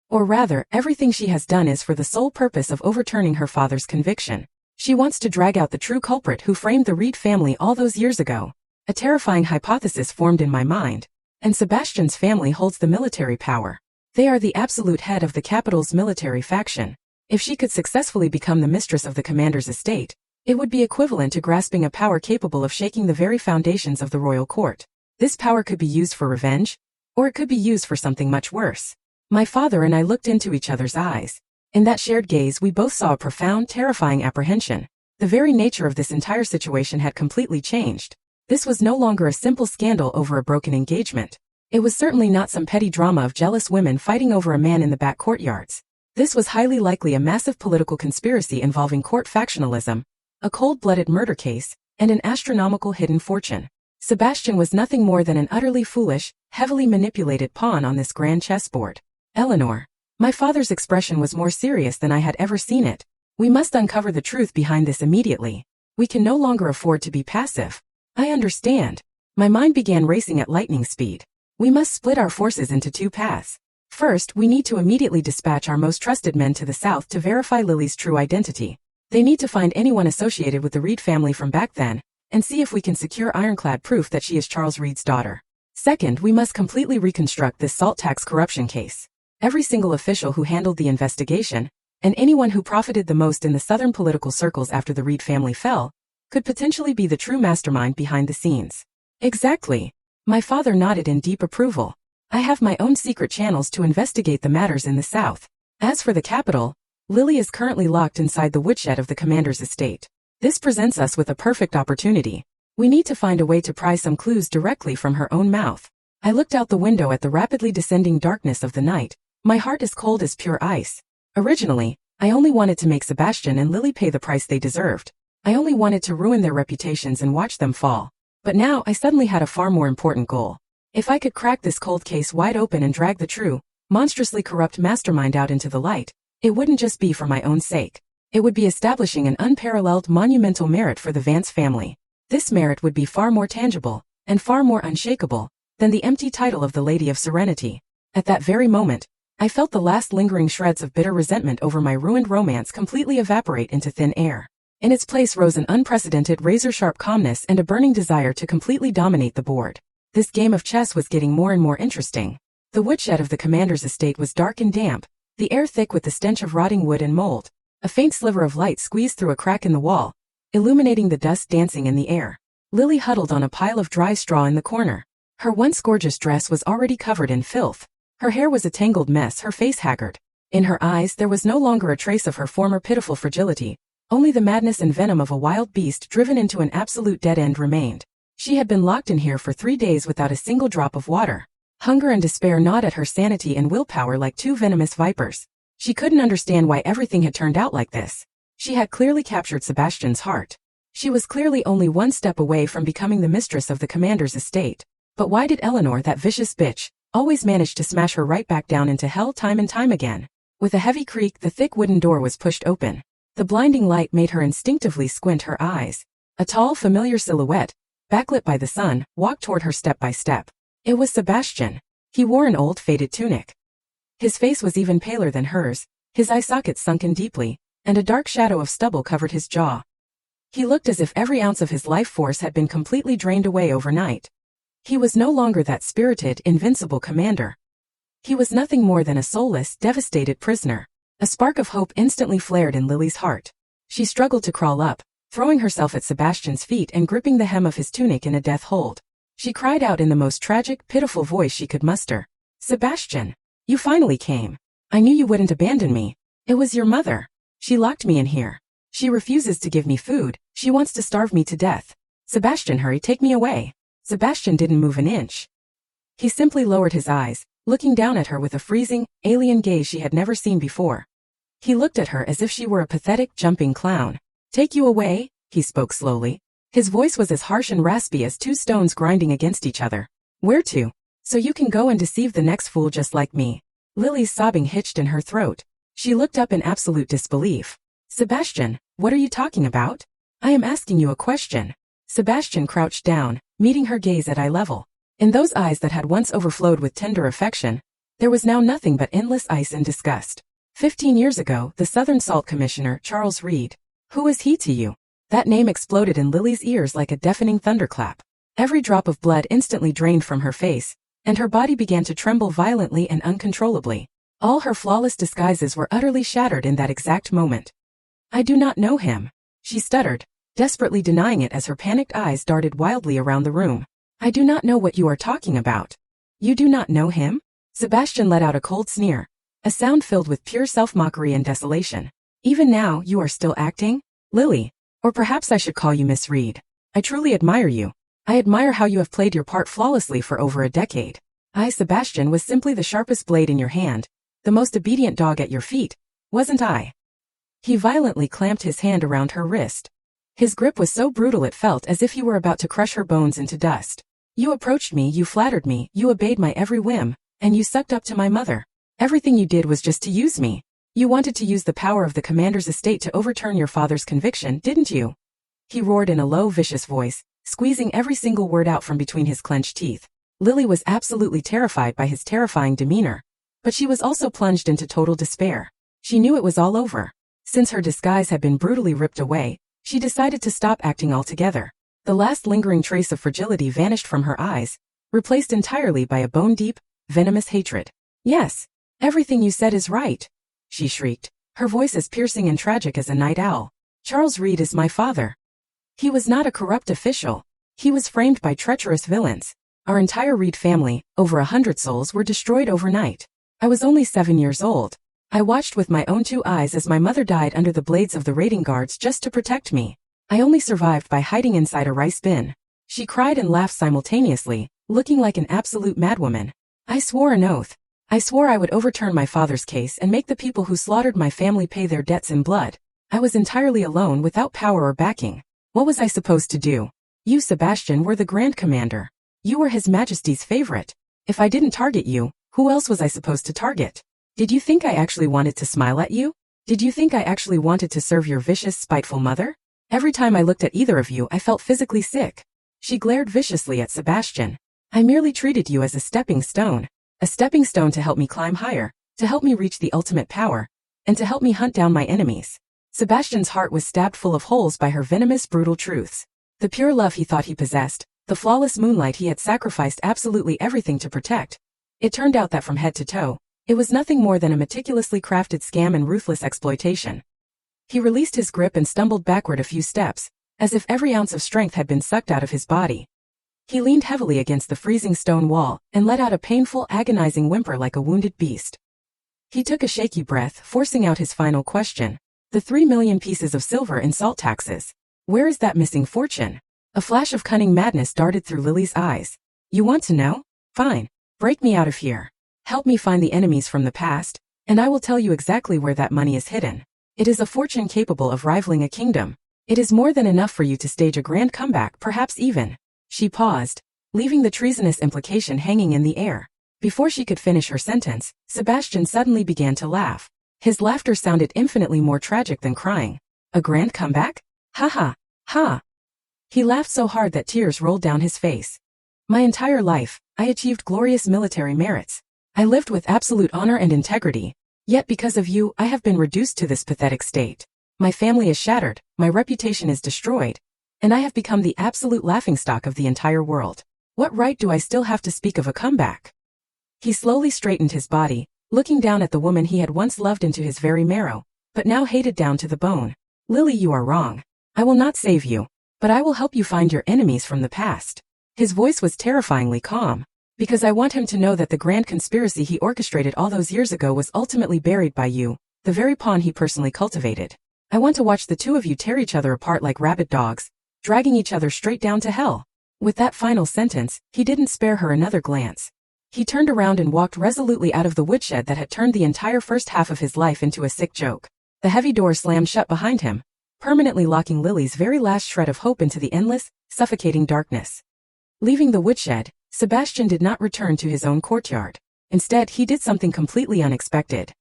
Or rather, everything she has done is for the sole purpose of overturning her father's conviction. She wants to drag out the true culprit who framed the Reed family all those years ago. A terrifying hypothesis formed in my mind. And Sebastian's family holds the military power. They are the absolute head of the capital's military faction. If she could successfully become the mistress of the commander's estate, it would be equivalent to grasping a power capable of shaking the very foundations of the royal court. This power could be used for revenge, or it could be used for something much worse. My father and I looked into each other's eyes. In that shared gaze, we both saw a profound, terrifying apprehension. The very nature of this entire situation had completely changed. This was no longer a simple scandal over a broken engagement. It was certainly not some petty drama of jealous women fighting over a man in the back courtyards. This was highly likely a massive political conspiracy involving court factionalism, a cold-blooded murder case, and an astronomical hidden fortune. Sebastian was nothing more than an utterly foolish, heavily manipulated pawn on this grand chessboard. Eleanor. My father's expression was more serious than I had ever seen it. We must uncover the truth behind this immediately. We can no longer afford to be passive. I understand. My mind began racing at lightning speed. We must split our forces into two paths. First, we need to immediately dispatch our most trusted men to the south to verify Lily's true identity. They need to find anyone associated with the Reed family from back then, and see if we can secure ironclad proof that she is Charles Reed's daughter. Second, we must completely reconstruct this salt tax corruption case. Every single official who handled the investigation, and anyone who profited the most in the southern political circles after the Reed family fell, could potentially be the true mastermind behind the scenes. Exactly. My father nodded in deep approval. I have my own secret channels to investigate the matters in the south. As for the capital, Lily is currently locked inside the woodshed of the commander's estate. This presents us with a perfect opportunity. We need to find a way to pry some clues directly from her own mouth. I looked out the window at the rapidly descending darkness of the night. My heart as cold as pure ice. Originally, I only wanted to make Sebastian and Lily pay the price they deserved. I only wanted to ruin their reputations and watch them fall. But now I suddenly had a far more important goal. If I could crack this cold case wide open and drag the true, monstrously corrupt mastermind out into the light, it wouldn't just be for my own sake. It would be establishing an unparalleled monumental merit for the Vance family. This merit would be far more tangible, and far more unshakable, than the empty title of the Lady of Serenity. At that very moment, I felt the last lingering shreds of bitter resentment over my ruined romance completely evaporate into thin air. In its place rose an unprecedented razor-sharp calmness and a burning desire to completely dominate the board. This game of chess was getting more and more interesting. The woodshed of the commander's estate was dark and damp, the air thick with the stench of rotting wood and mold. A faint sliver of light squeezed through a crack in the wall, illuminating the dust dancing in the air. Lily huddled on a pile of dry straw in the corner. Her once gorgeous dress was already covered in filth. Her hair was a tangled mess, her face haggard. In her eyes there was no longer a trace of her former pitiful fragility, Only the madness and venom of a wild beast driven into an absolute dead end remained. She had been locked in here for 3 days without a single drop of water. Hunger and despair gnawed at her sanity and willpower like 2 venomous vipers. She couldn't understand why everything had turned out like this. She had clearly captured Sebastian's heart. She was clearly only 1 step away from becoming the mistress of the commander's estate. But why did Eleanor, that vicious bitch, always manage to smash her right back down into hell time and time again? With a heavy creak, the thick wooden door was pushed open. The blinding light made her instinctively squint her eyes. A tall, familiar silhouette, backlit by the sun, walked toward her step by step. It was Sebastian. He wore an old, faded tunic. His face was even paler than hers, his eye sockets sunken deeply, and a dark shadow of stubble covered his jaw. He looked as if every ounce of his life force had been completely drained away overnight. He was no longer that spirited, invincible commander. He was nothing more than a soulless, devastated prisoner. A spark of hope instantly flared in Lily's heart. She struggled to crawl up, throwing herself at Sebastian's feet and gripping the hem of his tunic in a death hold. She cried out in the most tragic, pitiful voice she could muster. "Sebastian! You finally came. I knew you wouldn't abandon me. It was your mother. She locked me in here. She refuses to give me food. She wants to starve me to death. Sebastian, hurry, take me away." Sebastian didn't move an inch. He simply lowered his eyes, looking down at her with a freezing, alien gaze she had never seen before. He looked at her as if she were a pathetic, jumping clown. "Take you away?" he spoke slowly. His voice was as harsh and raspy as 2 stones grinding against each other. "Where to? So you can go and deceive the next fool just like me." Lily's sobbing hitched in her throat. She looked up in absolute disbelief. "Sebastian, what are you talking about? I am asking you a question." Sebastian crouched down, meeting her gaze at eye level. In those eyes that had once overflowed with tender affection, there was now nothing but endless ice and disgust. 15 years ago, the Southern Salt Commissioner, Charles Reed. Who was he to you? That name exploded in Lily's ears like a deafening thunderclap. Every drop of blood instantly drained from her face, and her body began to tremble violently and uncontrollably. All her flawless disguises were utterly shattered in that exact moment. "I do not know him," she stuttered, desperately denying it as her panicked eyes darted wildly around the room. "I do not know what you are talking about." "You do not know him?" Sebastian let out a cold sneer, a sound filled with pure self-mockery and desolation. "Even now, you are still acting? Lily, or perhaps I should call you Miss Reed. I truly admire you. I admire how you have played your part flawlessly for over a decade. I, Sebastian, was simply the sharpest blade in your hand, the most obedient dog at your feet, wasn't I?" He violently clamped his hand around her wrist. His grip was so brutal it felt as if he were about to crush her bones into dust. "You approached me, you flattered me, you obeyed my every whim, and you sucked up to my mother. Everything you did was just to use me. You wanted to use the power of the commander's estate to overturn your father's conviction, didn't you?" He roared in a low, vicious voice, squeezing every single word out from between his clenched teeth. Lily was absolutely terrified by his terrifying demeanor, but she was also plunged into total despair. She knew it was all over. Since her disguise had been brutally ripped away, she decided to stop acting altogether. The last lingering trace of fragility vanished from her eyes, replaced entirely by a bone-deep, venomous hatred. "Yes, everything you said is right," she shrieked, her voice as piercing and tragic as a night owl. "Charles Reed is my father. He was not a corrupt official. He was framed by treacherous villains. Our entire Reed family, over 100 souls, were destroyed overnight. I was only 7 years old. I watched with my own 2 eyes as my mother died under the blades of the raiding guards just to protect me. I only survived by hiding inside a rice bin." She cried and laughed simultaneously, looking like an absolute madwoman. "I swore an oath. I swore I would overturn my father's case and make the people who slaughtered my family pay their debts in blood. I was entirely alone without power or backing. What was I supposed to do? You, Sebastian, were the Grand Commander. You were His Majesty's favorite. If I didn't target you, who else was I supposed to target? Did you think I actually wanted to smile at you? Did you think I actually wanted to serve your vicious, spiteful mother? Every time I looked at either of you, I felt physically sick." She glared viciously at Sebastian. "I merely treated you as a stepping stone to help me climb higher, to help me reach the ultimate power, and to help me hunt down my enemies." Sebastian's heart was stabbed full of holes by her venomous, brutal truths. The pure love he thought he possessed, the flawless moonlight he had sacrificed absolutely everything to protect. It turned out that from head to toe, it was nothing more than a meticulously crafted scam and ruthless exploitation. He released his grip and stumbled backward a few steps, as if every ounce of strength had been sucked out of his body. He leaned heavily against the freezing stone wall and let out a painful, agonizing whimper like a wounded beast. He took a shaky breath, forcing out his final question. The 3 million pieces of silver in salt taxes. Where is that missing fortune? A flash of cunning madness darted through Lily's eyes. You want to know? Fine. Break me out of here. Help me find the enemies from the past, and I will tell you exactly where that money is hidden. It is a fortune capable of rivaling a kingdom. It is more than enough for you to stage a grand comeback, perhaps even. She paused, leaving the treasonous implication hanging in the air. Before she could finish her sentence, Sebastian suddenly began to laugh. His laughter sounded infinitely more tragic than crying. A grand comeback? Ha ha, ha. He laughed so hard that tears rolled down his face. My entire life, I achieved glorious military merits. I lived with absolute honor and integrity. Yet because of you, I have been reduced to this pathetic state. My family is shattered, my reputation is destroyed, and I have become the absolute laughingstock of the entire world. What right do I still have to speak of a comeback? He slowly straightened his body, looking down at the woman he had once loved into his very marrow, but now hated down to the bone. Lily, you are wrong. I will not save you, but I will help you find your enemies from the past. His voice was terrifyingly calm, because I want him to know that the grand conspiracy he orchestrated all those years ago was ultimately buried by you, the very pawn he personally cultivated. I want to watch the two of you tear each other apart like rabid dogs, dragging each other straight down to hell. With that final sentence, he didn't spare her another glance. He turned around and walked resolutely out of the woodshed that had turned the entire first half of his life into a sick joke. The heavy door slammed shut behind him, permanently locking Lily's very last shred of hope into the endless, suffocating darkness. Leaving the woodshed, Sebastian did not return to his own courtyard. Instead, he did something completely unexpected.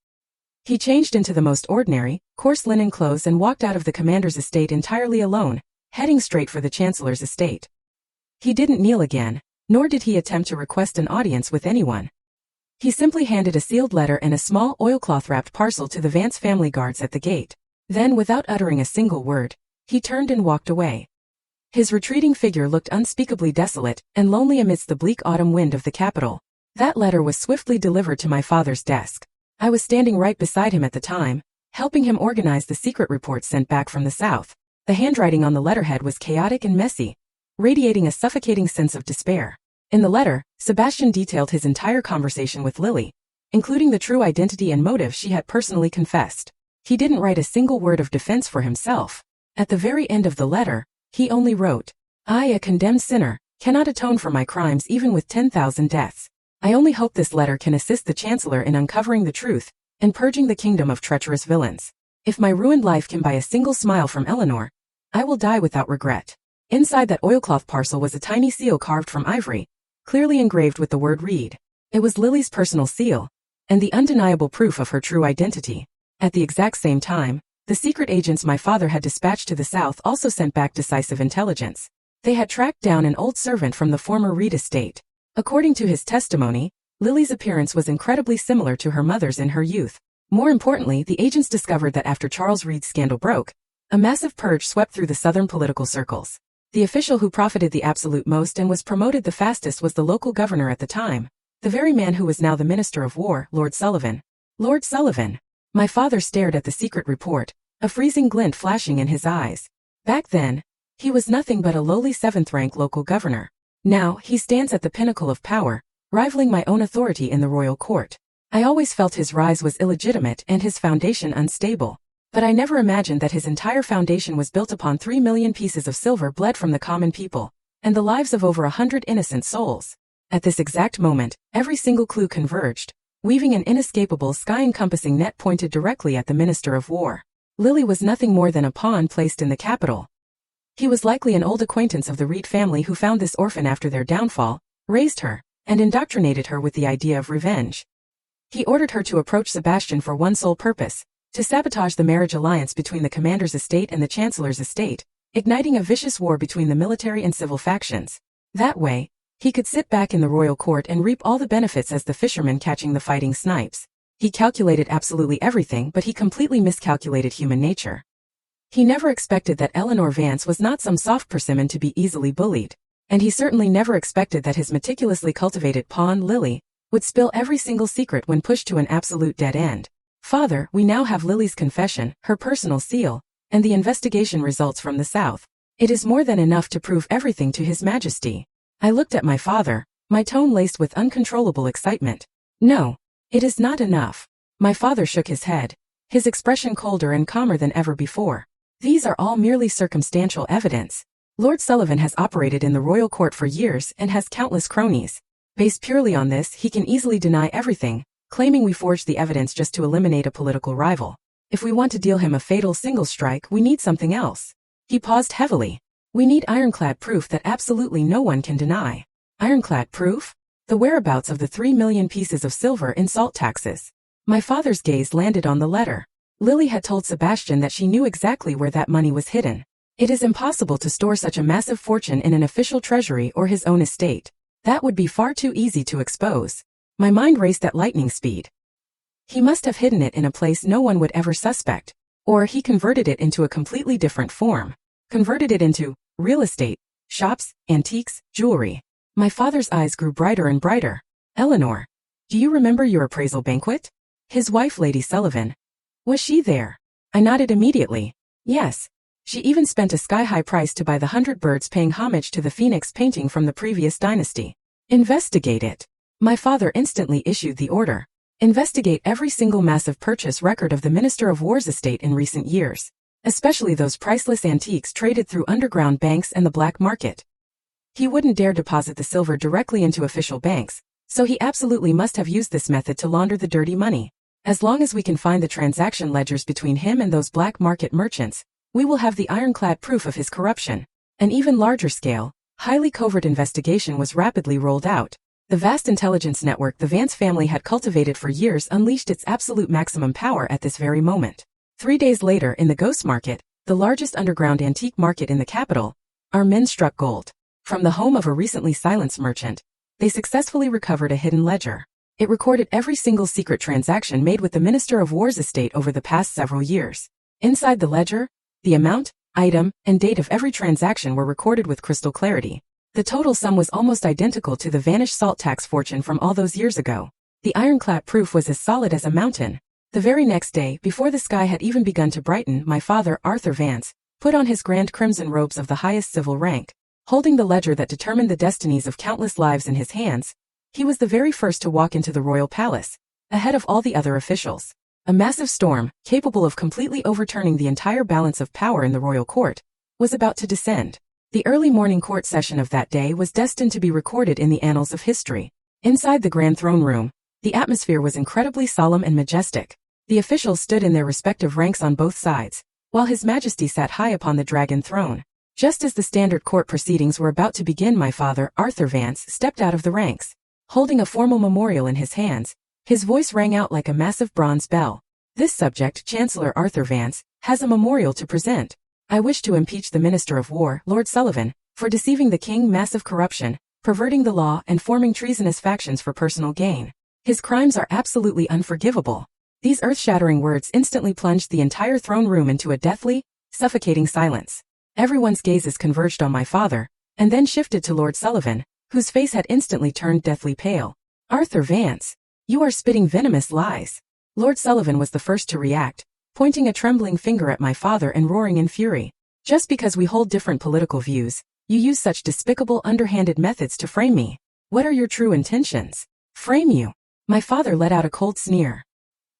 He changed into the most ordinary, coarse linen clothes and walked out of the commander's estate entirely alone, heading straight for the Chancellor's estate. He didn't kneel again, nor did he attempt to request an audience with anyone. He simply handed a sealed letter and a small oilcloth-wrapped parcel to the Vance family guards at the gate. Then, without uttering a single word, he turned and walked away. His retreating figure looked unspeakably desolate and lonely amidst the bleak autumn wind of the capital. That letter was swiftly delivered to my father's desk. I was standing right beside him at the time, helping him organize the secret reports sent back from the south. The handwriting on the letterhead was chaotic and messy, radiating a suffocating sense of despair. In the letter, Sebastian detailed his entire conversation with Lily, including the true identity and motive she had personally confessed. He didn't write a single word of defense for himself. At the very end of the letter, he only wrote, I, a condemned sinner, cannot atone for my crimes even with 10,000 deaths. I only hope this letter can assist the Chancellor in uncovering the truth and purging the kingdom of treacherous villains. If my ruined life can buy a single smile from Eleanor, I will die without regret. Inside that oilcloth parcel was a tiny seal carved from ivory, clearly engraved with the word read. It was Lily's personal seal, and the undeniable proof of her true identity. At the exact same time, the secret agents my father had dispatched to the south also sent back decisive intelligence. They had tracked down an old servant from the former Reed estate. According to his testimony, Lily's appearance was incredibly similar to her mother's in her youth. More importantly, the agents discovered that after Charles Reed's scandal broke, a massive purge swept through the southern political circles. The official who profited the absolute most and was promoted the fastest was the local governor at the time, the very man who was now the Minister of War, Lord Sullivan. Lord Sullivan. My father stared at the secret report, a freezing glint flashing in his eyes. Back then, he was nothing but a lowly 7th-rank local governor. Now, he stands at the pinnacle of power, rivaling my own authority in the royal court. I always felt his rise was illegitimate and his foundation unstable. But I never imagined that his entire foundation was built upon 3 million pieces of silver bled from the common people, and the lives of over 100 innocent souls. At this exact moment, every single clue converged, weaving an inescapable sky-encompassing net pointed directly at the Minister of War. Lily was nothing more than a pawn placed in the capital. He was likely an old acquaintance of the Reed family who found this orphan after their downfall, raised her, and indoctrinated her with the idea of revenge. He ordered her to approach Sebastian for one sole purpose, to sabotage the marriage alliance between the commander's estate and the Chancellor's estate, igniting a vicious war between the military and civil factions. That way, he could sit back in the royal court and reap all the benefits as the fisherman catching the fighting snipes. He calculated absolutely everything, but he completely miscalculated human nature. He never expected that Eleanor Vance was not some soft persimmon to be easily bullied, and he certainly never expected that his meticulously cultivated pawn, Lily, would spill every single secret when pushed to an absolute dead end. Father, we now have Lily's confession, her personal seal, and the investigation results from the south. It is more than enough to prove everything to His Majesty. I looked at my father, my tone laced with uncontrollable excitement. No, it is not enough. My father shook his head, his expression colder and calmer than ever before. These are all merely circumstantial evidence. Lord Sullivan has operated in the royal court for years and has countless cronies. Based purely on this, he can easily deny everything, claiming we forged the evidence just to eliminate a political rival. If we want to deal him a fatal single strike, we need something else. He paused heavily. We need ironclad proof that absolutely no one can deny. Ironclad proof? The whereabouts of the 3 million pieces of silver in salt taxes. My father's gaze landed on the letter. Lily had told Sebastian that she knew exactly where that money was hidden. It is impossible to store such a massive fortune in an official treasury or his own estate. That would be far too easy to expose. My mind raced at lightning speed. He must have hidden it in a place no one would ever suspect. Or he converted it into a completely different form. Converted it into real estate, shops, antiques, jewelry. My father's eyes grew brighter and brighter. Eleanor, do you remember your appraisal banquet? His wife, Lady Sullivan. Was she there? I nodded immediately. Yes. She even spent a sky-high price to buy the 100 birds paying homage to the phoenix painting from the previous dynasty. Investigate it. My father instantly issued the order. Investigate every single massive purchase record of the Minister of War's estate in recent years, especially those priceless antiques traded through underground banks and the black market. He wouldn't dare deposit the silver directly into official banks, so he absolutely must have used this method to launder the dirty money. As long as we can find the transaction ledgers between him and those black market merchants, we will have the ironclad proof of his corruption. An even larger scale, highly covert investigation was rapidly rolled out. The vast intelligence network the Vance family had cultivated for years unleashed its absolute maximum power at this very moment. 3 days later, in the Ghost Market, the largest underground antique market in the capital, our men struck gold. From the home of a recently silenced merchant, they successfully recovered a hidden ledger. It recorded every single secret transaction made with the Minister of War's estate over the past several years. Inside the ledger, the amount, item, and date of every transaction were recorded with crystal clarity. The total sum was almost identical to the vanished salt tax fortune from all those years ago. The ironclad proof was as solid as a mountain. The very next day, before the sky had even begun to brighten, my father, Arthur Vance, put on his grand crimson robes of the highest civil rank. Holding the ledger that determined the destinies of countless lives in his hands, he was the very first to walk into the royal palace, ahead of all the other officials. A massive storm, capable of completely overturning the entire balance of power in the royal court, was about to descend. The early morning court session of that day was destined to be recorded in the annals of history. Inside the grand throne room, the atmosphere was incredibly solemn and majestic. The officials stood in their respective ranks on both sides, while His Majesty sat high upon the dragon throne. Just as the standard court proceedings were about to begin, my father, Arthur Vance, stepped out of the ranks. Holding a formal memorial in his hands, his voice rang out like a massive bronze bell. This subject, Chancellor Arthur Vance, has a memorial to present. I wish to impeach the Minister of War, Lord Sullivan, for deceiving the king, massive corruption, perverting the law, and forming treasonous factions for personal gain. His crimes are absolutely unforgivable. These earth-shattering words instantly plunged the entire throne room into a deathly, suffocating silence. Everyone's gazes converged on my father, and then shifted to Lord Sullivan, whose face had instantly turned deathly pale. Arthur Vance, you are spitting venomous lies. Lord Sullivan was the first to react, pointing a trembling finger at my father and roaring in fury. Just because we hold different political views, you use such despicable, underhanded methods to frame me. What are your true intentions? Frame you? My father let out a cold sneer.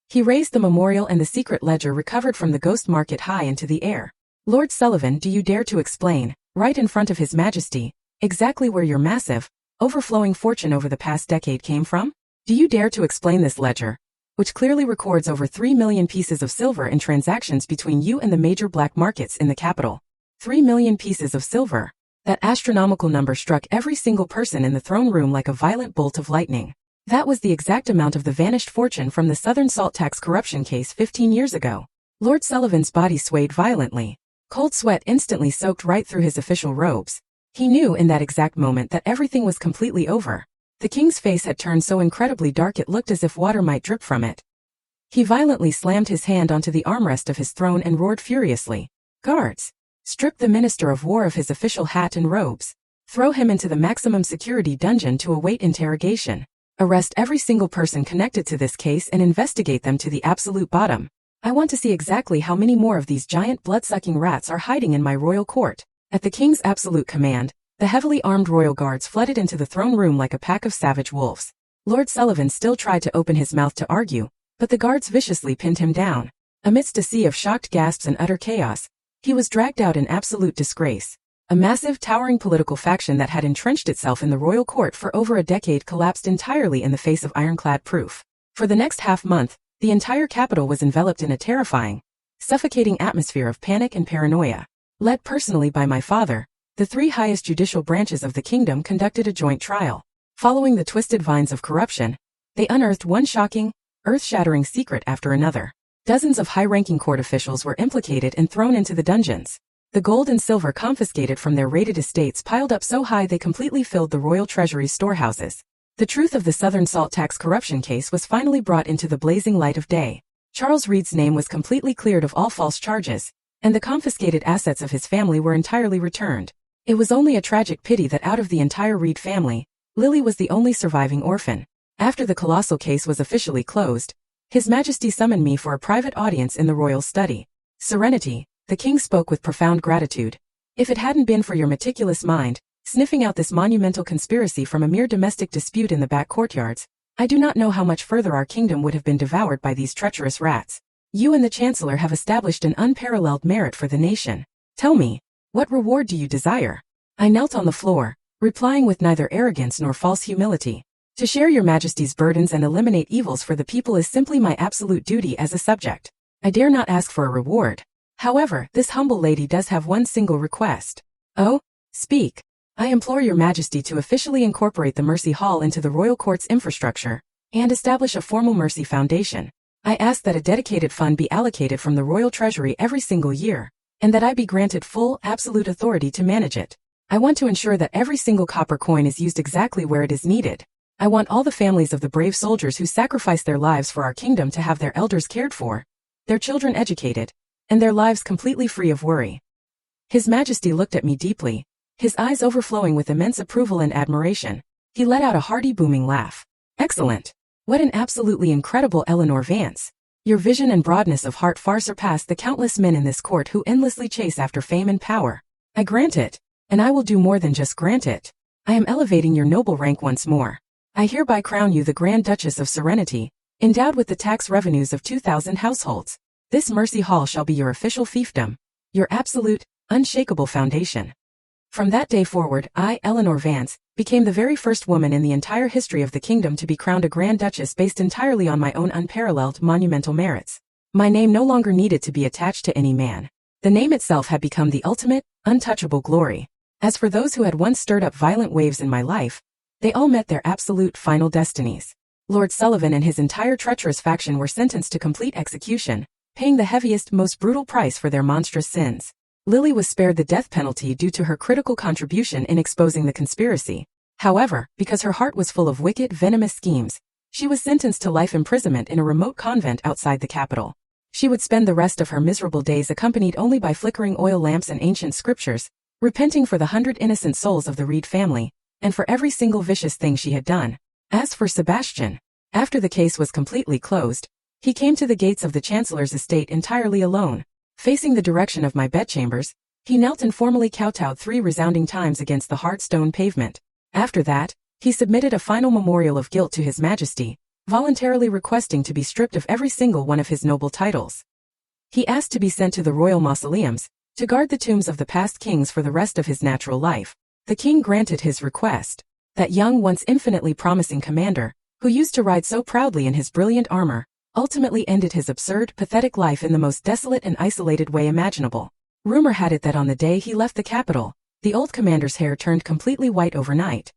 He raised the memorial and the secret ledger recovered from the Ghost Market high into the air. Lord Sullivan, do you dare to explain, right in front of His Majesty, exactly where your massive, overflowing fortune over the past decade came from? Do you dare to explain this ledger, which clearly records over 3 million pieces of silver in transactions between you and the major black markets in the capital? 3 million pieces of silver. That astronomical number struck every single person in the throne room like a violent bolt of lightning. That was the exact amount of the vanished fortune from the Southern Salt Tax corruption case 15 years ago. Lord Sullivan's body swayed violently. Cold sweat instantly soaked right through his official robes. He knew in that exact moment that everything was completely over. The king's face had turned so incredibly dark it looked as if water might drip from it. He violently slammed his hand onto the armrest of his throne and roared furiously. Guards! Strip the Minister of War of his official hat and robes. Throw him into the maximum security dungeon to await interrogation. Arrest every single person connected to this case and investigate them to the absolute bottom. I want to see exactly how many more of these giant blood-sucking rats are hiding in my royal court. At the king's absolute command, the heavily armed royal guards flooded into the throne room like a pack of savage wolves. Lord Sullivan still tried to open his mouth to argue, but the guards viciously pinned him down. Amidst a sea of shocked gasps and utter chaos, he was dragged out in absolute disgrace. A massive, towering political faction that had entrenched itself in the royal court for over a decade collapsed entirely in the face of ironclad proof. For the next half-month, the entire capital was enveloped in a terrifying, suffocating atmosphere of panic and paranoia. Led personally by my father, the three highest judicial branches of the kingdom conducted a joint trial. Following the twisted vines of corruption, they unearthed one shocking, earth-shattering secret after another. Dozens of high-ranking court officials were implicated and thrown into the dungeons. The gold and silver confiscated from their raided estates piled up so high they completely filled the royal treasury's storehouses. The truth of the Southern salt tax corruption case was finally brought into the blazing light of day. Charles Reed's name was completely cleared of all false charges, and the confiscated assets of his family were entirely returned. It was only a tragic pity that out of the entire Reed family, Lily was the only surviving orphan. After the colossal case was officially closed, His Majesty summoned me for a private audience in the royal study. Serenity, the king spoke with profound gratitude. If it hadn't been for your meticulous mind, sniffing out this monumental conspiracy from a mere domestic dispute in the back courtyards, I do not know how much further our kingdom would have been devoured by these treacherous rats. You and the Chancellor have established an unparalleled merit for the nation. Tell me, what reward do you desire? I knelt on the floor, replying with neither arrogance nor false humility. To share your Majesty's burdens and eliminate evils for the people is simply my absolute duty as a subject. I dare not ask for a reward. However, this humble lady does have one single request. Oh? Speak. I implore your Majesty to officially incorporate the Mercy Hall into the royal court's infrastructure, and establish a formal Mercy Foundation. I ask that a dedicated fund be allocated from the royal treasury every single year, and that I be granted full, absolute authority to manage it. I want to ensure that every single copper coin is used exactly where it is needed. I want all the families of the brave soldiers who sacrificed their lives for our kingdom to have their elders cared for, their children educated, and their lives completely free of worry. His Majesty looked at me deeply, his eyes overflowing with immense approval and admiration. He let out a hearty booming laugh. Excellent. What an absolutely incredible Eleanor Vance. Your vision and broadness of heart far surpass the countless men in this court who endlessly chase after fame and power. I grant it, and I will do more than just grant it. I am elevating your noble rank once more. I hereby crown you the Grand Duchess of Serenity, endowed with the tax revenues of 2,000 households. This Mercy Hall shall be your official fiefdom, your absolute, unshakable foundation. From that day forward, I, Eleanor Vance, became the very first woman in the entire history of the kingdom to be crowned a Grand Duchess based entirely on my own unparalleled monumental merits. My name no longer needed to be attached to any man. The name itself had become the ultimate, untouchable glory. As for those who had once stirred up violent waves in my life, they all met their absolute final destinies. Lord Sullivan and his entire treacherous faction were sentenced to complete execution, paying the heaviest, most brutal price for their monstrous sins. Lily was spared the death penalty due to her critical contribution in exposing the conspiracy. However, because her heart was full of wicked, venomous schemes, she was sentenced to life imprisonment in a remote convent outside the capital. She would spend the rest of her miserable days accompanied only by flickering oil lamps and ancient scriptures, repenting for the 100 innocent souls of the Reed family, and for every single vicious thing she had done. As for Sebastian, after the case was completely closed, he came to the gates of the Chancellor's estate entirely alone. Facing the direction of my bedchambers, he knelt and formally kowtowed 3 resounding times against the hard stone pavement. After that, he submitted a final memorial of guilt to His Majesty, voluntarily requesting to be stripped of every single one of his noble titles. He asked to be sent to the royal mausoleums, to guard the tombs of the past kings for the rest of his natural life. The king granted his request. That young, once infinitely promising commander, who used to ride so proudly in his brilliant armor, ultimately ended his absurd, pathetic life in the most desolate and isolated way imaginable. Rumor had it that on the day he left the capital, the old commander's hair turned completely white overnight.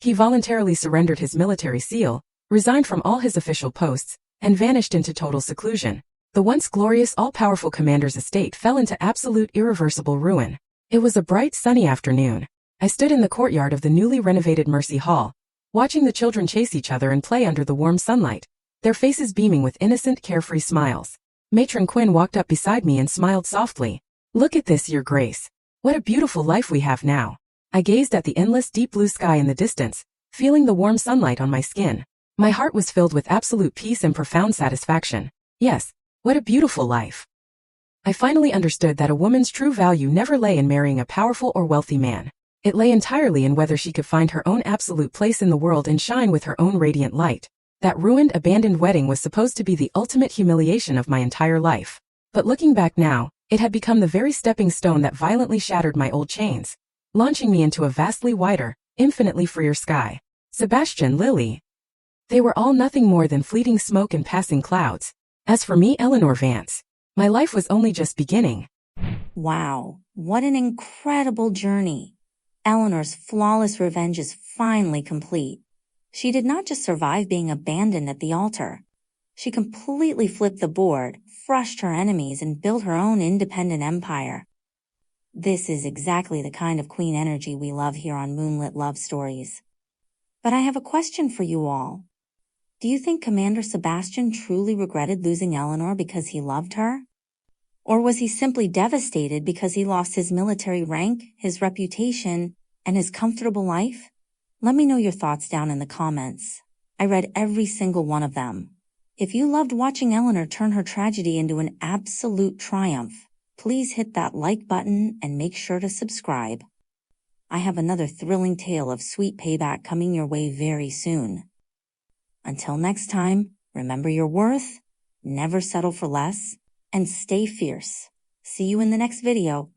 He voluntarily surrendered his military seal, resigned from all his official posts, and vanished into total seclusion. The once glorious, all-powerful commander's estate fell into absolute, irreversible ruin. It was a bright, sunny afternoon. I stood in the courtyard of the newly renovated Mercy Hall, watching the children chase each other and play under the warm sunlight, their faces beaming with innocent, carefree smiles. Matron Quinn walked up beside me and smiled softly. "Look at this, Your Grace. What a beautiful life we have now." I gazed at the endless, deep blue sky in the distance, feeling the warm sunlight on my skin. My heart was filled with absolute peace and profound satisfaction. Yes, what a beautiful life. I finally understood that a woman's true value never lay in marrying a powerful or wealthy man. It lay entirely in whether she could find her own absolute place in the world and shine with her own radiant light. That ruined, abandoned wedding was supposed to be the ultimate humiliation of my entire life. But looking back now, it had become the very stepping stone that violently shattered my old chains, launching me into a vastly wider, infinitely freer sky. Sebastian, Lily. They were all nothing more than fleeting smoke and passing clouds. As for me, Eleanor Vance, my life was only just beginning. Wow, what an incredible journey. Eleanor's flawless revenge is finally complete. She did not just survive being abandoned at the altar. She completely flipped the board, crushed her enemies, and built her own independent empire. This is exactly the kind of queen energy we love here on Moonlit Love Stories. But I have a question for you all. Do you think Commander Sebastian truly regretted losing Eleanor because he loved her? Or was he simply devastated because he lost his military rank, his reputation, and his comfortable life? Let me know your thoughts down in the comments. I read every single one of them. If you loved watching Eleanor turn her tragedy into an absolute triumph, please hit that like button and make sure to subscribe. I have another thrilling tale of sweet payback coming your way very soon. Until next time, remember your worth, never settle for less, and stay fierce. See you in the next video.